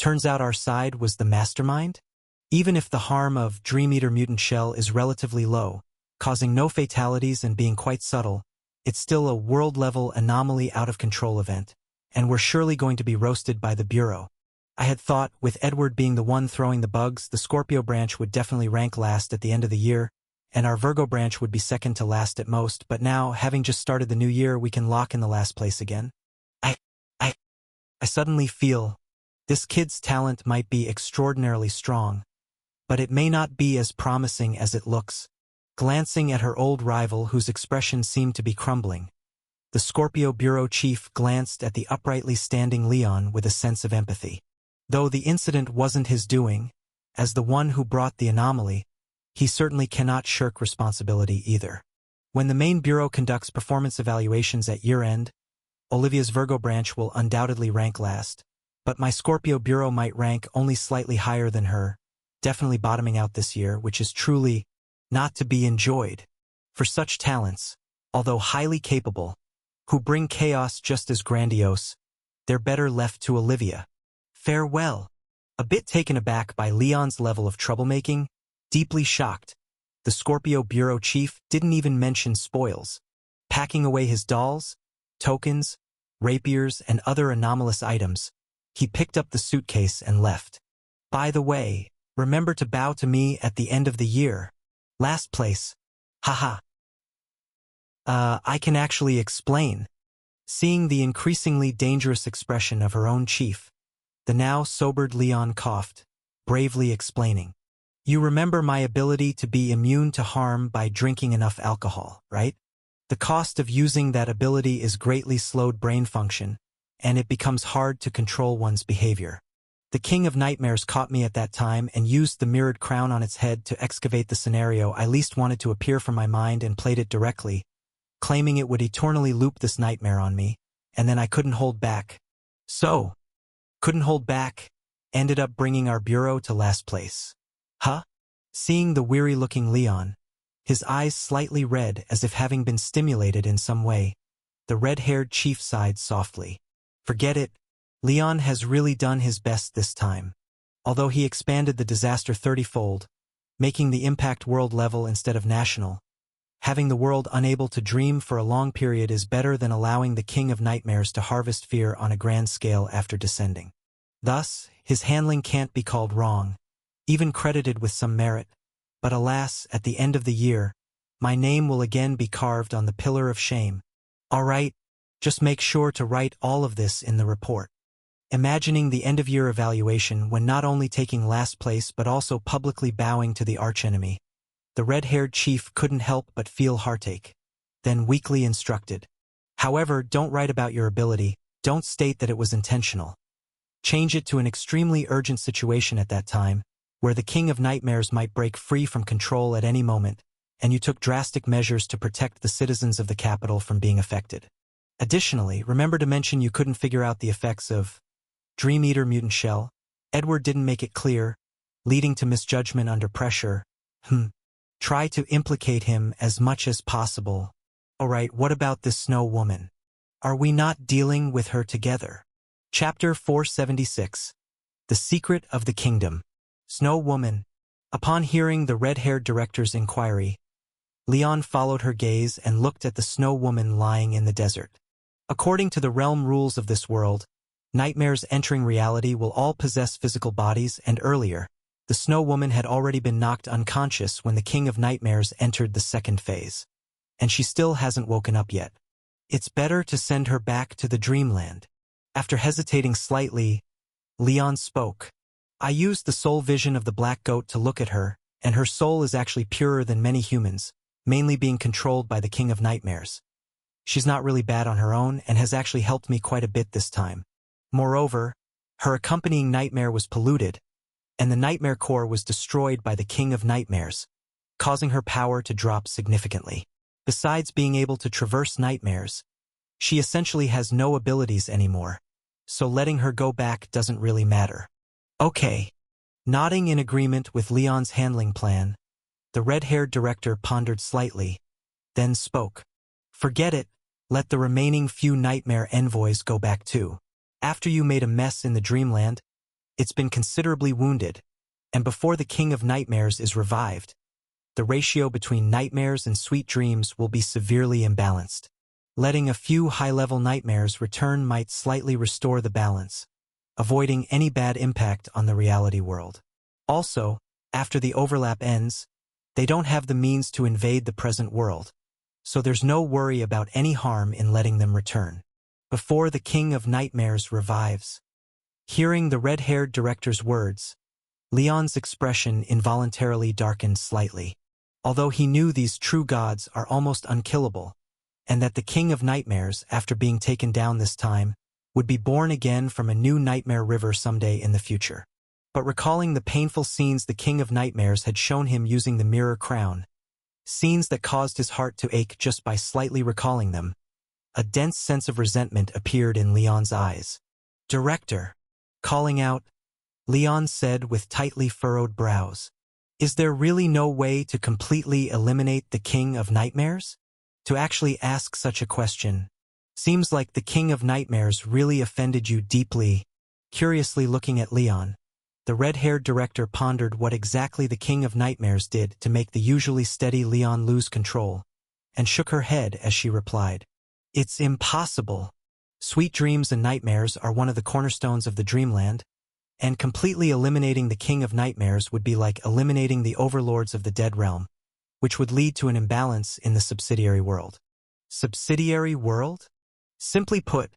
Turns out our side was the mastermind? Even if the harm of Dream Eater Mutant Shell is relatively low, causing no fatalities and being quite subtle, it's still a world-level anomaly out-of-control event, and we're surely going to be roasted by the Bureau. I had thought, with Edward being the one throwing the bugs, the Scorpio branch would definitely rank last at the end of the year, and our Virgo branch would be second to last at most, but now, having just started the new year, we can lock in the last place again. I suddenly feel this kid's talent might be extraordinarily strong, but it may not be as promising as it looks. Glancing at her old rival, whose expression seemed to be crumbling, the Scorpio Bureau chief glanced at the uprightly standing Leon with a sense of empathy. Though the incident wasn't his doing, as the one who brought the anomaly, he certainly cannot shirk responsibility either. When the main bureau conducts performance evaluations at year-end, Olivia's Virgo branch will undoubtedly rank last, but my Scorpio Bureau might rank only slightly higher than her, definitely bottoming out this year, which is truly not to be enjoyed. For such talents, although highly capable, who bring chaos just as grandiose, they're better left to Olivia. Farewell. A bit taken aback by Leon's level of troublemaking, deeply shocked, the Scorpio Bureau chief didn't even mention spoils. Packing away his dolls, tokens, rapiers, and other anomalous items, he picked up the suitcase and left. By the way, remember to bow to me at the end of the year. Last place. Haha. I can actually explain. Seeing the increasingly dangerous expression of her own chief, the now sobered Leon coughed, bravely explaining. You remember my ability to be immune to harm by drinking enough alcohol, right? The cost of using that ability is greatly slowed brain function, and it becomes hard to control one's behavior. The King of Nightmares caught me at that time and used the mirrored crown on its head to excavate the scenario I least wanted to appear from my mind and played it directly, claiming it would eternally loop this nightmare on me, and then I couldn't hold back. So, couldn't hold back, ended up bringing our bureau to last place. Huh? Seeing the weary-looking Leon, his eyes slightly red as if having been stimulated in some way, the red-haired chief sighed softly. Forget it. Leon has really done his best this time. Although he expanded the disaster 30-fold, making the impact world level instead of national, having the world unable to dream for a long period is better than allowing the King of Nightmares to harvest fear on a grand scale after descending. Thus, his handling can't be called wrong, even credited with some merit, but alas, at the end of the year, my name will again be carved on the pillar of shame. All right, just make sure to write all of this in the report. Imagining the end-of-year evaluation when not only taking last place but also publicly bowing to the archenemy, the red-haired chief couldn't help but feel heartache. Then weakly instructed. However, don't write about your ability, don't state that it was intentional. Change it to an extremely urgent situation at that time, where the King of Nightmares might break free from control at any moment, and you took drastic measures to protect the citizens of the capital from being affected. Additionally, remember to mention you couldn't figure out the effects of Dream Eater Mutant Shell. Edward didn't make it clear, leading to misjudgment under pressure. Try to implicate him as much as possible. Alright, what about this Snow Woman? Are we not dealing with her together? Chapter 476. The Secret of the Kingdom. Snow Woman. Upon hearing the red-haired director's inquiry, Leon followed her gaze and looked at the Snow Woman lying in the desert. According to the realm rules of this world, nightmares entering reality will all possess physical bodies, and earlier, the Snow Woman had already been knocked unconscious when the King of Nightmares entered the second phase. And she still hasn't woken up yet. It's better to send her back to the dreamland. After hesitating slightly, Leon spoke. I used the soul vision of the black goat to look at her, and her soul is actually purer than many humans, mainly being controlled by the King of Nightmares. She's not really bad on her own and has actually helped me quite a bit this time. Moreover, her accompanying nightmare was polluted, and the nightmare core was destroyed by the King of Nightmares, causing her power to drop significantly. Besides being able to traverse nightmares, she essentially has no abilities anymore, so letting her go back doesn't really matter. Okay. Nodding in agreement with Leon's handling plan, the red-haired director pondered slightly, then spoke. Forget it, let the remaining few nightmare envoys go back too. After you made a mess in the dreamland, It's been considerably wounded, and before the King of Nightmares is revived, the ratio between nightmares and sweet dreams will be severely imbalanced. Letting a few high-level nightmares return might slightly restore the balance, avoiding any bad impact on the reality world. Also, after the overlap ends, they don't have the means to invade the present world, so there's no worry about any harm in letting them return. Before the King of Nightmares revives. Hearing the red-haired director's words, Leon's expression involuntarily darkened slightly. Although he knew these true gods are almost unkillable, and that the King of Nightmares, after being taken down this time, would be born again from a new nightmare river someday in the future. But recalling the painful scenes the King of Nightmares had shown him using the mirror crown, scenes that caused his heart to ache just by slightly recalling them, a dense sense of resentment appeared in Leon's eyes. "Director," calling out, Leon said with tightly furrowed brows, "Is there really no way to completely eliminate the King of Nightmares?" To actually ask such a question seems like the King of Nightmares really offended you deeply. Curiously looking at Leon, the red-haired director pondered what exactly the King of Nightmares did to make the usually steady Leon lose control, and shook her head as she replied, "It's impossible. Sweet dreams and nightmares are one of the cornerstones of the dreamland, and completely eliminating the King of Nightmares would be like eliminating the overlords of the dead realm, which would lead to an imbalance in the subsidiary world." Subsidiary world? Simply put,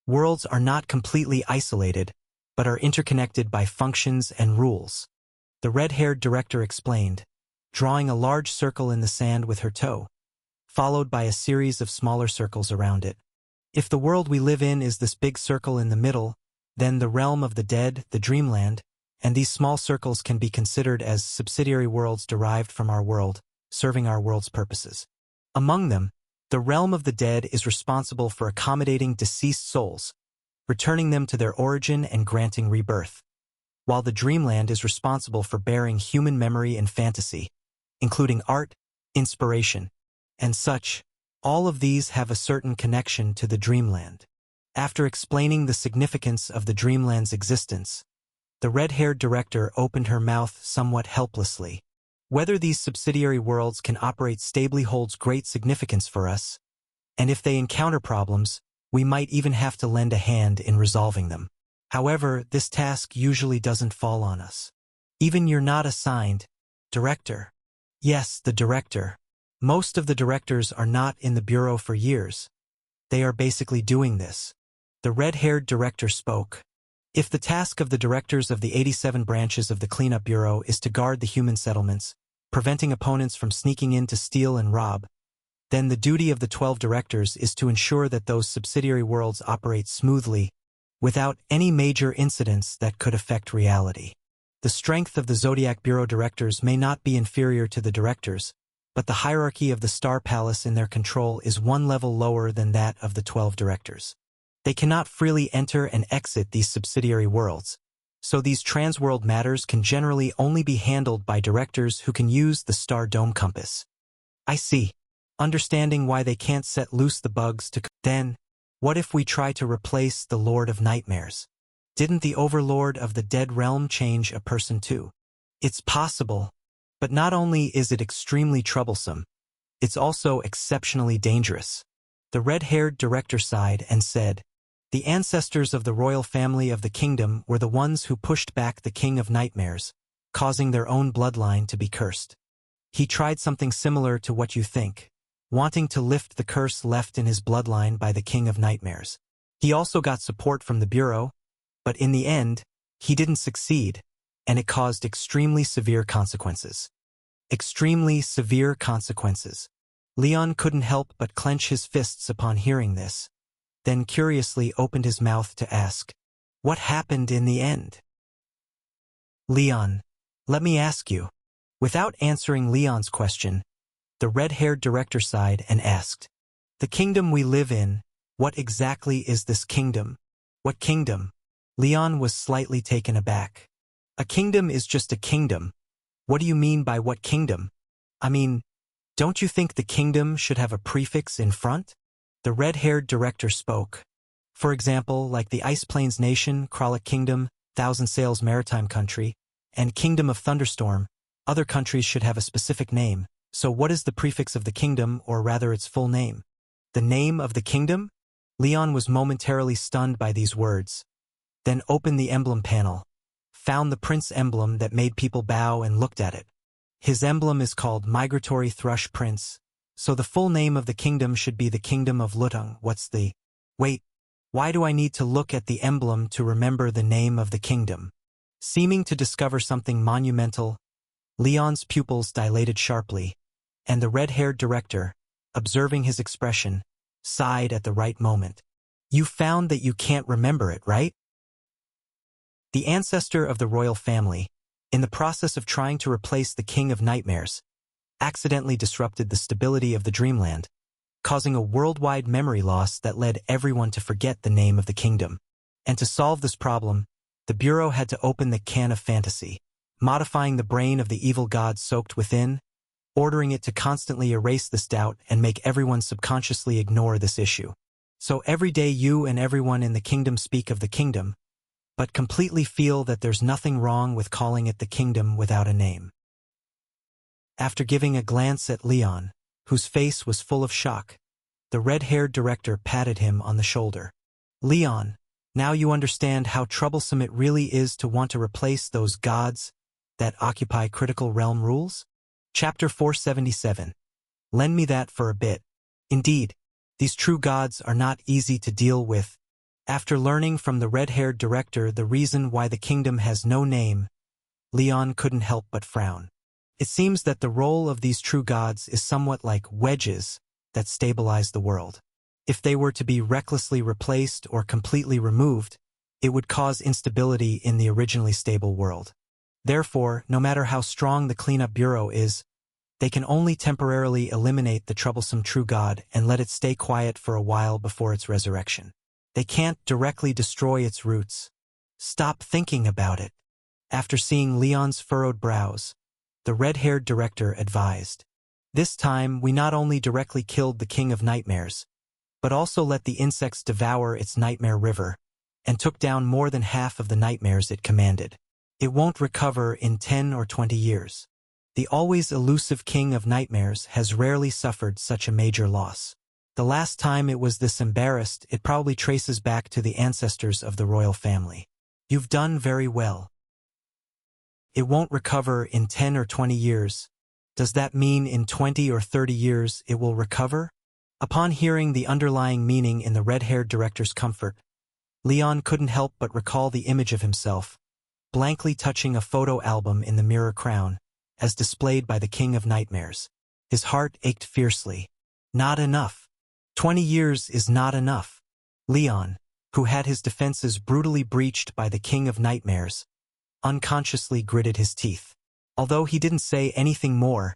worlds are not completely isolated, but are interconnected by functions and rules. The red-haired director explained, drawing a large circle in the sand with her toe, followed by a series of smaller circles around it. If the world we live in is this big circle in the middle, then the realm of the dead, the dreamland, and these small circles can be considered as subsidiary worlds derived from our world, serving our world's purposes. Among them, the realm of the dead is responsible for accommodating deceased souls, returning them to their origin and granting rebirth, while the dreamland is responsible for bearing human memory and fantasy, including art, inspiration, and such. All of these have a certain connection to the dreamland. After explaining the significance of the dreamland's existence, the red-haired director opened her mouth somewhat helplessly. Whether these subsidiary worlds can operate stably holds great significance for us, and if they encounter problems, we might even have to lend a hand in resolving them. However, this task usually doesn't fall on us. Even you're not assigned, director. Yes, the director. Most of the directors are not in the bureau for years. They are basically doing this. The red-haired director spoke. If the task of the directors of the 87 branches of the Cleanup Bureau is to guard the human settlements, preventing opponents from sneaking in to steal and rob, then the duty of the 12 directors is to ensure that those subsidiary worlds operate smoothly, without any major incidents that could affect reality. The strength of the Zodiac Bureau directors may not be inferior to the directors, but the hierarchy of the Star Palace in their control is one level lower than that of the 12 directors. They cannot freely enter and exit these subsidiary worlds, so these transworld matters can generally only be handled by directors who can use the Star Dome Compass. I see. Understanding why they can't set loose the bugs to... Then, what if we try to replace the Lord of Nightmares? Didn't the Overlord of the Dead Realm change a person too? It's possible, but not only is it extremely troublesome, it's also exceptionally dangerous. The red-haired director sighed and said, "The ancestors of the royal family of the kingdom were the ones who pushed back the King of Nightmares, causing their own bloodline to be cursed. He tried something similar to what you think, wanting to lift the curse left in his bloodline by the King of Nightmares. He also got support from the Bureau, but in the end, he didn't succeed, and it caused extremely severe consequences." Extremely severe consequences. Leon couldn't help but clench his fists upon hearing this, then curiously opened his mouth to ask, "What happened in the end?" "Leon, let me ask you." Without answering Leon's question, the red-haired director sighed and asked, "The kingdom we live in, what exactly is this kingdom?" "What kingdom?" Leon was slightly taken aback. "A kingdom is just a kingdom. What do you mean by what kingdom? I mean, don't you think the kingdom should have a prefix in front?" The red-haired director spoke. "For example, like the Ice Plains Nation, Kralik Kingdom, Thousand Sails Maritime Country, and Kingdom of Thunderstorm, other countries should have a specific name. So what is the prefix of the kingdom, or rather its full name? The name of the kingdom? Leon was momentarily stunned by these words. Then opened the emblem panel, found the prince emblem that made people bow and looked at it. His emblem is called Migratory Thrush Prince, so the full name of the kingdom should be the Kingdom of Lutung. Wait, why do I need to look at the emblem to remember the name of the kingdom? Seeming to discover something monumental, Leon's pupils dilated sharply, and the red-haired director, observing his expression, sighed at the right moment. You found that you can't remember it, right? The ancestor of the royal family, in the process of trying to replace the King of Nightmares, accidentally disrupted the stability of the dreamland, causing a worldwide memory loss that led everyone to forget the name of the kingdom. And to solve this problem, the Bureau had to open the can of fantasy, modifying the brain of the evil god soaked within, ordering it to constantly erase this doubt and make everyone subconsciously ignore this issue. So every day you and everyone in the kingdom speak of the kingdom, but completely feel that there's nothing wrong with calling it the kingdom without a name. After giving a glance at Leon, whose face was full of shock, the red-haired director patted him on the shoulder. Leon, now you understand how troublesome it really is to want to replace those gods that occupy critical realm rules? Chapter 477. Lend me that for a bit. Indeed, these true gods are not easy to deal with. After learning from the red-haired director the reason why the kingdom has no name, Leon couldn't help but frown. It seems that the role of these true gods is somewhat like wedges that stabilize the world. If they were to be recklessly replaced or completely removed, it would cause instability in the originally stable world. Therefore, no matter how strong the cleanup bureau is, they can only temporarily eliminate the troublesome true god and let it stay quiet for a while before its resurrection. They can't directly destroy its roots. Stop thinking about it. After seeing Leon's furrowed brows, the red-haired director advised. This time, we not only directly killed the King of Nightmares, but also let the insects devour its nightmare river, and took down more than half of the nightmares it commanded. It won't recover in 10 or 20 years. The always elusive King of Nightmares has rarely suffered such a major loss. The last time it was this embarrassed, it probably traces back to the ancestors of the royal family. You've done very well. It won't recover in 10 or 20 years. Does that mean in 20 or 30 years it will recover? Upon hearing the underlying meaning in the red-haired director's comfort, Leon couldn't help but recall the image of himself, blankly touching a photo album in the mirror crown, as displayed by the King of Nightmares. His heart ached fiercely. Not enough. 20 years is not enough. Leon, who had his defenses brutally breached by the King of Nightmares, unconsciously gritted his teeth. Although he didn't say anything more,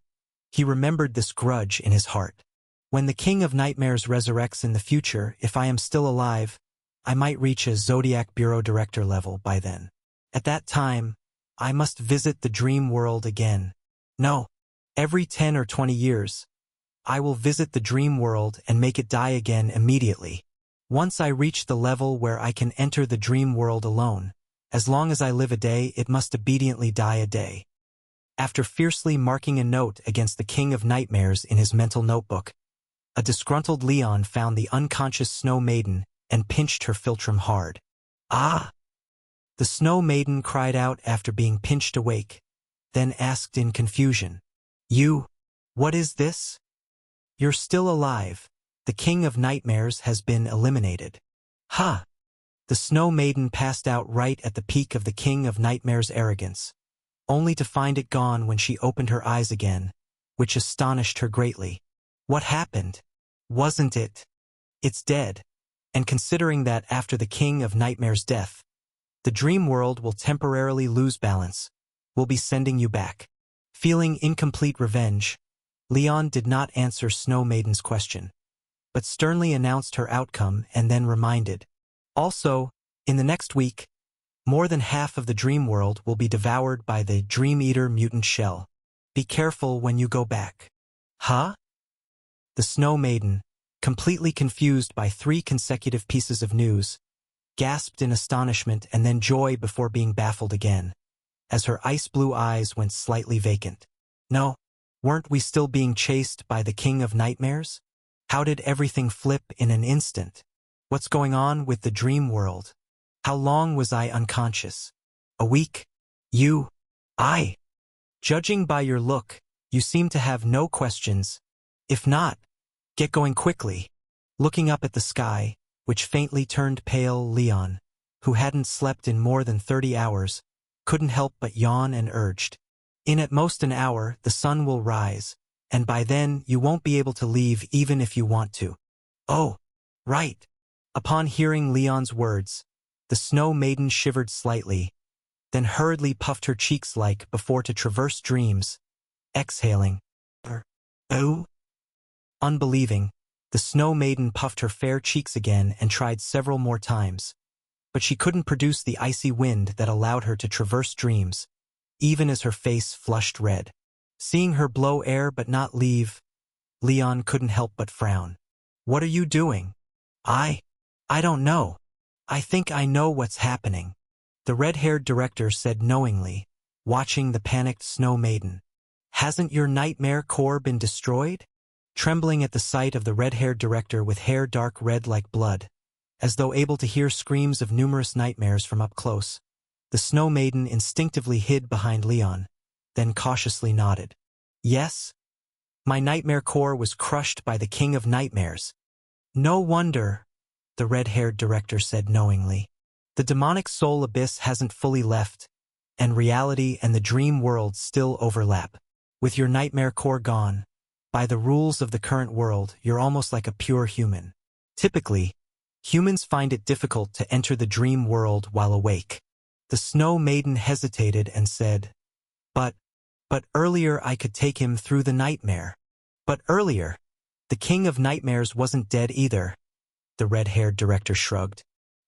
he remembered this grudge in his heart. When the King of Nightmares resurrects in the future, if I am still alive, I might reach a Zodiac Bureau Director level by then. At that time, I must visit the dream world again. No, every 10 or 20 years, I will visit the dream world and make it die again immediately. Once I reach the level where I can enter the dream world alone, as long as I live a day, it must obediently die a day. After fiercely marking a note against the King of Nightmares in his mental notebook, a disgruntled Leon found the unconscious Snow Maiden and pinched her philtrum hard. Ah! The Snow Maiden cried out after being pinched awake, then asked in confusion, "You, what is this?" "You're still alive. The King of Nightmares has been eliminated." "Ha!" The Snow Maiden passed out right at the peak of the King of Nightmares' arrogance, only to find it gone when she opened her eyes again, which astonished her greatly. What happened? Wasn't it? It's dead. And considering that after the King of Nightmares' death, the dream world will temporarily lose balance, we'll be sending you back. Feeling incomplete revenge, Leon did not answer Snow Maiden's question, but sternly announced her outcome and then reminded. Also, in the next week, more than half of the dream world will be devoured by the Dream Eater mutant shell. Be careful when you go back. Huh? The Snow Maiden, completely confused by 3 consecutive pieces of news, gasped in astonishment and then joy before being baffled again, as her ice-blue eyes went slightly vacant. No, weren't we still being chased by the King of Nightmares? How did everything flip in an instant? What's going on with the dream world? How long was I unconscious? A week? You? I? Judging by your look, you seem to have no questions. If not, get going quickly. Looking up at the sky, which faintly turned pale, Leon, who hadn't slept in more than 30 hours, couldn't help but yawn and urged. In at most an hour, the sun will rise, and by then you won't be able to leave even if you want to. Oh, right. Upon hearing Leon's words, the Snow Maiden shivered slightly, then hurriedly puffed her cheeks like before to traverse dreams, exhaling. Oh? Unbelieving, the Snow Maiden puffed her fair cheeks again and tried several more times, but she couldn't produce the icy wind that allowed her to traverse dreams, even as her face flushed red. Seeing her blow air but not leave, Leon couldn't help but frown. What are you doing? I don't know. I think I know what's happening, the red-haired director said knowingly, watching the panicked Snow Maiden. Hasn't your nightmare core been destroyed? Trembling at the sight of the red-haired director with hair dark red like blood, as though able to hear screams of numerous nightmares from up close, the Snow Maiden instinctively hid behind Leon, then cautiously nodded. Yes? My nightmare core was crushed by the King of Nightmares. No wonder, the red-haired director said knowingly. The demonic soul abyss hasn't fully left, and reality and the dream world still overlap. With your nightmare core gone, by the rules of the current world, you're almost like a pure human. Typically, humans find it difficult to enter the dream world while awake. The Snow Maiden hesitated and said, But earlier I could take him through the nightmare. But earlier, the King of Nightmares wasn't dead either, the red-haired director shrugged.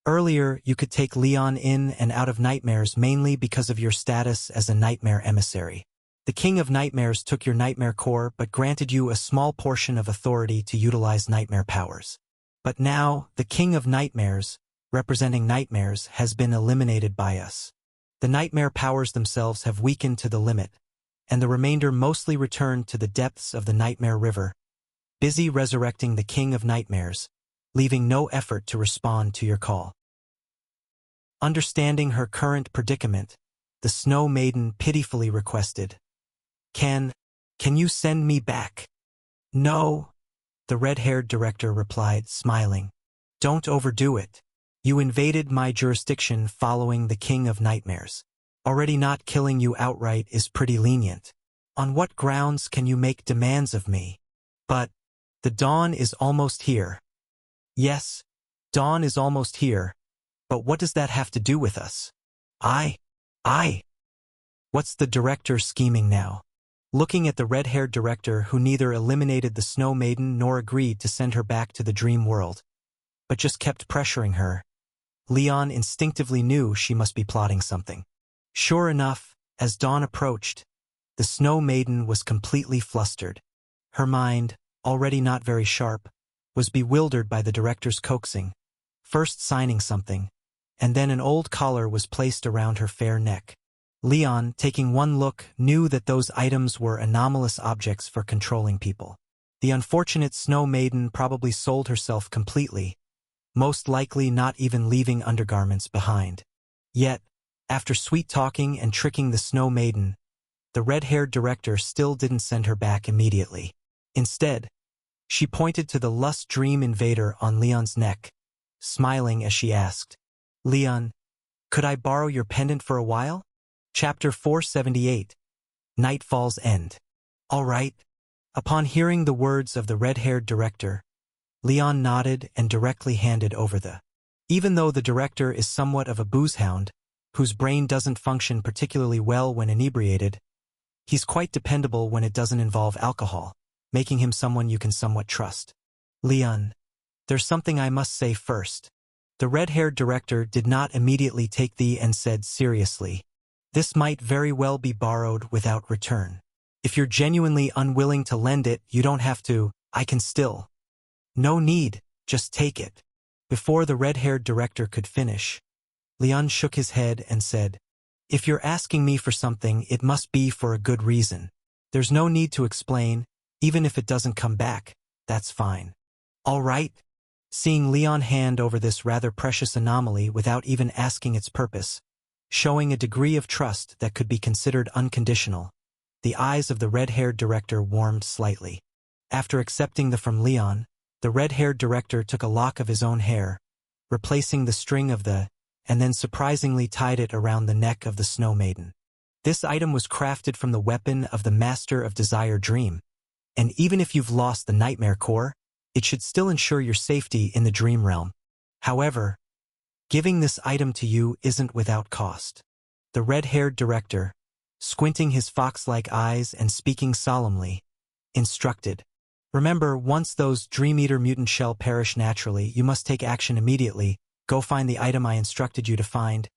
Earlier, you could take Leon in and out of nightmares mainly because of your status as a nightmare emissary. The King of Nightmares took your nightmare core but granted you a small portion of authority to utilize nightmare powers. But now, the King of Nightmares, representing nightmares, has been eliminated by us. The nightmare powers themselves have weakened to the limit, and the remainder mostly returned to the depths of the Nightmare River, busy resurrecting the King of Nightmares, leaving no effort to respond to your call. Understanding her current predicament, the Snow Maiden pitifully requested, Can you send me back? No, the red-haired director replied, smiling. Don't overdo it. You invaded my jurisdiction following the King of Nightmares. Already not killing you outright is pretty lenient. On what grounds can you make demands of me? But the dawn is almost here. Yes, dawn is almost here, but what does that have to do with us? What's the director scheming now? Looking at the red-haired director who neither eliminated the Snow Maiden nor agreed to send her back to the dream world, but just kept pressuring her, Leon instinctively knew she must be plotting something. Sure enough, as dawn approached, the Snow Maiden was completely flustered. Her mind, already not very sharp, was bewildered by the director's coaxing, first signing something, and then an old collar was placed around her fair neck. Leon, taking one look, knew that those items were anomalous objects for controlling people. The unfortunate Snow Maiden probably sold herself completely, most likely not even leaving undergarments behind. Yet, after sweet-talking and tricking the Snow Maiden, the red-haired director still didn't send her back immediately. Instead, she pointed to the lust dream invader on Leon's neck, smiling as she asked, Leon, could I borrow your pendant for a while? Chapter 478, Nightfall's End. All right. Upon hearing the words of the red-haired director, Leon nodded and directly handed over the. Even though the director is somewhat of a boozehound, whose brain doesn't function particularly well when inebriated, he's quite dependable when it doesn't involve alcohol, making him someone you can somewhat trust. Leon, there's something I must say first. The red-haired director did not immediately take the and said seriously, this might very well be borrowed without return. If you're genuinely unwilling to lend it, you don't have to. I can still. No need, just take it. Before the red-haired director could finish, Leon shook his head and said, "If you're asking me for something, it must be for a good reason. There's no need to explain, even if it doesn't come back, that's fine." "All right." Seeing Leon hand over this rather precious anomaly without even asking its purpose, showing a degree of trust that could be considered unconditional, the eyes of the red-haired director warmed slightly. After accepting the from Leon, the red-haired director took a lock of his own hair, replacing the string of the, and then surprisingly tied it around the neck of the Snow Maiden. This item was crafted from the weapon of the Master of Desire Dream, and even if you've lost the Nightmare Core, it should still ensure your safety in the dream realm. However, giving this item to you isn't without cost. The red-haired director, squinting his fox-like eyes and speaking solemnly, instructed, "Remember, once those Dream Eater mutant shell perish naturally, you must take action immediately. Go find the item I instructed you to find,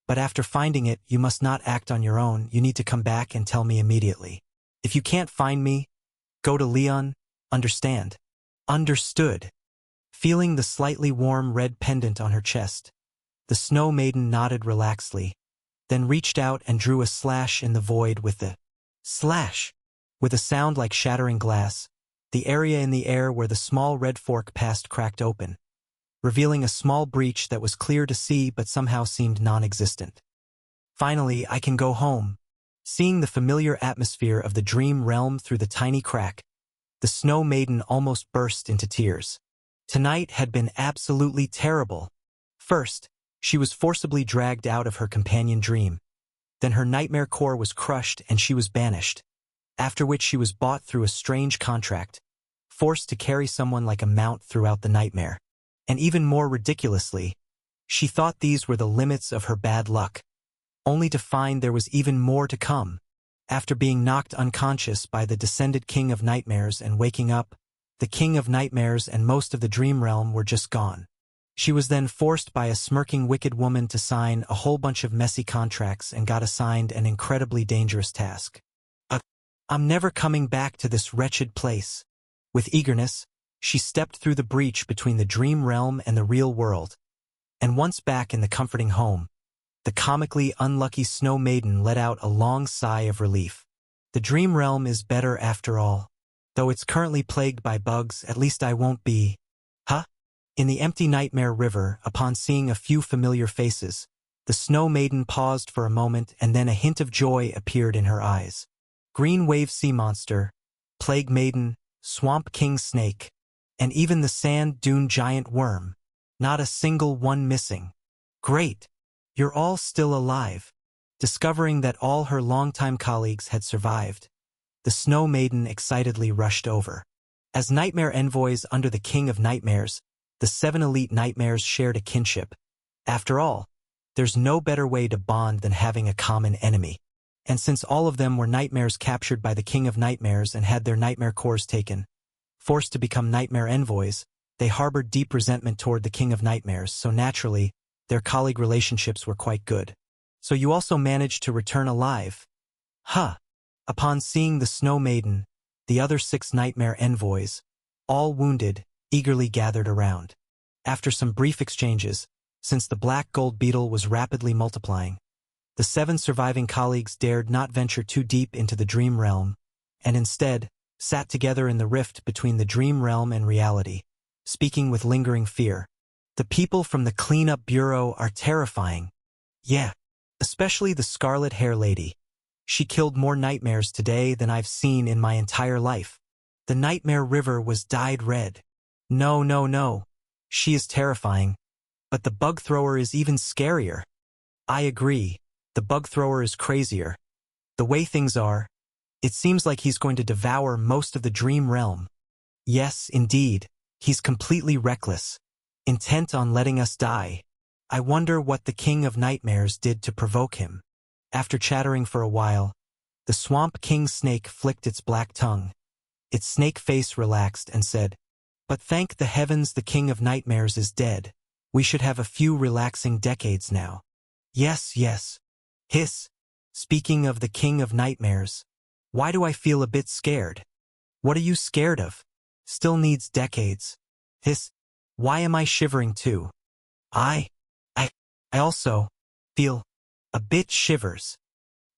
but after finding it, you must not act on your own. You need to come back and tell me immediately. If you can't find me, go to Leon, understand?" "Understood." Feeling the slightly warm red pendant on her chest, the Snow Maiden nodded relaxedly, then reached out and drew a slash in the void with the slash. With a sound like shattering glass, the area in the air where the small red fork passed cracked open, revealing a small breach that was clear to see but somehow seemed non-existent. "Finally, I can go home." Seeing the familiar atmosphere of the dream realm through the tiny crack, the Snow Maiden almost burst into tears. Tonight had been absolutely terrible. First, she was forcibly dragged out of her companion dream. Then her nightmare core was crushed and she was banished, after which she was bought through a strange contract, forced to carry someone like a mount throughout the nightmare. And even more ridiculously, she thought these were the limits of her bad luck, only to find there was even more to come. After being knocked unconscious by the descended King of Nightmares and waking up, the King of Nightmares and most of the dream realm were just gone. She was then forced by a smirking wicked woman to sign a whole bunch of messy contracts and got assigned an incredibly dangerous task. "I'm never coming back to this wretched place." With eagerness, she stepped through the breach between the dream realm and the real world, and once back in the comforting home, the comically unlucky Snow Maiden let out a long sigh of relief. The dream realm is better after all. Though it's currently plagued by bugs, at least I won't be. Huh? In the empty Nightmare River, upon seeing a few familiar faces, the Snow Maiden paused for a moment and then a hint of joy appeared in her eyes. Green Wave Sea Monster, Plague Maiden, Swamp King Snake, and even the Sand Dune Giant Worm. Not a single one missing. Great! You're all still alive. Discovering that all her longtime colleagues had survived, the Snow Maiden excitedly rushed over. As nightmare envoys under the King of Nightmares, the 7 elite nightmares shared a kinship. After all, there's no better way to bond than having a common enemy. And since all of them were nightmares captured by the King of Nightmares and had their nightmare cores taken, forced to become nightmare envoys, they harbored deep resentment toward the King of Nightmares, so naturally, their colleague relationships were quite good. "So you also managed to return alive?" "Huh." Upon seeing the Snow Maiden, the other 6 nightmare envoys, all wounded, eagerly gathered around. After some brief exchanges, since the black gold beetle was rapidly multiplying, the 7 surviving colleagues dared not venture too deep into the dream realm, and instead, sat together in the rift between the dream realm and reality, speaking with lingering fear. "The people from the cleanup bureau are terrifying." "Yeah. Especially the Scarlet Hair Lady. She killed more nightmares today than I've seen in my entire life. The Nightmare River was dyed red." No, no, no. She is terrifying. But the Bug Thrower is even scarier." "I agree. The Bug Thrower is crazier. The way things are, it seems like he's going to devour most of the dream realm." "Yes, indeed. He's completely reckless, intent on letting us die. I wonder what the King of Nightmares did to provoke him." After chattering for a while, the Swamp King Snake flicked its black tongue. Its snake face relaxed and said, "But thank the heavens the King of Nightmares is dead. We should have a few relaxing decades now." "Yes, yes." "Hiss. Speaking of the King of Nightmares, why do I feel a bit scared?" "What are you scared of? Still needs decades." "Hiss. Why am I shivering too? I, I, I also feel a bit shivers,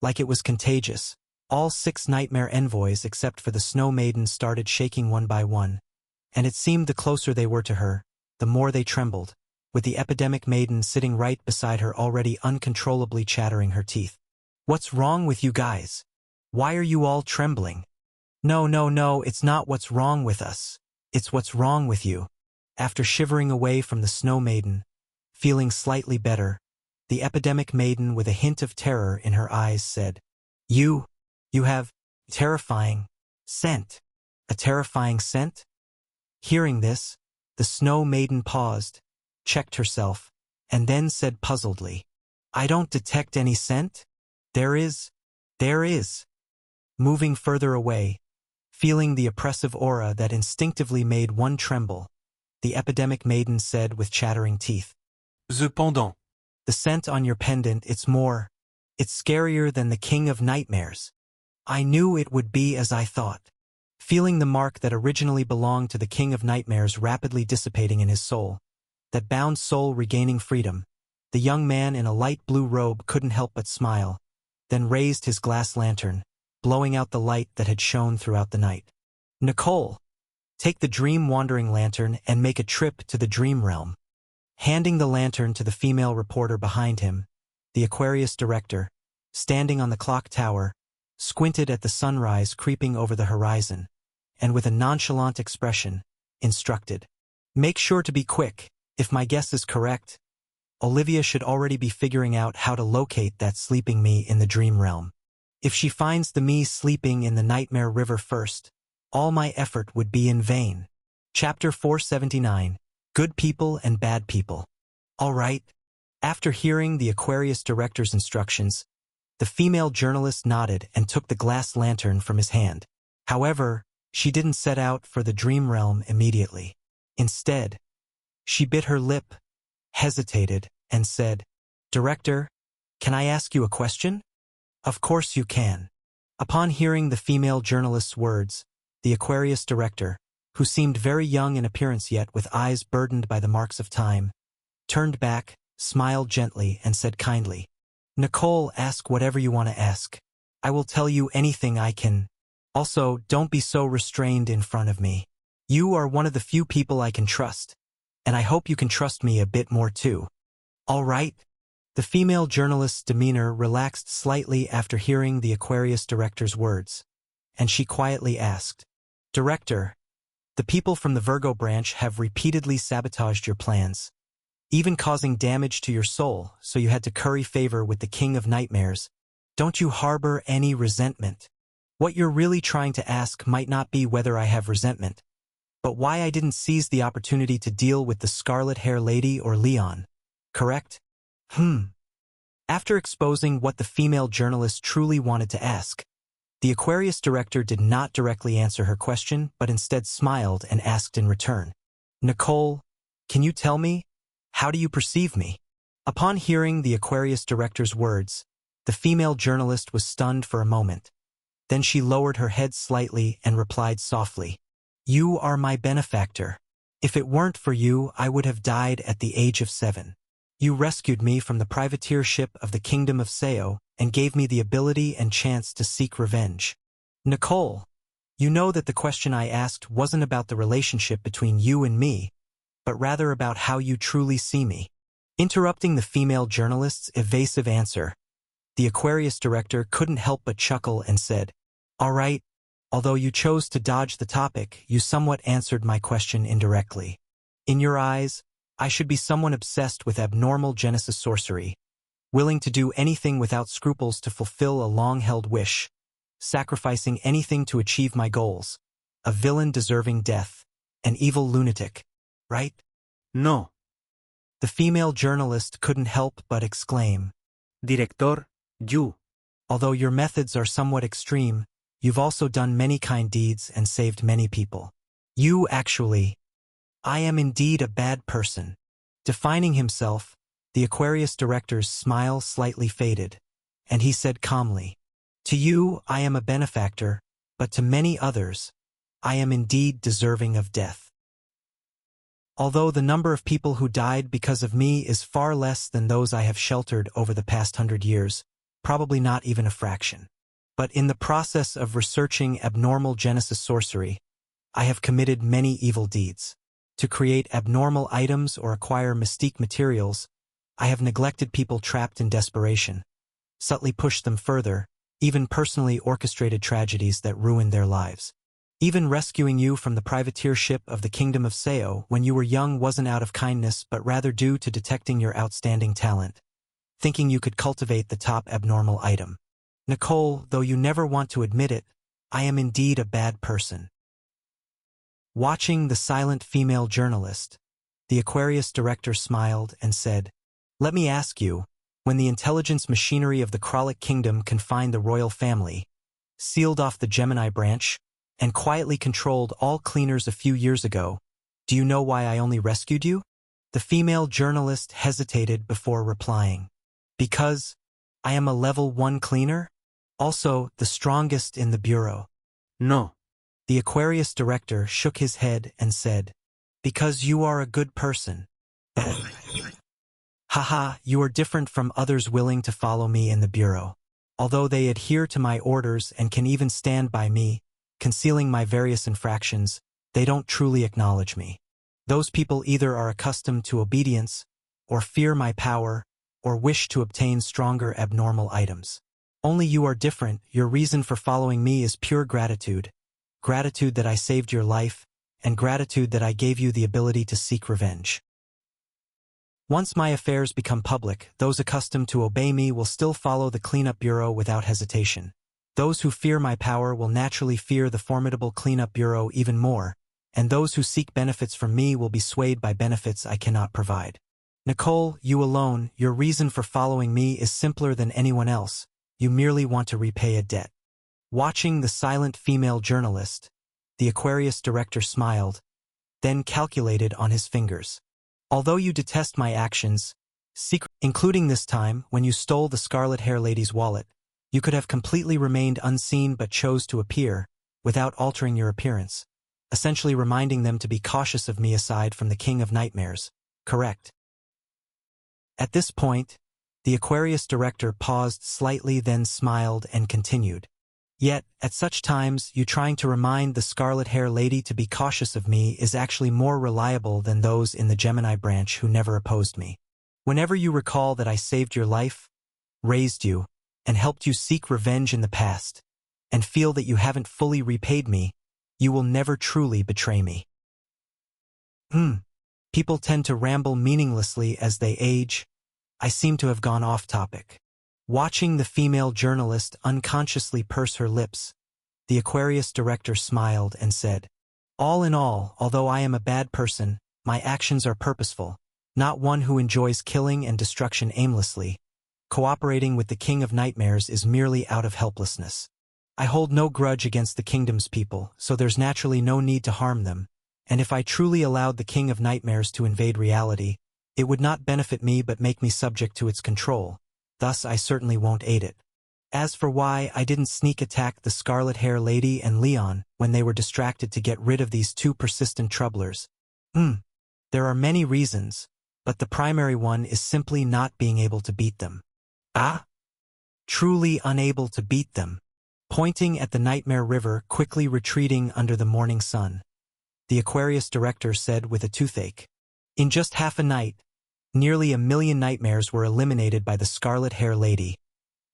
like it was contagious. All 6 nightmare envoys except for the Snow Maiden started shaking one by one, and it seemed the closer they were to her, the more they trembled, with the epidemic maiden sitting right beside her already uncontrollably chattering her teeth. What's wrong with you guys? Why are you all trembling? No, no, no, it's not what's wrong with us. It's what's wrong with you. After shivering away from the Snow Maiden, feeling slightly better, the epidemic maiden with a hint of terror in her eyes said, You have terrifying scent. A terrifying scent? Hearing this, the Snow Maiden paused, checked herself, and then said puzzledly, I don't detect any scent? There is. Moving further away, feeling the oppressive aura that instinctively made one tremble, the epidemic maiden said with chattering teeth, Cependant. The scent on your pendant, it's scarier than the King of Nightmares. I knew it would be as I thought. Feeling the mark that originally belonged to the King of Nightmares rapidly dissipating in his soul, that bound soul regaining freedom, the young man in a light blue robe couldn't help but smile, then raised his glass lantern, blowing out the light that had shone throughout the night. Nicole, take the dream-wandering lantern and make a trip to the dream realm. Handing the lantern to the female reporter behind him, the Aquarius director, standing on the clock tower, squinted at the sunrise creeping over the horizon, and with a nonchalant expression, instructed, Make sure to be quick. If my guess is correct, Olivia should already be figuring out how to locate that sleeping me in the dream realm. If she finds the me sleeping in the Nightmare River first, all my effort would be in vain. Chapter 479, Good People and Bad People. All right. After hearing the Aquarius director's instructions, the female journalist nodded and took the glass lantern from his hand. However, she didn't set out for the dream realm immediately. Instead, she bit her lip, hesitated, and said, Director, can I ask you a question? Of course you can. Upon hearing the female journalist's words, the Aquarius director, who seemed very young in appearance yet with eyes burdened by the marks of time, turned back, smiled gently, and said kindly, Nicole, ask whatever you want to ask. I will tell you anything I can. Also, don't be so restrained in front of me. You are one of the few people I can trust, and I hope you can trust me a bit more too. All right? The female journalist's demeanor relaxed slightly after hearing the Aquarius director's words, and she quietly asked, Director, the people from the Virgo branch have repeatedly sabotaged your plans, even causing damage to your soul, so you had to curry favor with the King of Nightmares. Don't you harbor any resentment? What you're really trying to ask might not be whether I have resentment, but why I didn't seize the opportunity to deal with the Scarlet Hair Lady or Leon, correct? After exposing what the female journalist truly wanted to ask, the Aquarius director did not directly answer her question, but instead smiled and asked in return, Nicole, can you tell me, how do you perceive me? Upon hearing the Aquarius director's words, the female journalist was stunned for a moment. Then she lowered her head slightly and replied softly, You are my benefactor. If it weren't for you, I would have died at the age of 7. You rescued me from the privateer ship of the Kingdom of Sao and gave me the ability and chance to seek revenge. Nicole, you know that the question I asked wasn't about the relationship between you and me, but rather about how you truly see me. Interrupting the female journalist's evasive answer, the Aquarius director couldn't help but chuckle and said, All right, although you chose to dodge the topic, you somewhat answered my question indirectly. In your eyes, I should be someone obsessed with abnormal Genesis sorcery, willing to do anything without scruples to fulfill a long-held wish, sacrificing anything to achieve my goals, a villain deserving death, an evil lunatic, right? No. The female journalist couldn't help but exclaim, Director, you. Although your methods are somewhat extreme, you've also done many kind deeds and saved many people. You actually... I am indeed a bad person. Defining himself, the Aquarius director's smile slightly faded, and he said calmly, To you, I am a benefactor, but to many others, I am indeed deserving of death. Although the number of people who died because of me is far less than those I have sheltered over the past 100 years, probably not even a fraction. But in the process of researching abnormal Genesis sorcery, I have committed many evil deeds. To create abnormal items or acquire mystique materials, I have neglected people trapped in desperation, subtly pushed them further, even personally orchestrated tragedies that ruined their lives. Even rescuing you from the privateer ship of the Kingdom of Seo when you were young wasn't out of kindness but rather due to detecting your outstanding talent, thinking you could cultivate the top abnormal item. Nicole, though you never want to admit it, I am indeed a bad person. Watching the silent female journalist, the Aquarius director smiled and said, "Let me ask you, when the intelligence machinery of the Kralik Kingdom confined the royal family, sealed off the Gemini branch, and quietly controlled all cleaners a few years ago, do you know why I only rescued you?" The female journalist hesitated before replying. "Because I am a level 1 cleaner? Also, the strongest in the bureau." No. The Aquarius director shook his head and said, "Because you are a good person." Haha, you are different from others willing to follow me in the bureau. Although they adhere to my orders and can even stand by me, concealing my various infractions, they don't truly acknowledge me. Those people either are accustomed to obedience, or fear my power, or wish to obtain stronger abnormal items. Only you are different. Your reason for following me is pure gratitude. Gratitude that I saved your life, and gratitude that I gave you the ability to seek revenge. Once my affairs become public, those accustomed to obey me will still follow the cleanup bureau without hesitation. Those who fear my power will naturally fear the formidable cleanup bureau even more, and those who seek benefits from me will be swayed by benefits I cannot provide. Nicole, you alone, your reason for following me is simpler than anyone else. You merely want to repay a debt. Watching the silent female journalist, the Aquarius director smiled, then calculated on his fingers. Although you detest my actions, including this time when you stole the Scarlet Hair Lady's wallet, you could have completely remained unseen but chose to appear, without altering your appearance, essentially reminding them to be cautious of me aside from the King of Nightmares, correct? At this point, the Aquarius director paused slightly then smiled and continued. Yet, at such times, you trying to remind the Scarlet Hair Lady to be cautious of me is actually more reliable than those in the Gemini branch who never opposed me. Whenever you recall that I saved your life, raised you, and helped you seek revenge in the past, and feel that you haven't fully repaid me, you will never truly betray me. People tend to ramble meaninglessly as they age. I seem to have gone off topic. Watching the female journalist unconsciously purse her lips, the Aquarius director smiled and said, "All in all, although I am a bad person, my actions are purposeful, not one who enjoys killing and destruction aimlessly. Cooperating with the King of Nightmares is merely out of helplessness. I hold no grudge against the kingdom's people, so there's naturally no need to harm them, and if I truly allowed the King of Nightmares to invade reality, it would not benefit me but make me subject to its control, thus I certainly won't aid it. As for why I didn't sneak attack the Scarlet Hair Lady and Leon when they were distracted to get rid of these two persistent troublers, there are many reasons, but the primary one is simply not being able to beat them." Ah? Truly unable to beat them. Pointing at the Nightmare River quickly retreating under the morning sun, the Aquarius director said with a toothache. In just half a night, nearly 1 million nightmares were eliminated by the Scarlet Hair Lady,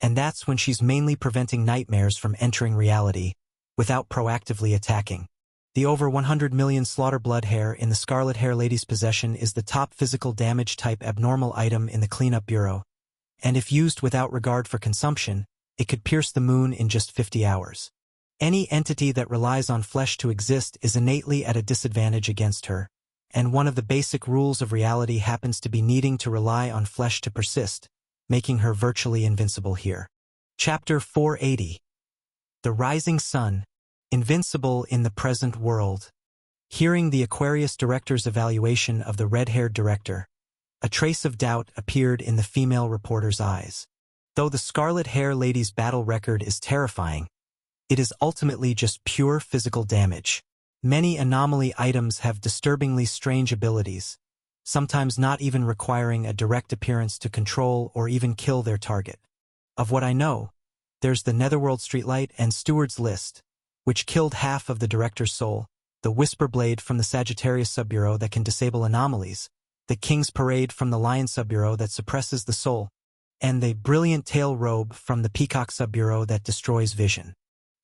and that's when she's mainly preventing nightmares from entering reality, without proactively attacking. The over 100 million slaughter blood hair in the Scarlet Hair Lady's possession is the top physical damage type abnormal item in the cleanup bureau, and if used without regard for consumption, it could pierce the moon in just 50 hours. Any entity that relies on flesh to exist is innately at a disadvantage against her, and one of the basic rules of reality happens to be needing to rely on flesh to persist, making her virtually invincible here. Chapter 480. The Rising Sun, Invincible in the Present World. Hearing the Aquarius director's evaluation of the red-haired director, a trace of doubt appeared in the female reporter's eyes. Though the Scarlet Hair Lady's battle record is terrifying, it is ultimately just pure physical damage. Many anomaly items have disturbingly strange abilities, sometimes not even requiring a direct appearance to control or even kill their target. Of what I know, there's the Netherworld Streetlight and Steward's List, which killed half of the Director's soul, the Whisper Blade from the Sagittarius Subbureau that can disable anomalies, the King's Parade from the Lion Subbureau that suppresses the soul, and the Brilliant Tail Robe from the Peacock Subbureau that destroys vision.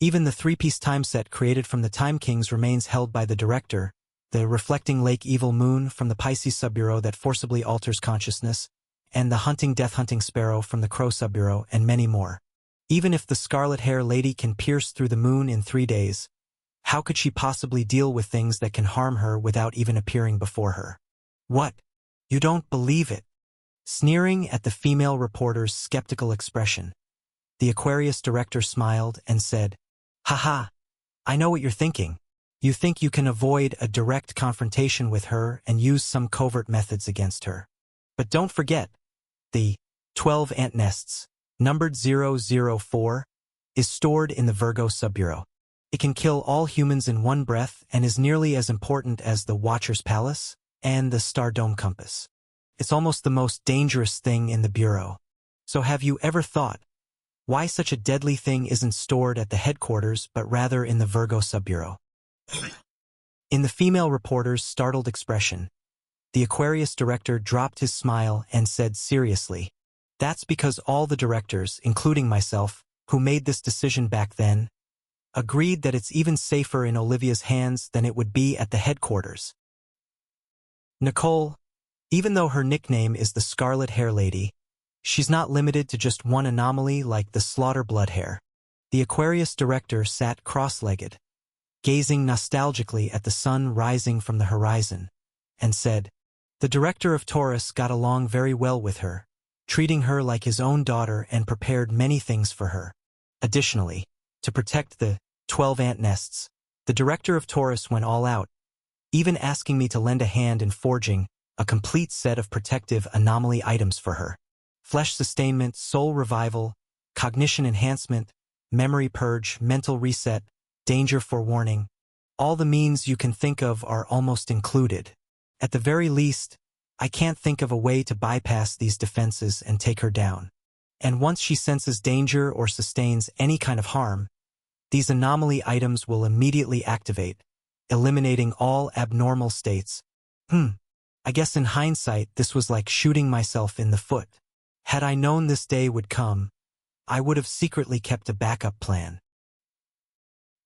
Even the three-piece time set created from the Time Kings remains held by the Director, the Reflecting Lake Evil Moon from the Pisces Subbureau that forcibly alters consciousness, and the Death Hunting Sparrow from the Crow Subbureau, and many more. Even if the Scarlet Hair Lady can pierce through the moon in 3 days, how could she possibly deal with things that can harm her without even appearing before her? What? You don't believe it? Sneering at the female reporter's skeptical expression, the Aquarius Director smiled and said, "Haha, I know what you're thinking. You think you can avoid a direct confrontation with her and use some covert methods against her. But don't forget, the 12 ant nests, numbered 004, is stored in the Virgo Subbureau. It can kill all humans in one breath and is nearly as important as the Watcher's Palace and the Star Dome Compass. It's almost the most dangerous thing in the Bureau. So have you ever thought why such a deadly thing isn't stored at the headquarters but rather in the Virgo Subbureau?" In the female reporter's startled expression, the Aquarius Director dropped his smile and said seriously, "That's because all the directors, including myself, who made this decision back then, agreed that it's even safer in Olivia's hands than it would be at the headquarters." Nicole, even though her nickname is the Scarlet Hair Lady, she's not limited to just one anomaly like the Slaughter Bloodhair. The Aquarius Director sat cross-legged, gazing nostalgically at the sun rising from the horizon, and said, "The Director of Taurus got along very well with her, treating her like his own daughter and prepared many things for her. Additionally, to protect the 12 ant nests, the Director of Taurus went all out, even asking me to lend a hand in forging a complete set of protective anomaly items for her. Flesh sustainment, soul revival, cognition enhancement, memory purge, mental reset, danger forewarning. All the means you can think of are almost included. At the very least, I can't think of a way to bypass these defenses and take her down. And once she senses danger or sustains any kind of harm, these anomaly items will immediately activate, eliminating all abnormal states. I guess in hindsight this was like shooting myself in the foot. Had I known this day would come, I would have secretly kept a backup plan."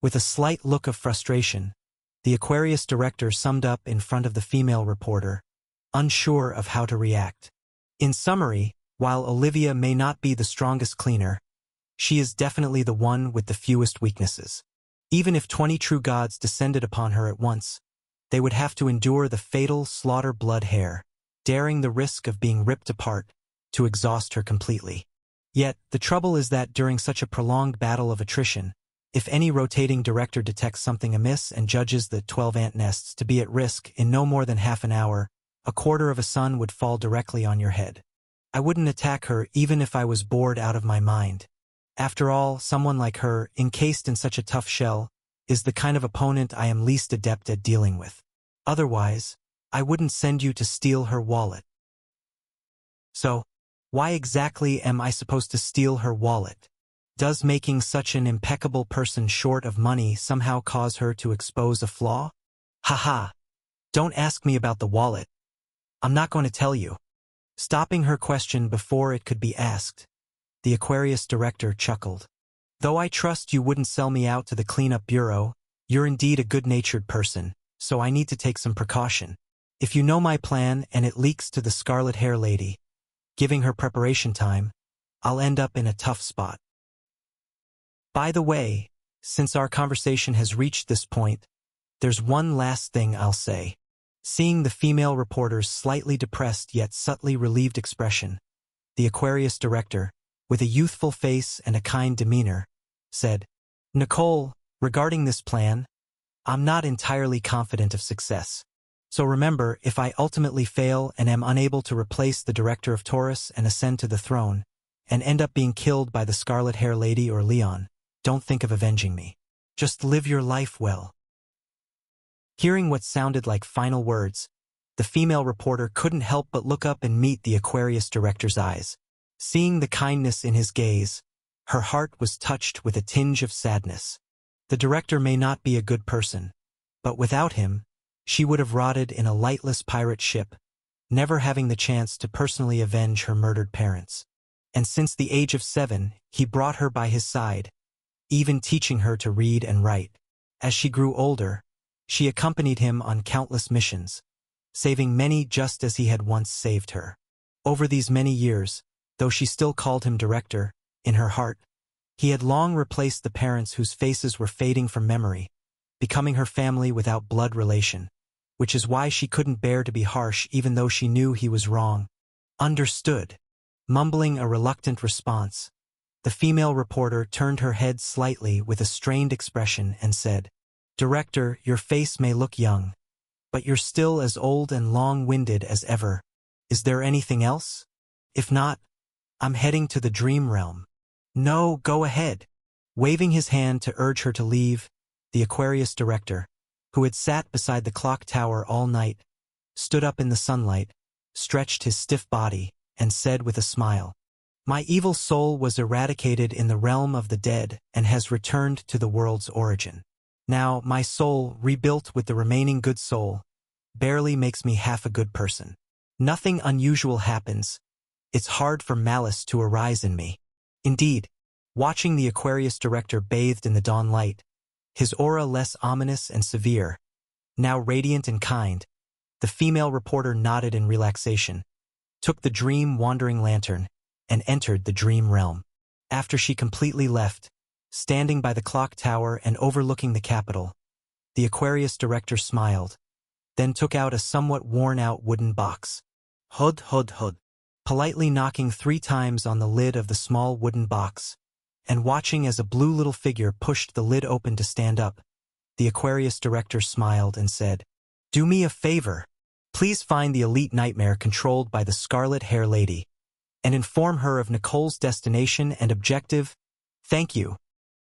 With a slight look of frustration, the Aquarius Director summed up in front of the female reporter, unsure of how to react. In summary, while Olivia may not be the strongest cleaner, she is definitely the one with the fewest weaknesses. Even if 20 true gods descended upon her at once, they would have to endure the fatal Slaughter Bloodhair, daring the risk of being ripped apart to exhaust her completely. Yet, the trouble is that during such a prolonged battle of attrition, if any rotating director detects something amiss and judges the 12 ant nests to be at risk in no more than half an hour, a quarter of a sun would fall directly on your head. I wouldn't attack her even if I was bored out of my mind. After all, someone like her, encased in such a tough shell, is the kind of opponent I am least adept at dealing with. Otherwise, I wouldn't send you to steal her wallet. So, why exactly am I supposed to steal her wallet? Does making such an impeccable person short of money somehow cause her to expose a flaw? Haha. Don't ask me about the wallet. I'm not going to tell you. Stopping her question before it could be asked, the Aquarius Director chuckled. Though I trust you wouldn't sell me out to the cleanup bureau, you're indeed a good-natured person, so I need to take some precaution. If you know my plan and it leaks to the Scarlet Hair Lady, giving her preparation time, I'll end up in a tough spot. By the way, since our conversation has reached this point, there's one last thing I'll say. Seeing the female reporter's slightly depressed yet subtly relieved expression, the Aquarius Director, with a youthful face and a kind demeanor, said, "Nicole, regarding this plan, I'm not entirely confident of success. So remember, if I ultimately fail and am unable to replace the Director of Taurus and ascend to the throne, and end up being killed by the Scarlet Hair Lady or Leon, don't think of avenging me. Just live your life well." Hearing what sounded like final words, the female reporter couldn't help but look up and meet the Aquarius director's eyes. Seeing the kindness in his gaze, her heart was touched with a tinge of sadness. The director may not be a good person, but without him, she would have rotted in a lightless pirate ship, never having the chance to personally avenge her murdered parents. And since the age of 7, he brought her by his side, even teaching her to read and write. As she grew older, she accompanied him on countless missions, saving many just as he had once saved her. Over these many years, though she still called him director, in her heart, he had long replaced the parents whose faces were fading from memory, becoming her family without blood relation, which is why she couldn't bear to be harsh even though she knew he was wrong. Understood. Mumbling a reluctant response, the female reporter turned her head slightly with a strained expression and said, "Director, your face may look young, but you're still as old and long-winded as ever. Is there anything else? If not, I'm heading to the dream realm." "No, go ahead." Waving his hand to urge her to leave, the Aquarius director, who had sat beside the clock tower all night, stood up in the sunlight, stretched his stiff body, and said with a smile, "My evil soul was eradicated in the realm of the dead and has returned to the world's origin. Now, my soul, rebuilt with the remaining good soul, barely makes me half a good person. Nothing unusual happens. It's hard for malice to arise in me." Indeed, watching the Aquarius director bathed in the dawn light, his aura less ominous and severe, now radiant and kind, the female reporter nodded in relaxation, took the dream-wandering lantern, and entered the dream realm. After she completely left, standing by the clock tower and overlooking the capital, the Aquarius director smiled, then took out a somewhat worn-out wooden box. Hud, hud, hud. Politely knocking 3 times on the lid of the small wooden box, and watching as a blue little figure pushed the lid open to stand up, the Aquarius director smiled and said, "Do me a favor. Please find the elite nightmare controlled by the Scarlet Hair Lady, and inform her of Nicole's destination and objective. Thank you."